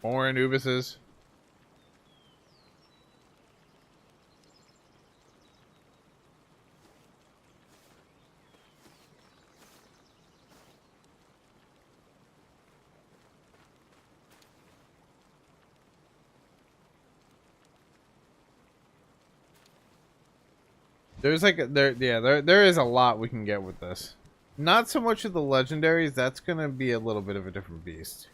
More Anubises. There's like there is a lot we can get with this. Not so much of the legendaries. That's gonna be a little bit of a different beast.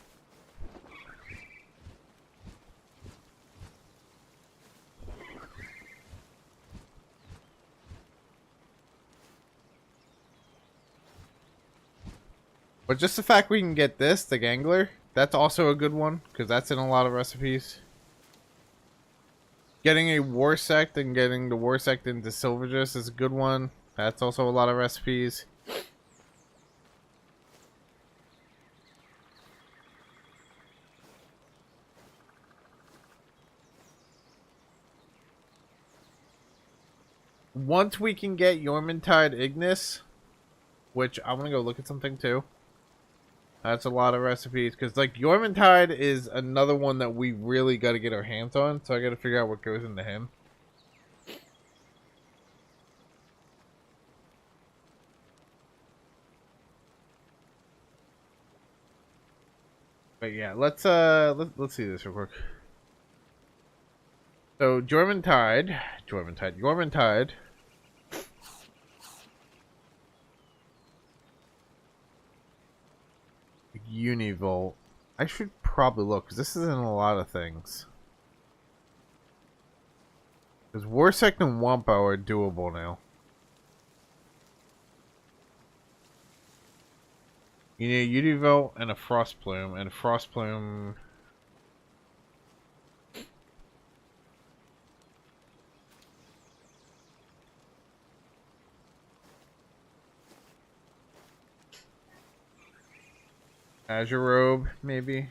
But just the fact we can get this, the Gangler, that's also a good one because that's in a lot of recipes. Getting a Warsect and getting the Warsect into Silvergist is a good one. That's also a lot of recipes. Once we can get Yormintide Ignis, which I'm going to go look at something too. That's a lot of recipes, because like Yormintide is another one that we really got to get our hands on, so I got to figure out what goes into him. But yeah, let's see this real quick. So Yormintide. Univolt. I should probably look because this is in a lot of things. Because Warsect and Wampo are doable now. You need a Univolt and a Frostplume, and Frostplume. Azure Robe, maybe.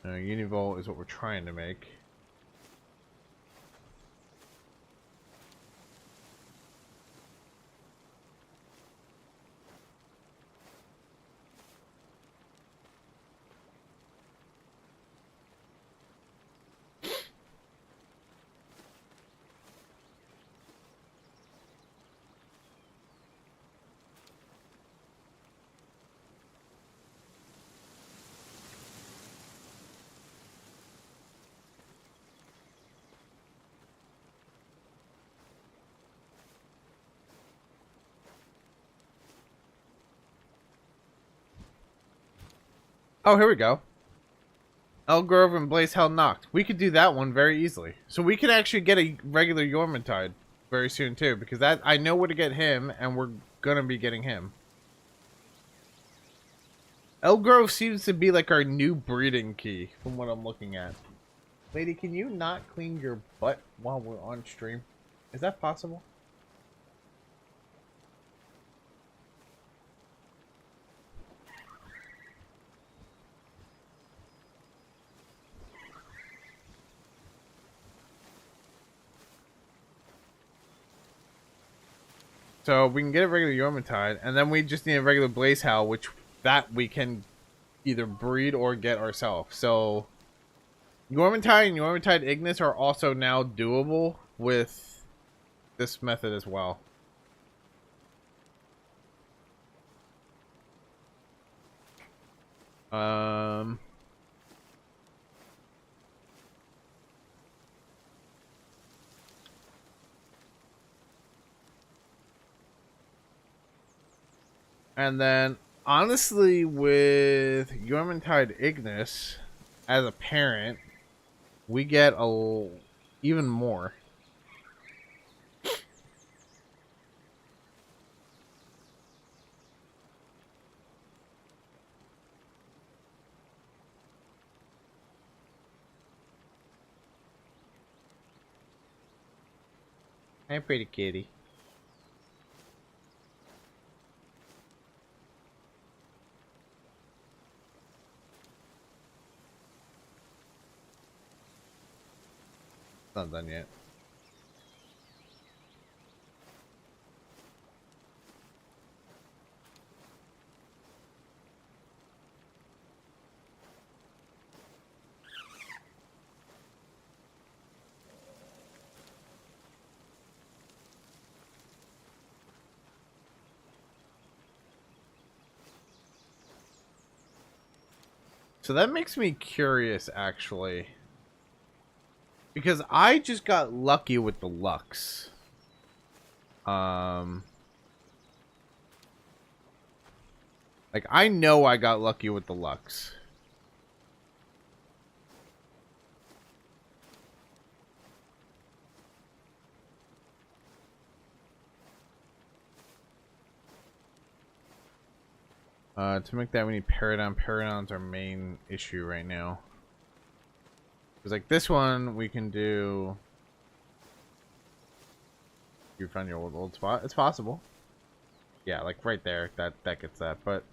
No, Univolt is what we're trying to make. Oh, here we go. Elgrove and Blaze Hell Knocked. We could do that one very easily. So we could actually get a regular Yormintide very soon too, because that I know where to get him, and we're gonna be getting him. Elgrove seems to be like our new breeding key, from what I'm looking at. Lady, can you not clean your butt while we're on stream? Is that possible? So we can get a regular Yormintide, and then we just need a regular Blaze Howl, which that we can either breed or get ourselves. So Yormantide and Yormantide Ignis are also now doable with this method as well. And then, honestly, with Yormantide Ignis, as a parent, we get even more. Hey, pretty kitty. Not done yet. So that makes me curious, actually. Because I just got lucky with the Lux. Like, I know I got lucky with the Lux. To make that, we need Paradigm. Paradigm's our main issue right now. Because, like, this one, we can do... You found your old spot? It's possible. Yeah, like, right there. That gets that. But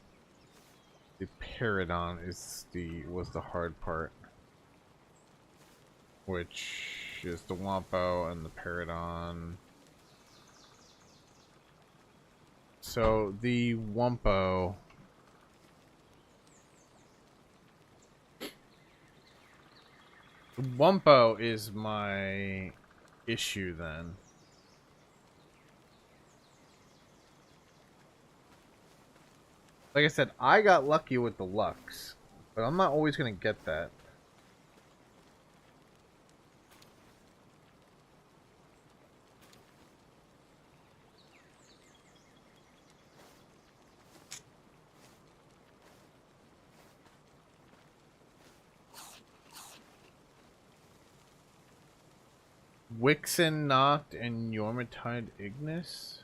the Paradigm was the hard part. Which is the Wampo and the Paradigm. So, the Wampo... Wumpo is my issue then. Like I said, I got lucky with the Lux, but I'm not always going to get that. Wixen Noct and Yormantide Ignis?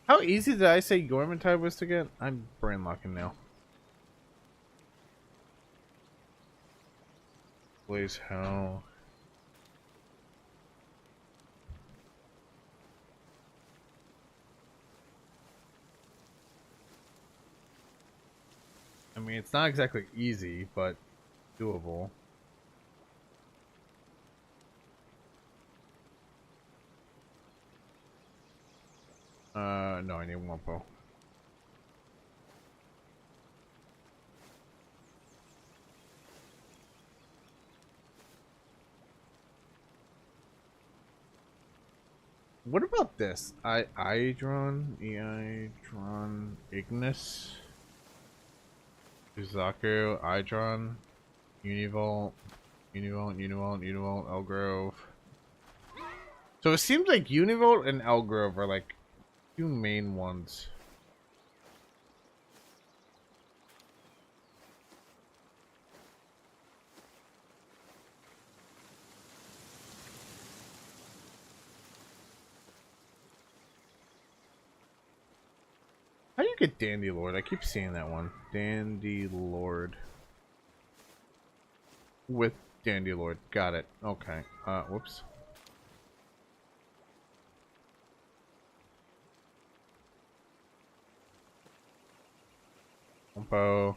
How easy did I say Yormantide was to get? I'm brain locking now. Blaze Hell. I mean, it's not exactly easy, but doable. No, I need Wumpo. What about this? Eidron Ignis, Uzaku, Eidron, Univolt, Elgrove. So it seems like Univolt and Elgrove are like two main ones. How do you get Dandy Lord? I keep seeing that one. Dandy Lord. With Dandy Lord. Got it. Okay. Whoops. Wumpo.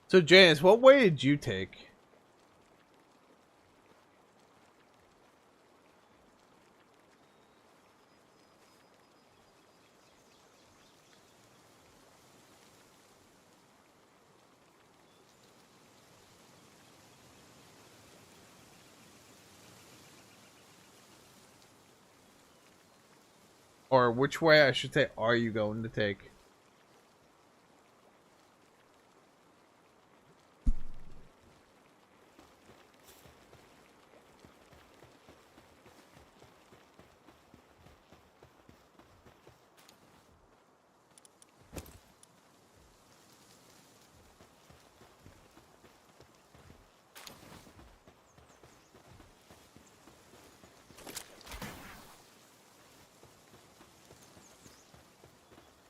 So Janice, what way did you take? Or which way, I should say, are you going to take?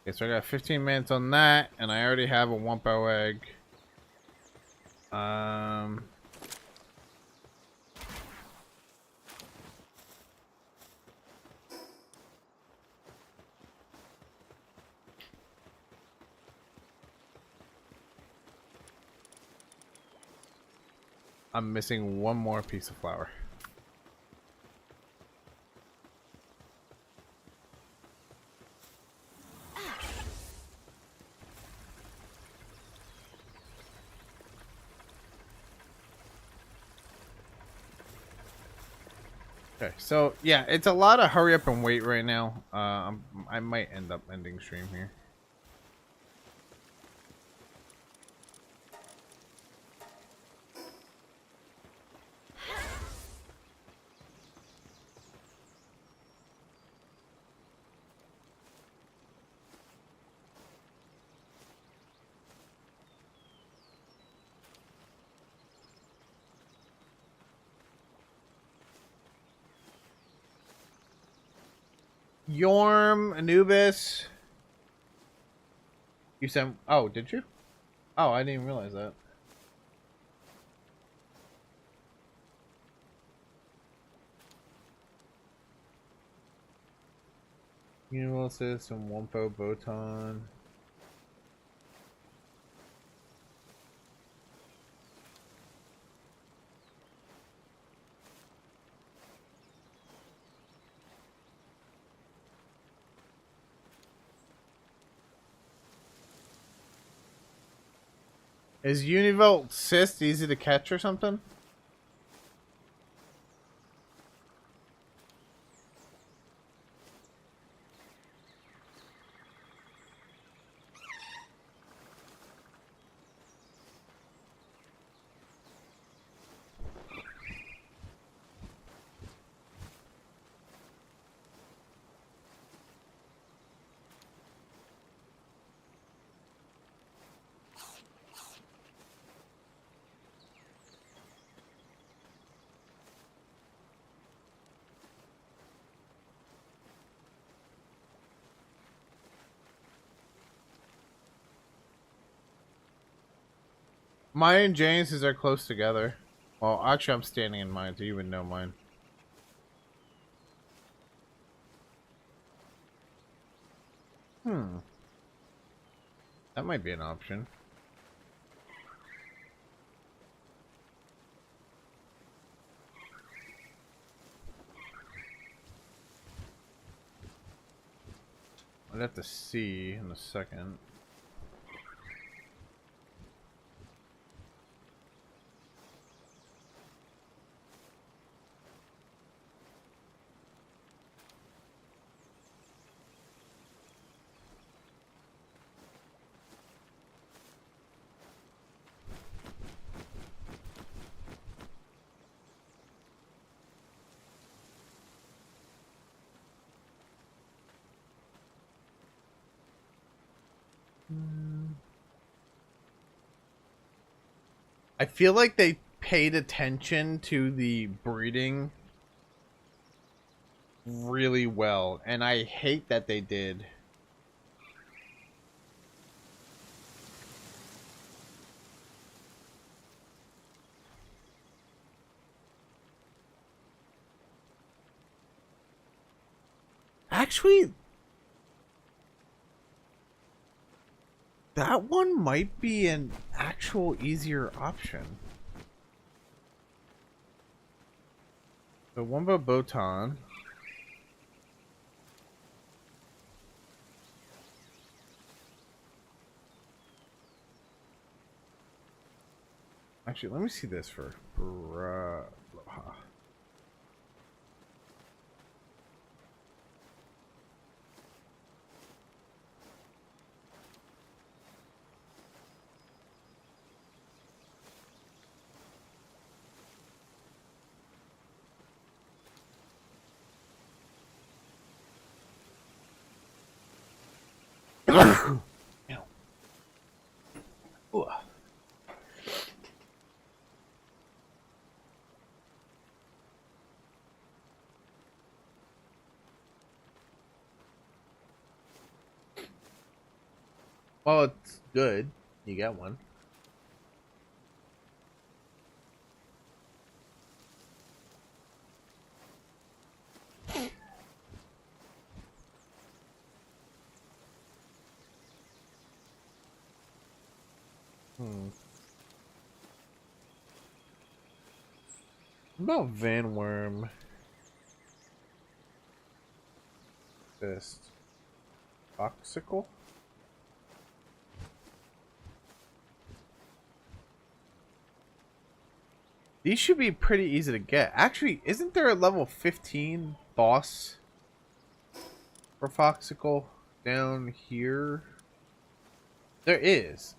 Okay, so I got 15 minutes on that, and I already have a Wumpo egg. I'm missing one more piece of flour. Okay, so yeah, it's a lot of hurry up and wait right now. I might end up ending stream here. Yorm, Anubis. You sent. Oh, did you? Oh, I didn't even realize that. Universalist and Wumpo Botan. Is Univolt Cyst easy to catch or something? Mine and James are close together. Well, actually, I'm standing in mine, so you would know mine. That might be an option. I'd have to see in a second. I feel like they paid attention to the breeding really well, and I hate that they did. Actually, that one might be an actual easier option. The Wumbo Botan. Actually, let me see this for. Ow. Ooh. Well, it's good. You get one. Hmm. What about Van Worm? Fist. Foxicle? These should be pretty easy to get. Actually, isn't there a level 15 boss for Foxicle down here? There is.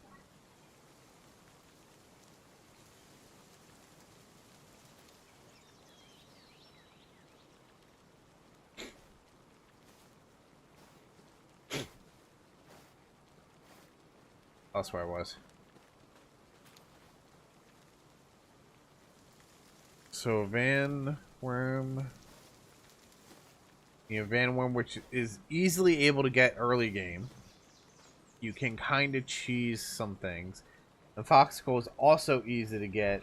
That's where I was. So Van Worm. You know, Van Worm, which is easily able to get early game. You can kind of cheese some things. The Foxicle is also easy to get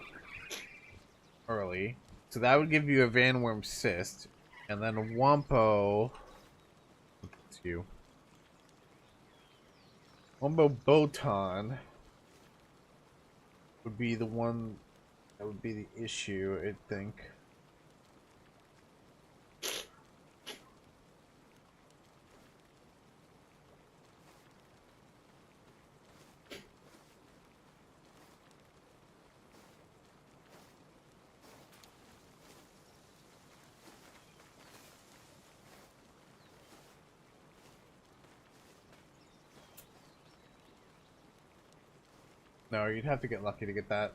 early. So that would give you a Van Worm Cyst. And then a Wumpo. It's you. Wumbo Botan would be the one that would be the issue, I think. No, you'd have to get lucky to get that.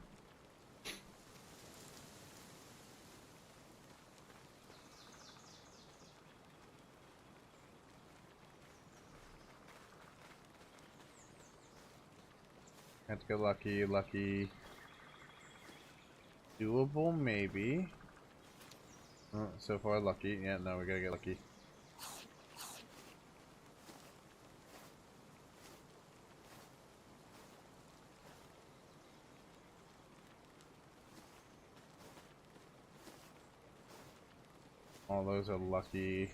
Have to get lucky, lucky. Doable, maybe. Oh, so far, lucky. Yeah, no, we gotta get lucky. All those are lucky.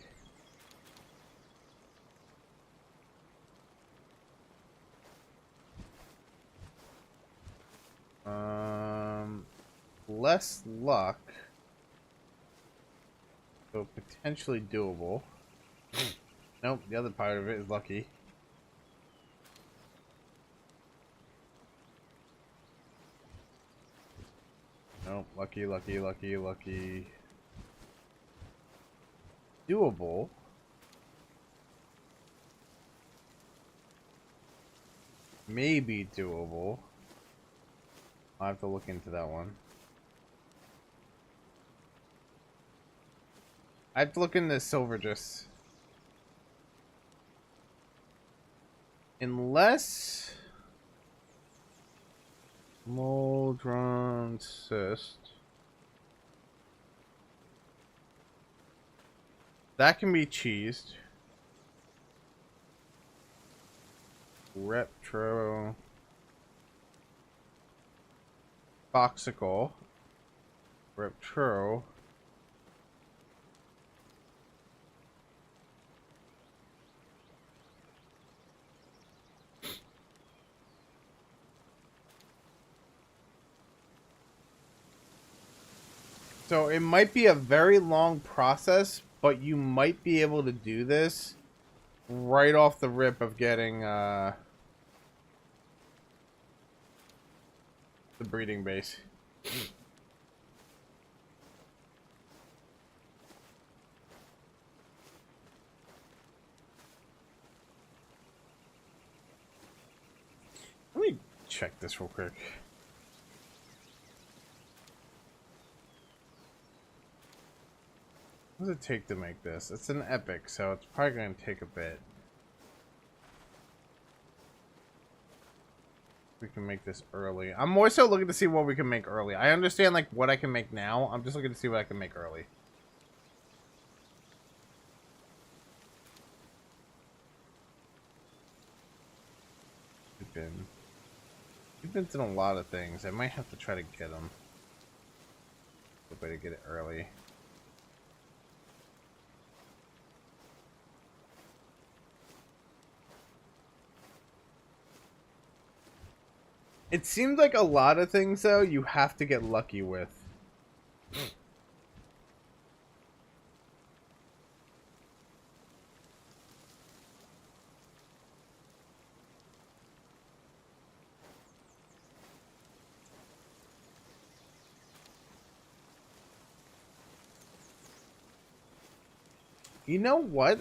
Less luck. So potentially doable. Nope, the other part of it is lucky. Nope, lucky, lucky, lucky, lucky. Doable. Maybe doable. I'll have to look into that one. I have to look into silver just. Unless Moldron Cyst. That can be cheesed. Retro. Foxicle. Retro. So it might be a very long process, but you might be able to do this right off the rip of getting the breeding base. Let me check this real quick. What does it take to make this? It's an epic, so it's probably going to take a bit. we can make this early. I'm more so looking to see what we can make early. I understand like what I can make now. I'm just looking to see what I can make early. We've been in a lot of things. I might have to try to get them. Good way to get it early. It seems like a lot of things, though, you have to get lucky with. You know what?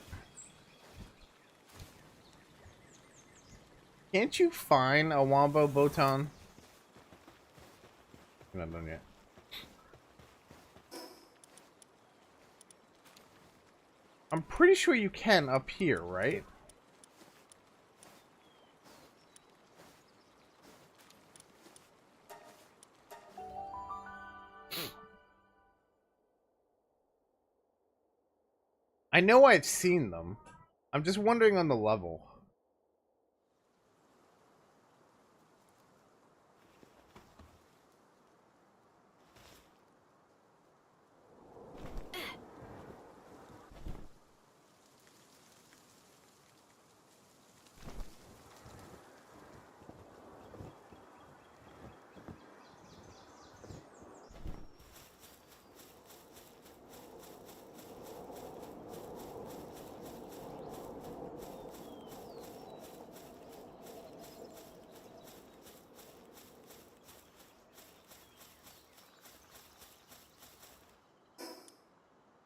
Can't you find a Wombo Botan? I'm not done yet. I'm pretty sure you can up here, right? I know I've seen them. I'm just wondering on the level.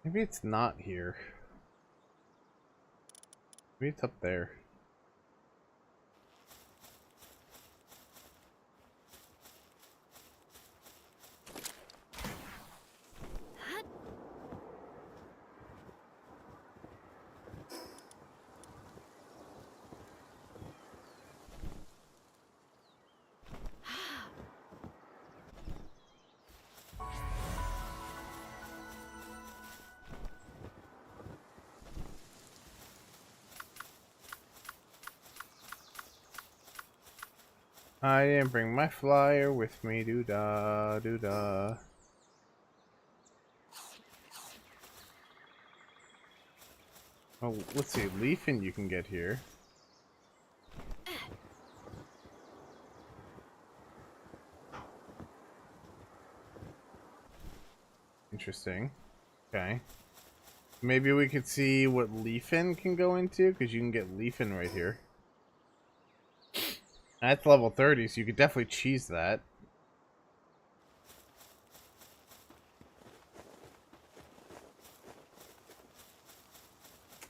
Maybe it's not here. Maybe it's up there. I didn't bring my flyer with me, doo-da, doo-da. Oh, let's see, Leafin you can get here. Interesting. Okay. Maybe we could see what Leafin can go into, because you can get Leafin right here. That's level 30, so you could definitely cheese that.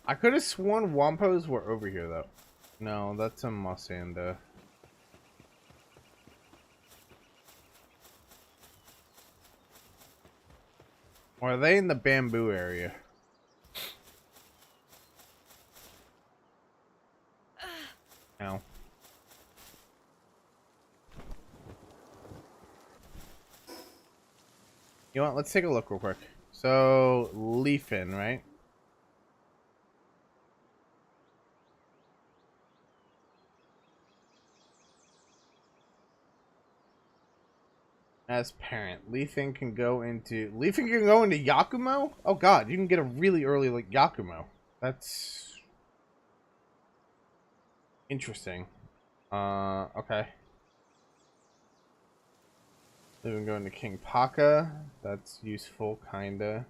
I could have sworn Wampos were over here, though. No, that's a Mossanda. Or are they in the bamboo area? No. You know what? Let's take a look real quick. So, Leafin, right? As parent, Leafin can go into Yakumo? Oh god, you can get a really early like Yakumo. That's interesting. Okay. Then going to King Paka. That's useful, kinda.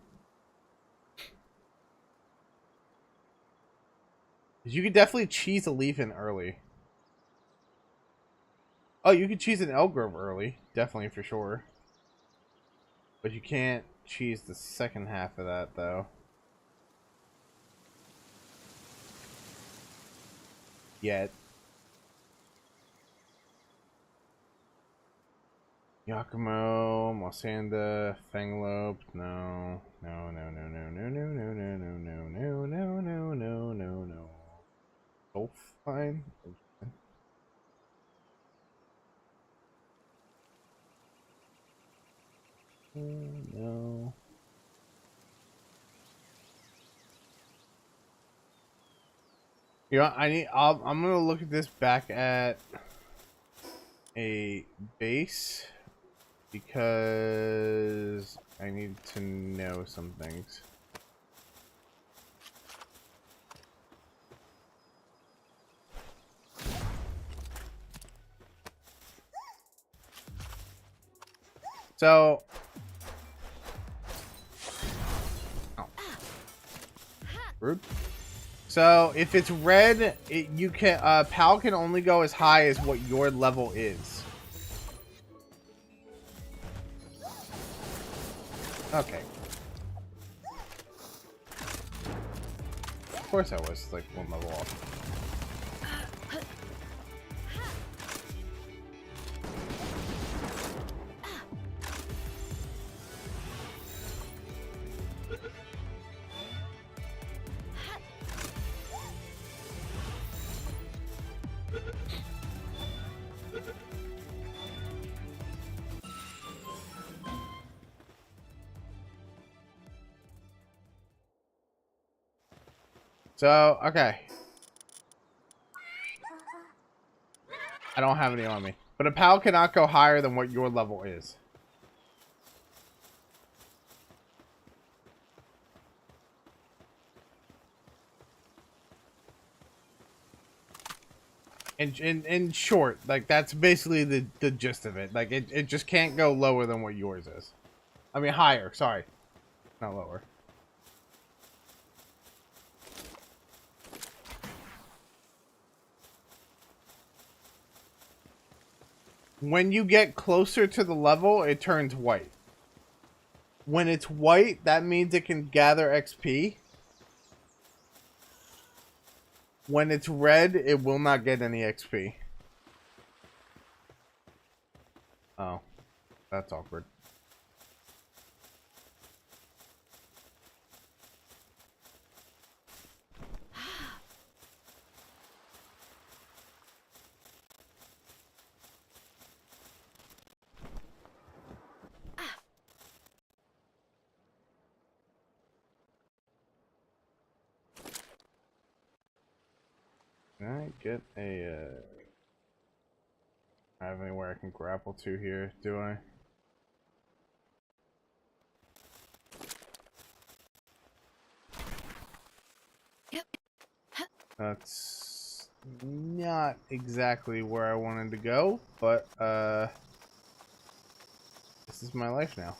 You could definitely cheese a Leafin early. Oh, you could cheese an Elgrove early. Definitely, for sure. But you can't cheese the second half of that, though. Yet. Yakumo, Mossanda, Fanglope, no. No, no, no, no, no, no, no, no, no, no, no, no, no, no, no, no. Both fine. No. You know, I'm gonna look at this back at a base because I need to know some things. So, oh, rude. So if it's red, you can PAL can only go as high as what your level is. Okay. Of course I was like one level off. So, okay. I don't have any on me. But a PAL cannot go higher than what your level is. In short, like that's basically the gist of it. Like it just can't go lower than what yours is. I mean higher, sorry. Not lower. When you get closer to the level, it turns white. When it's white, that means it can gather XP. When it's red, it will not get any XP. Oh, that's awkward. Can I get a, I have anywhere I can grapple to here, do I? That's not exactly where I wanted to go, but, this is my life now.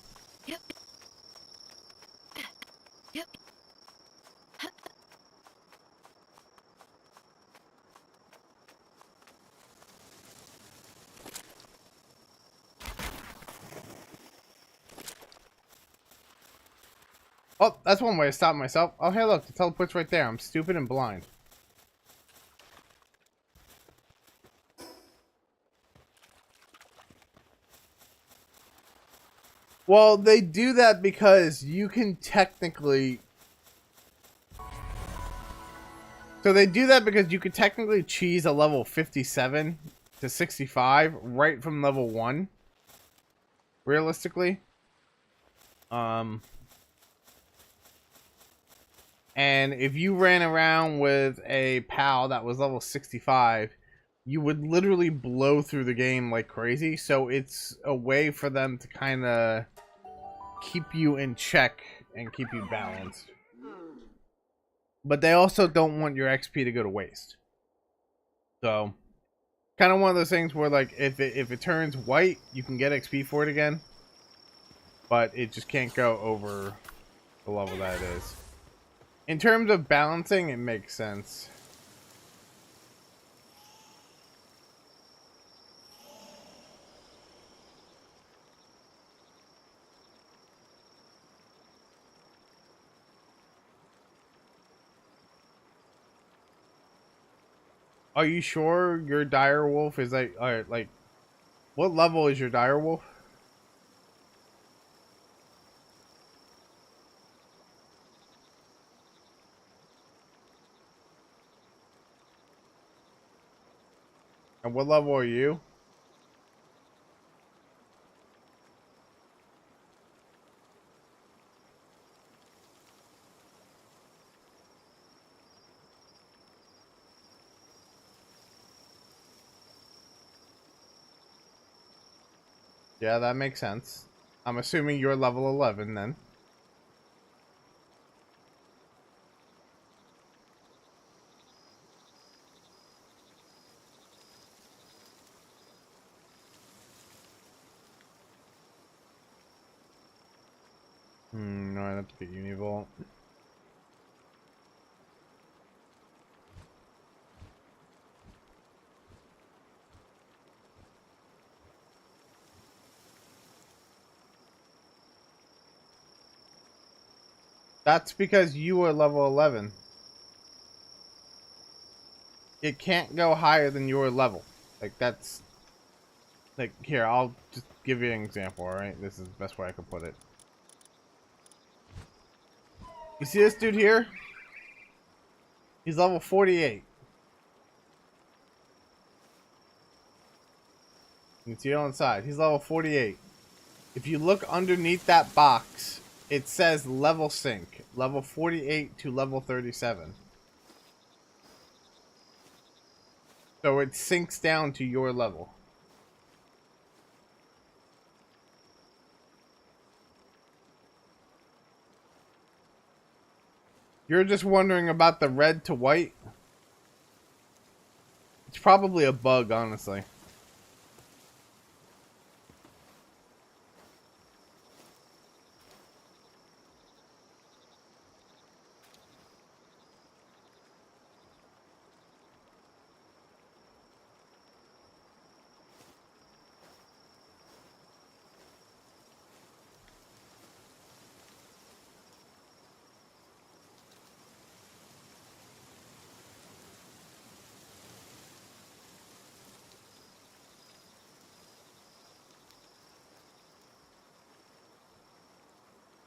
Oh, that's one way to stop myself. Oh, hey, look, the teleport's right there. I'm stupid and blind. Well, they do that because you can technically... So they do that because you could technically cheese a level 57 to 65 right from level 1. Realistically. And if you ran around with a PAL that was level 65, you would literally blow through the game like crazy. So it's a way for them to kind of keep you in check and keep you balanced. But they also don't want your XP to go to waste. So, kind of one of those things where, like, if it turns white, you can get XP for it again. But it just can't go over the level that it is. In terms of balancing, it makes sense. Are you sure your dire wolf is like what level is your dire wolf? And what level are you? Yeah, that makes sense. I'm assuming you're level 11 then. No, I'd have to get Univolt. That's because you are level 11. It can't go higher than your level. Like, that's... Like, here, I'll just give you an example, alright? This is the best way I could put it. You see this dude here? He's level 48. You can see it on the side. He's level 48. If you look underneath that box, it says level sync. Level 48 to level 37. So it sinks down to your level. You're just wondering about the red to white? It's probably a bug, honestly.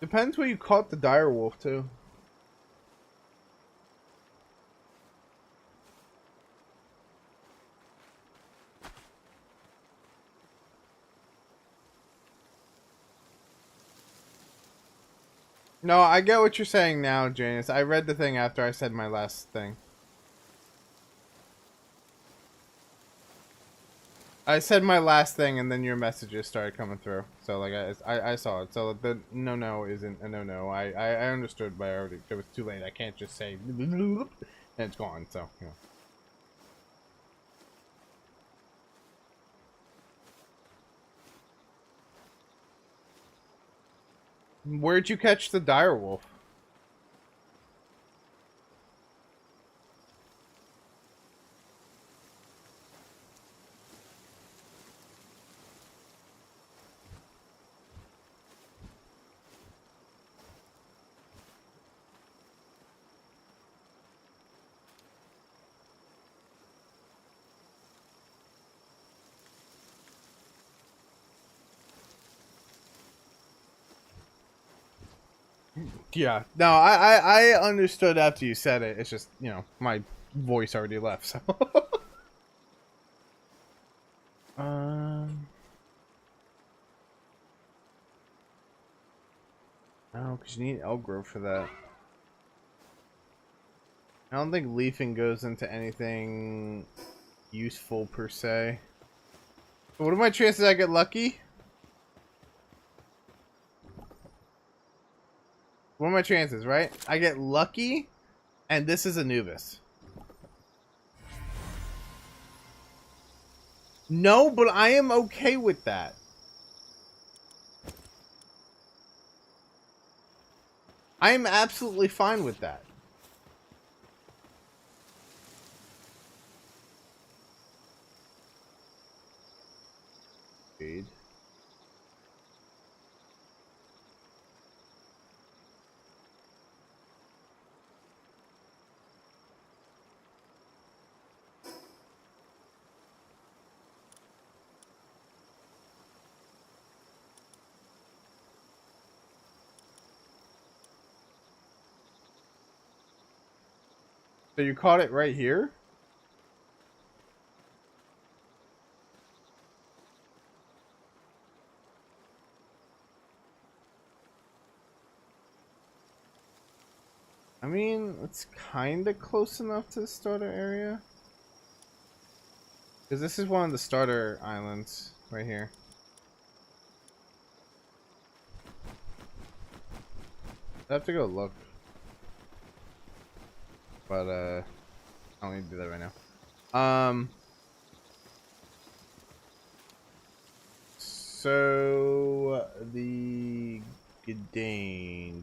Depends where you caught the dire wolf, too. No, I get what you're saying now, Janice. I read the thing after I said my last thing. I said my last thing, and then your messages started coming through. So, like, I saw it. So, the no isn't a no. I understood, but it was too late. I can't just say, and it's gone, so, you know. Where'd you catch the dire wolf? Yeah. No, I understood after you said it. It's just, you know, my voice already left, so. Oh, because you need Elgrove for that. I don't think leafing goes into anything useful per se. But what are my chances I get lucky? What are my chances, right? I get lucky, and this is Anubis. No, but I am okay with that. I am absolutely fine with that. Feed. So you caught it right here? I mean, it's kind of close enough to the starter area. Because this is one of the starter islands right here. I have to go look. But, I don't need to do that right now. So, the Gildane,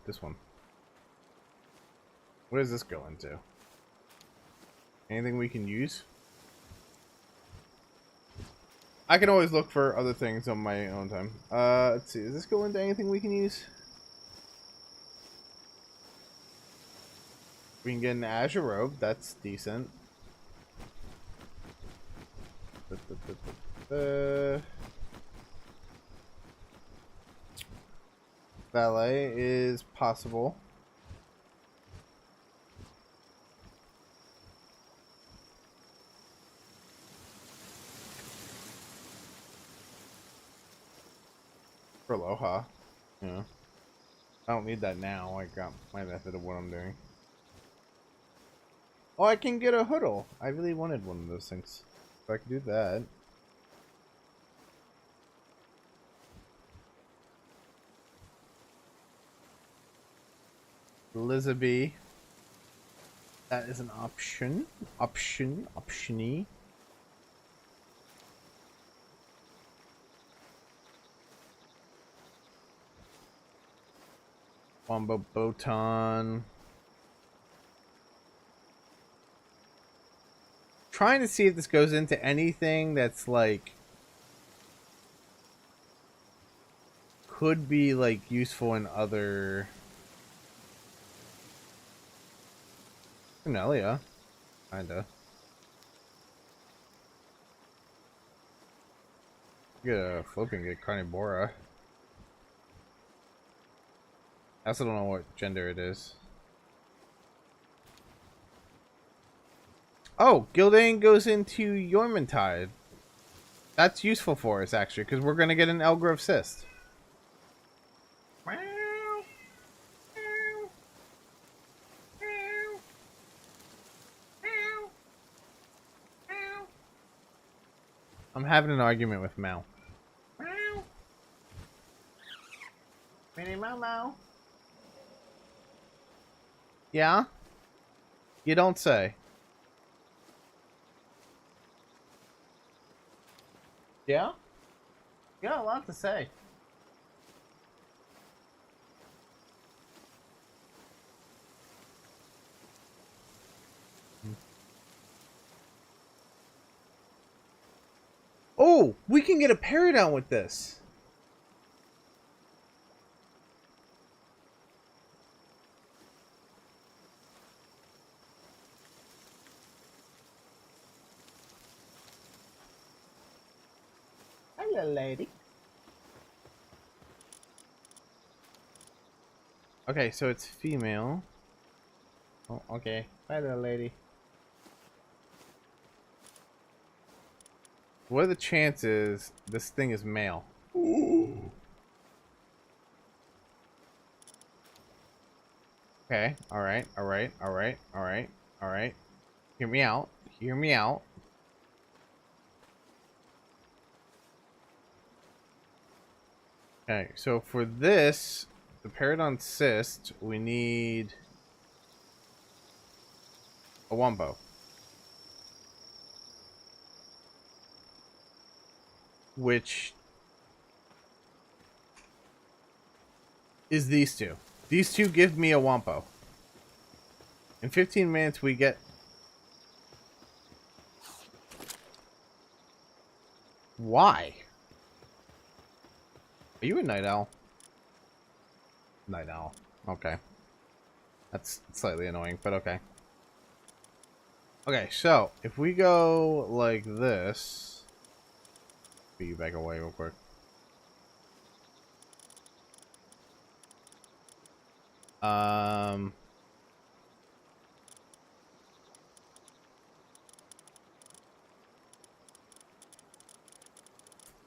this one. What does this go into? Anything we can use? I can always look for other things on my own time. Let's see. Does this go into anything we can use? We can get an Azure robe. That's decent. Ballet is possible. For Aloha. Yeah. I don't need that now. I got my method of what I'm doing. Oh, I can get a hoodle. I really wanted one of those things. So I can do that. Elizabeth. That is an option. Optiony. Wombo Botan. Trying to see if this goes into anything that's like could be like useful in other Cornelia. Kinda. Get a flipping get Carnivora. I also don't know what gender it is. Oh, Gildane goes into Yormantide. That's useful for us, actually, because we're going to get an Elgrove Cyst. I'm having an argument with Mal. Minnie Mau. Yeah? You don't say. Yeah? You got a lot to say. Oh, we can get a Peridot with this. Hello, lady. Okay, so it's female. Oh, okay. Bye, little lady. What are the chances this thing is male? Ooh. Okay, alright. Hear me out. Okay, so for this, the Peridot Cyst, we need a Wombo. Which is these two. These two give me a Wompo. In 15 minutes we get... Why? Are you a night owl? Night owl. Okay. That's slightly annoying, but okay. Okay, so if we go like this... Put you back away real quick.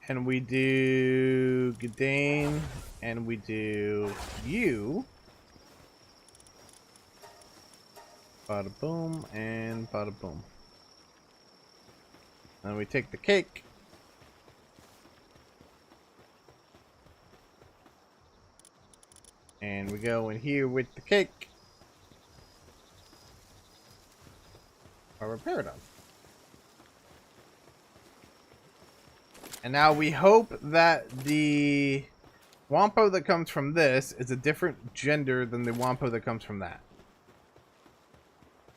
And we do Gildane, and we do you. Bada boom and bada boom. And we take the cake. And we go in here with the cake. Or a paradigm. And now we hope that the Wampo that comes from this is a different gender than the Wampo that comes from that.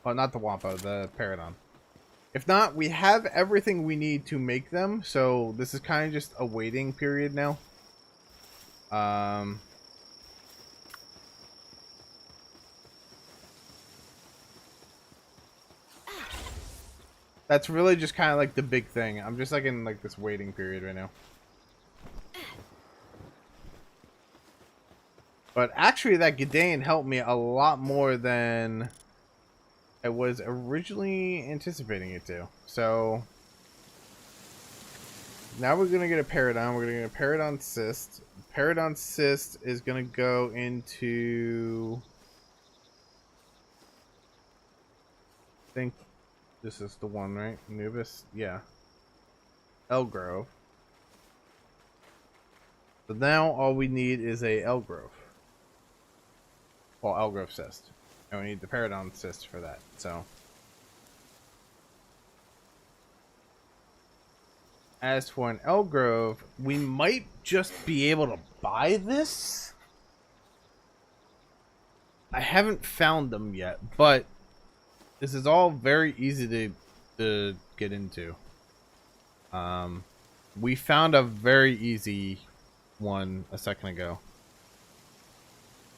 Well, not the Wampo, the Paradigm. If not, we have everything we need to make them, so this is kind of just a waiting period now. That's really just kind of like the big thing. I'm just like in like this waiting period right now. But actually that Gidane helped me a lot more than I was originally anticipating it to. So now we're gonna get a Paradigm. We're gonna get a Paradigm Cyst. Paradigm Cyst is gonna go into, I think this is the one, right? Anubis? Yeah. Elgrove. So now all we need is a Elgrove. Well, Elgrove Cyst. And we need the Paradigm Cyst for that, so. As for an Elgrove, we might just be able to buy this. I haven't found them yet, but this is all very easy to get into. We found a very easy one a second ago.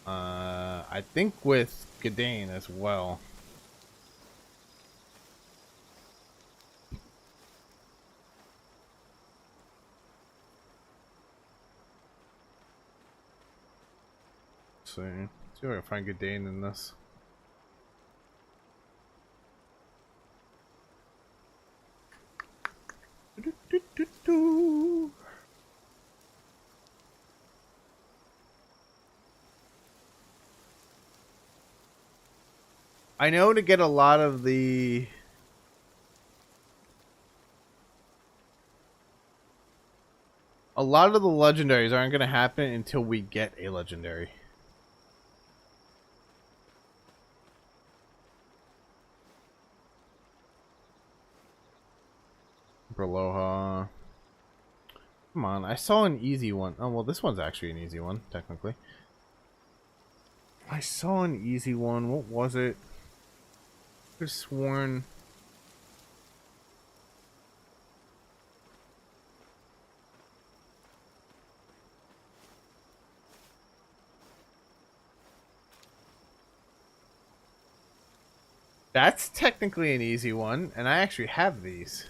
I think with Gidane as well. Let's see if I can find Gidane in this. I know to get a lot of the legendaries aren't going to happen until we get a legendary. Berloha. Come on, I saw an easy one. Oh, well, this one's actually an easy one, technically. I saw an easy one. What was it? I could have sworn. That's technically an easy one, and I actually have these.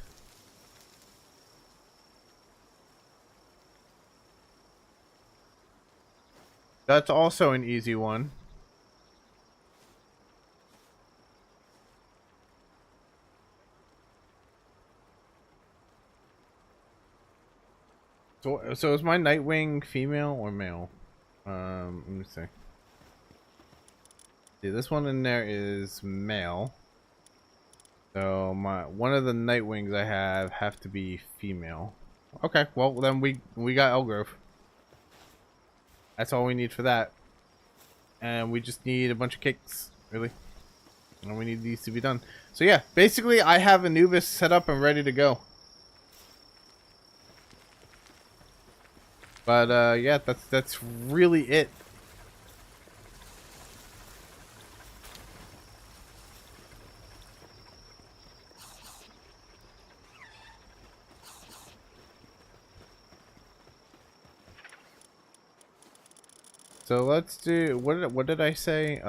That's also an easy one. So is my Nightwing female or male? Let me see. See, this one in there is male. So one of the Nightwings I have to be female. Okay, well then we got Elgrove. That's all we need for that. And we just need a bunch of cakes, really. And we need these to be done. So yeah, basically I have Anubis set up and ready to go. But yeah, that's really it. So let's do, what did I say?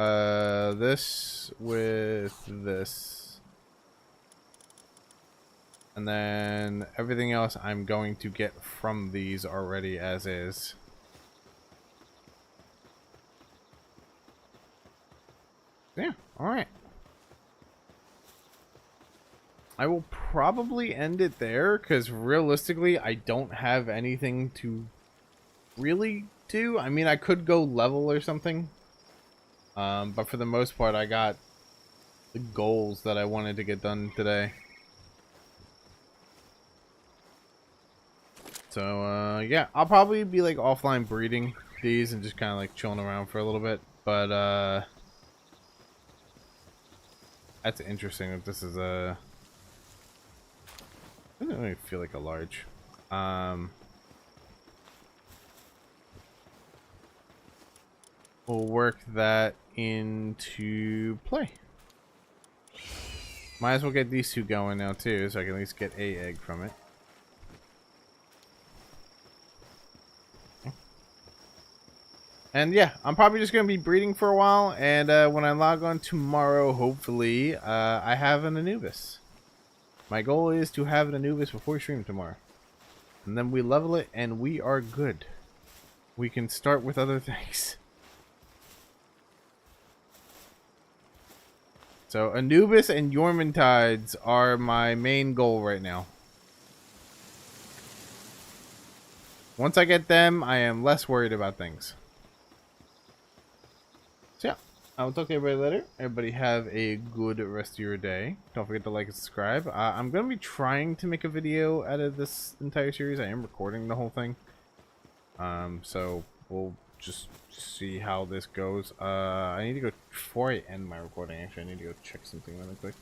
This with this. And then everything else I'm going to get from these already as is. Yeah, alright. I will probably end it there, because realistically I don't have anything to really do. I mean, I could go level or something. But for the most part, I got the goals that I wanted to get done today. So, yeah, I'll probably be like offline breeding these and just kind of like chilling around for a little bit. But that's interesting that this is a. I don't really feel like a large. We'll work that into play. Might as well get these two going now too, so I can at least get a egg from it. And yeah, I'm probably just going to be breeding for a while, and when I log on tomorrow, hopefully, I have an Anubis. My goal is to have an Anubis before we stream tomorrow. And then we level it, and we are good. We can start with other things. So, Anubis and Yormantides are my main goal right now. Once I get them, I am less worried about things. So yeah, I will talk to everybody later. Everybody have a good rest of your day. Don't forget to like and subscribe. I'm going to be trying to make a video out of this entire series. I am recording the whole thing. So we'll just see how this goes. I need to go, before I end my recording, actually, I need to go check something really quick.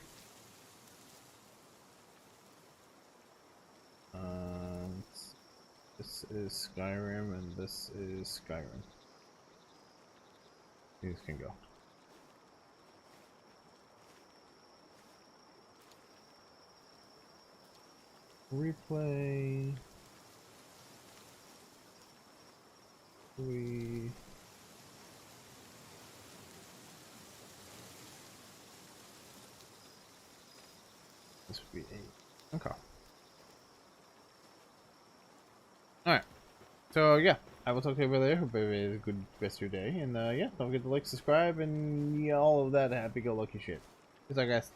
This is Skyrim, and this is Skyrim. These can go. Replay. This would be 8. Okay. Alright. So, yeah. I will talk to everybody later. Hope everybody has a good rest of your day. And, yeah, don't forget to like, subscribe, and all of that happy-go-lucky shit. Peace out, guys.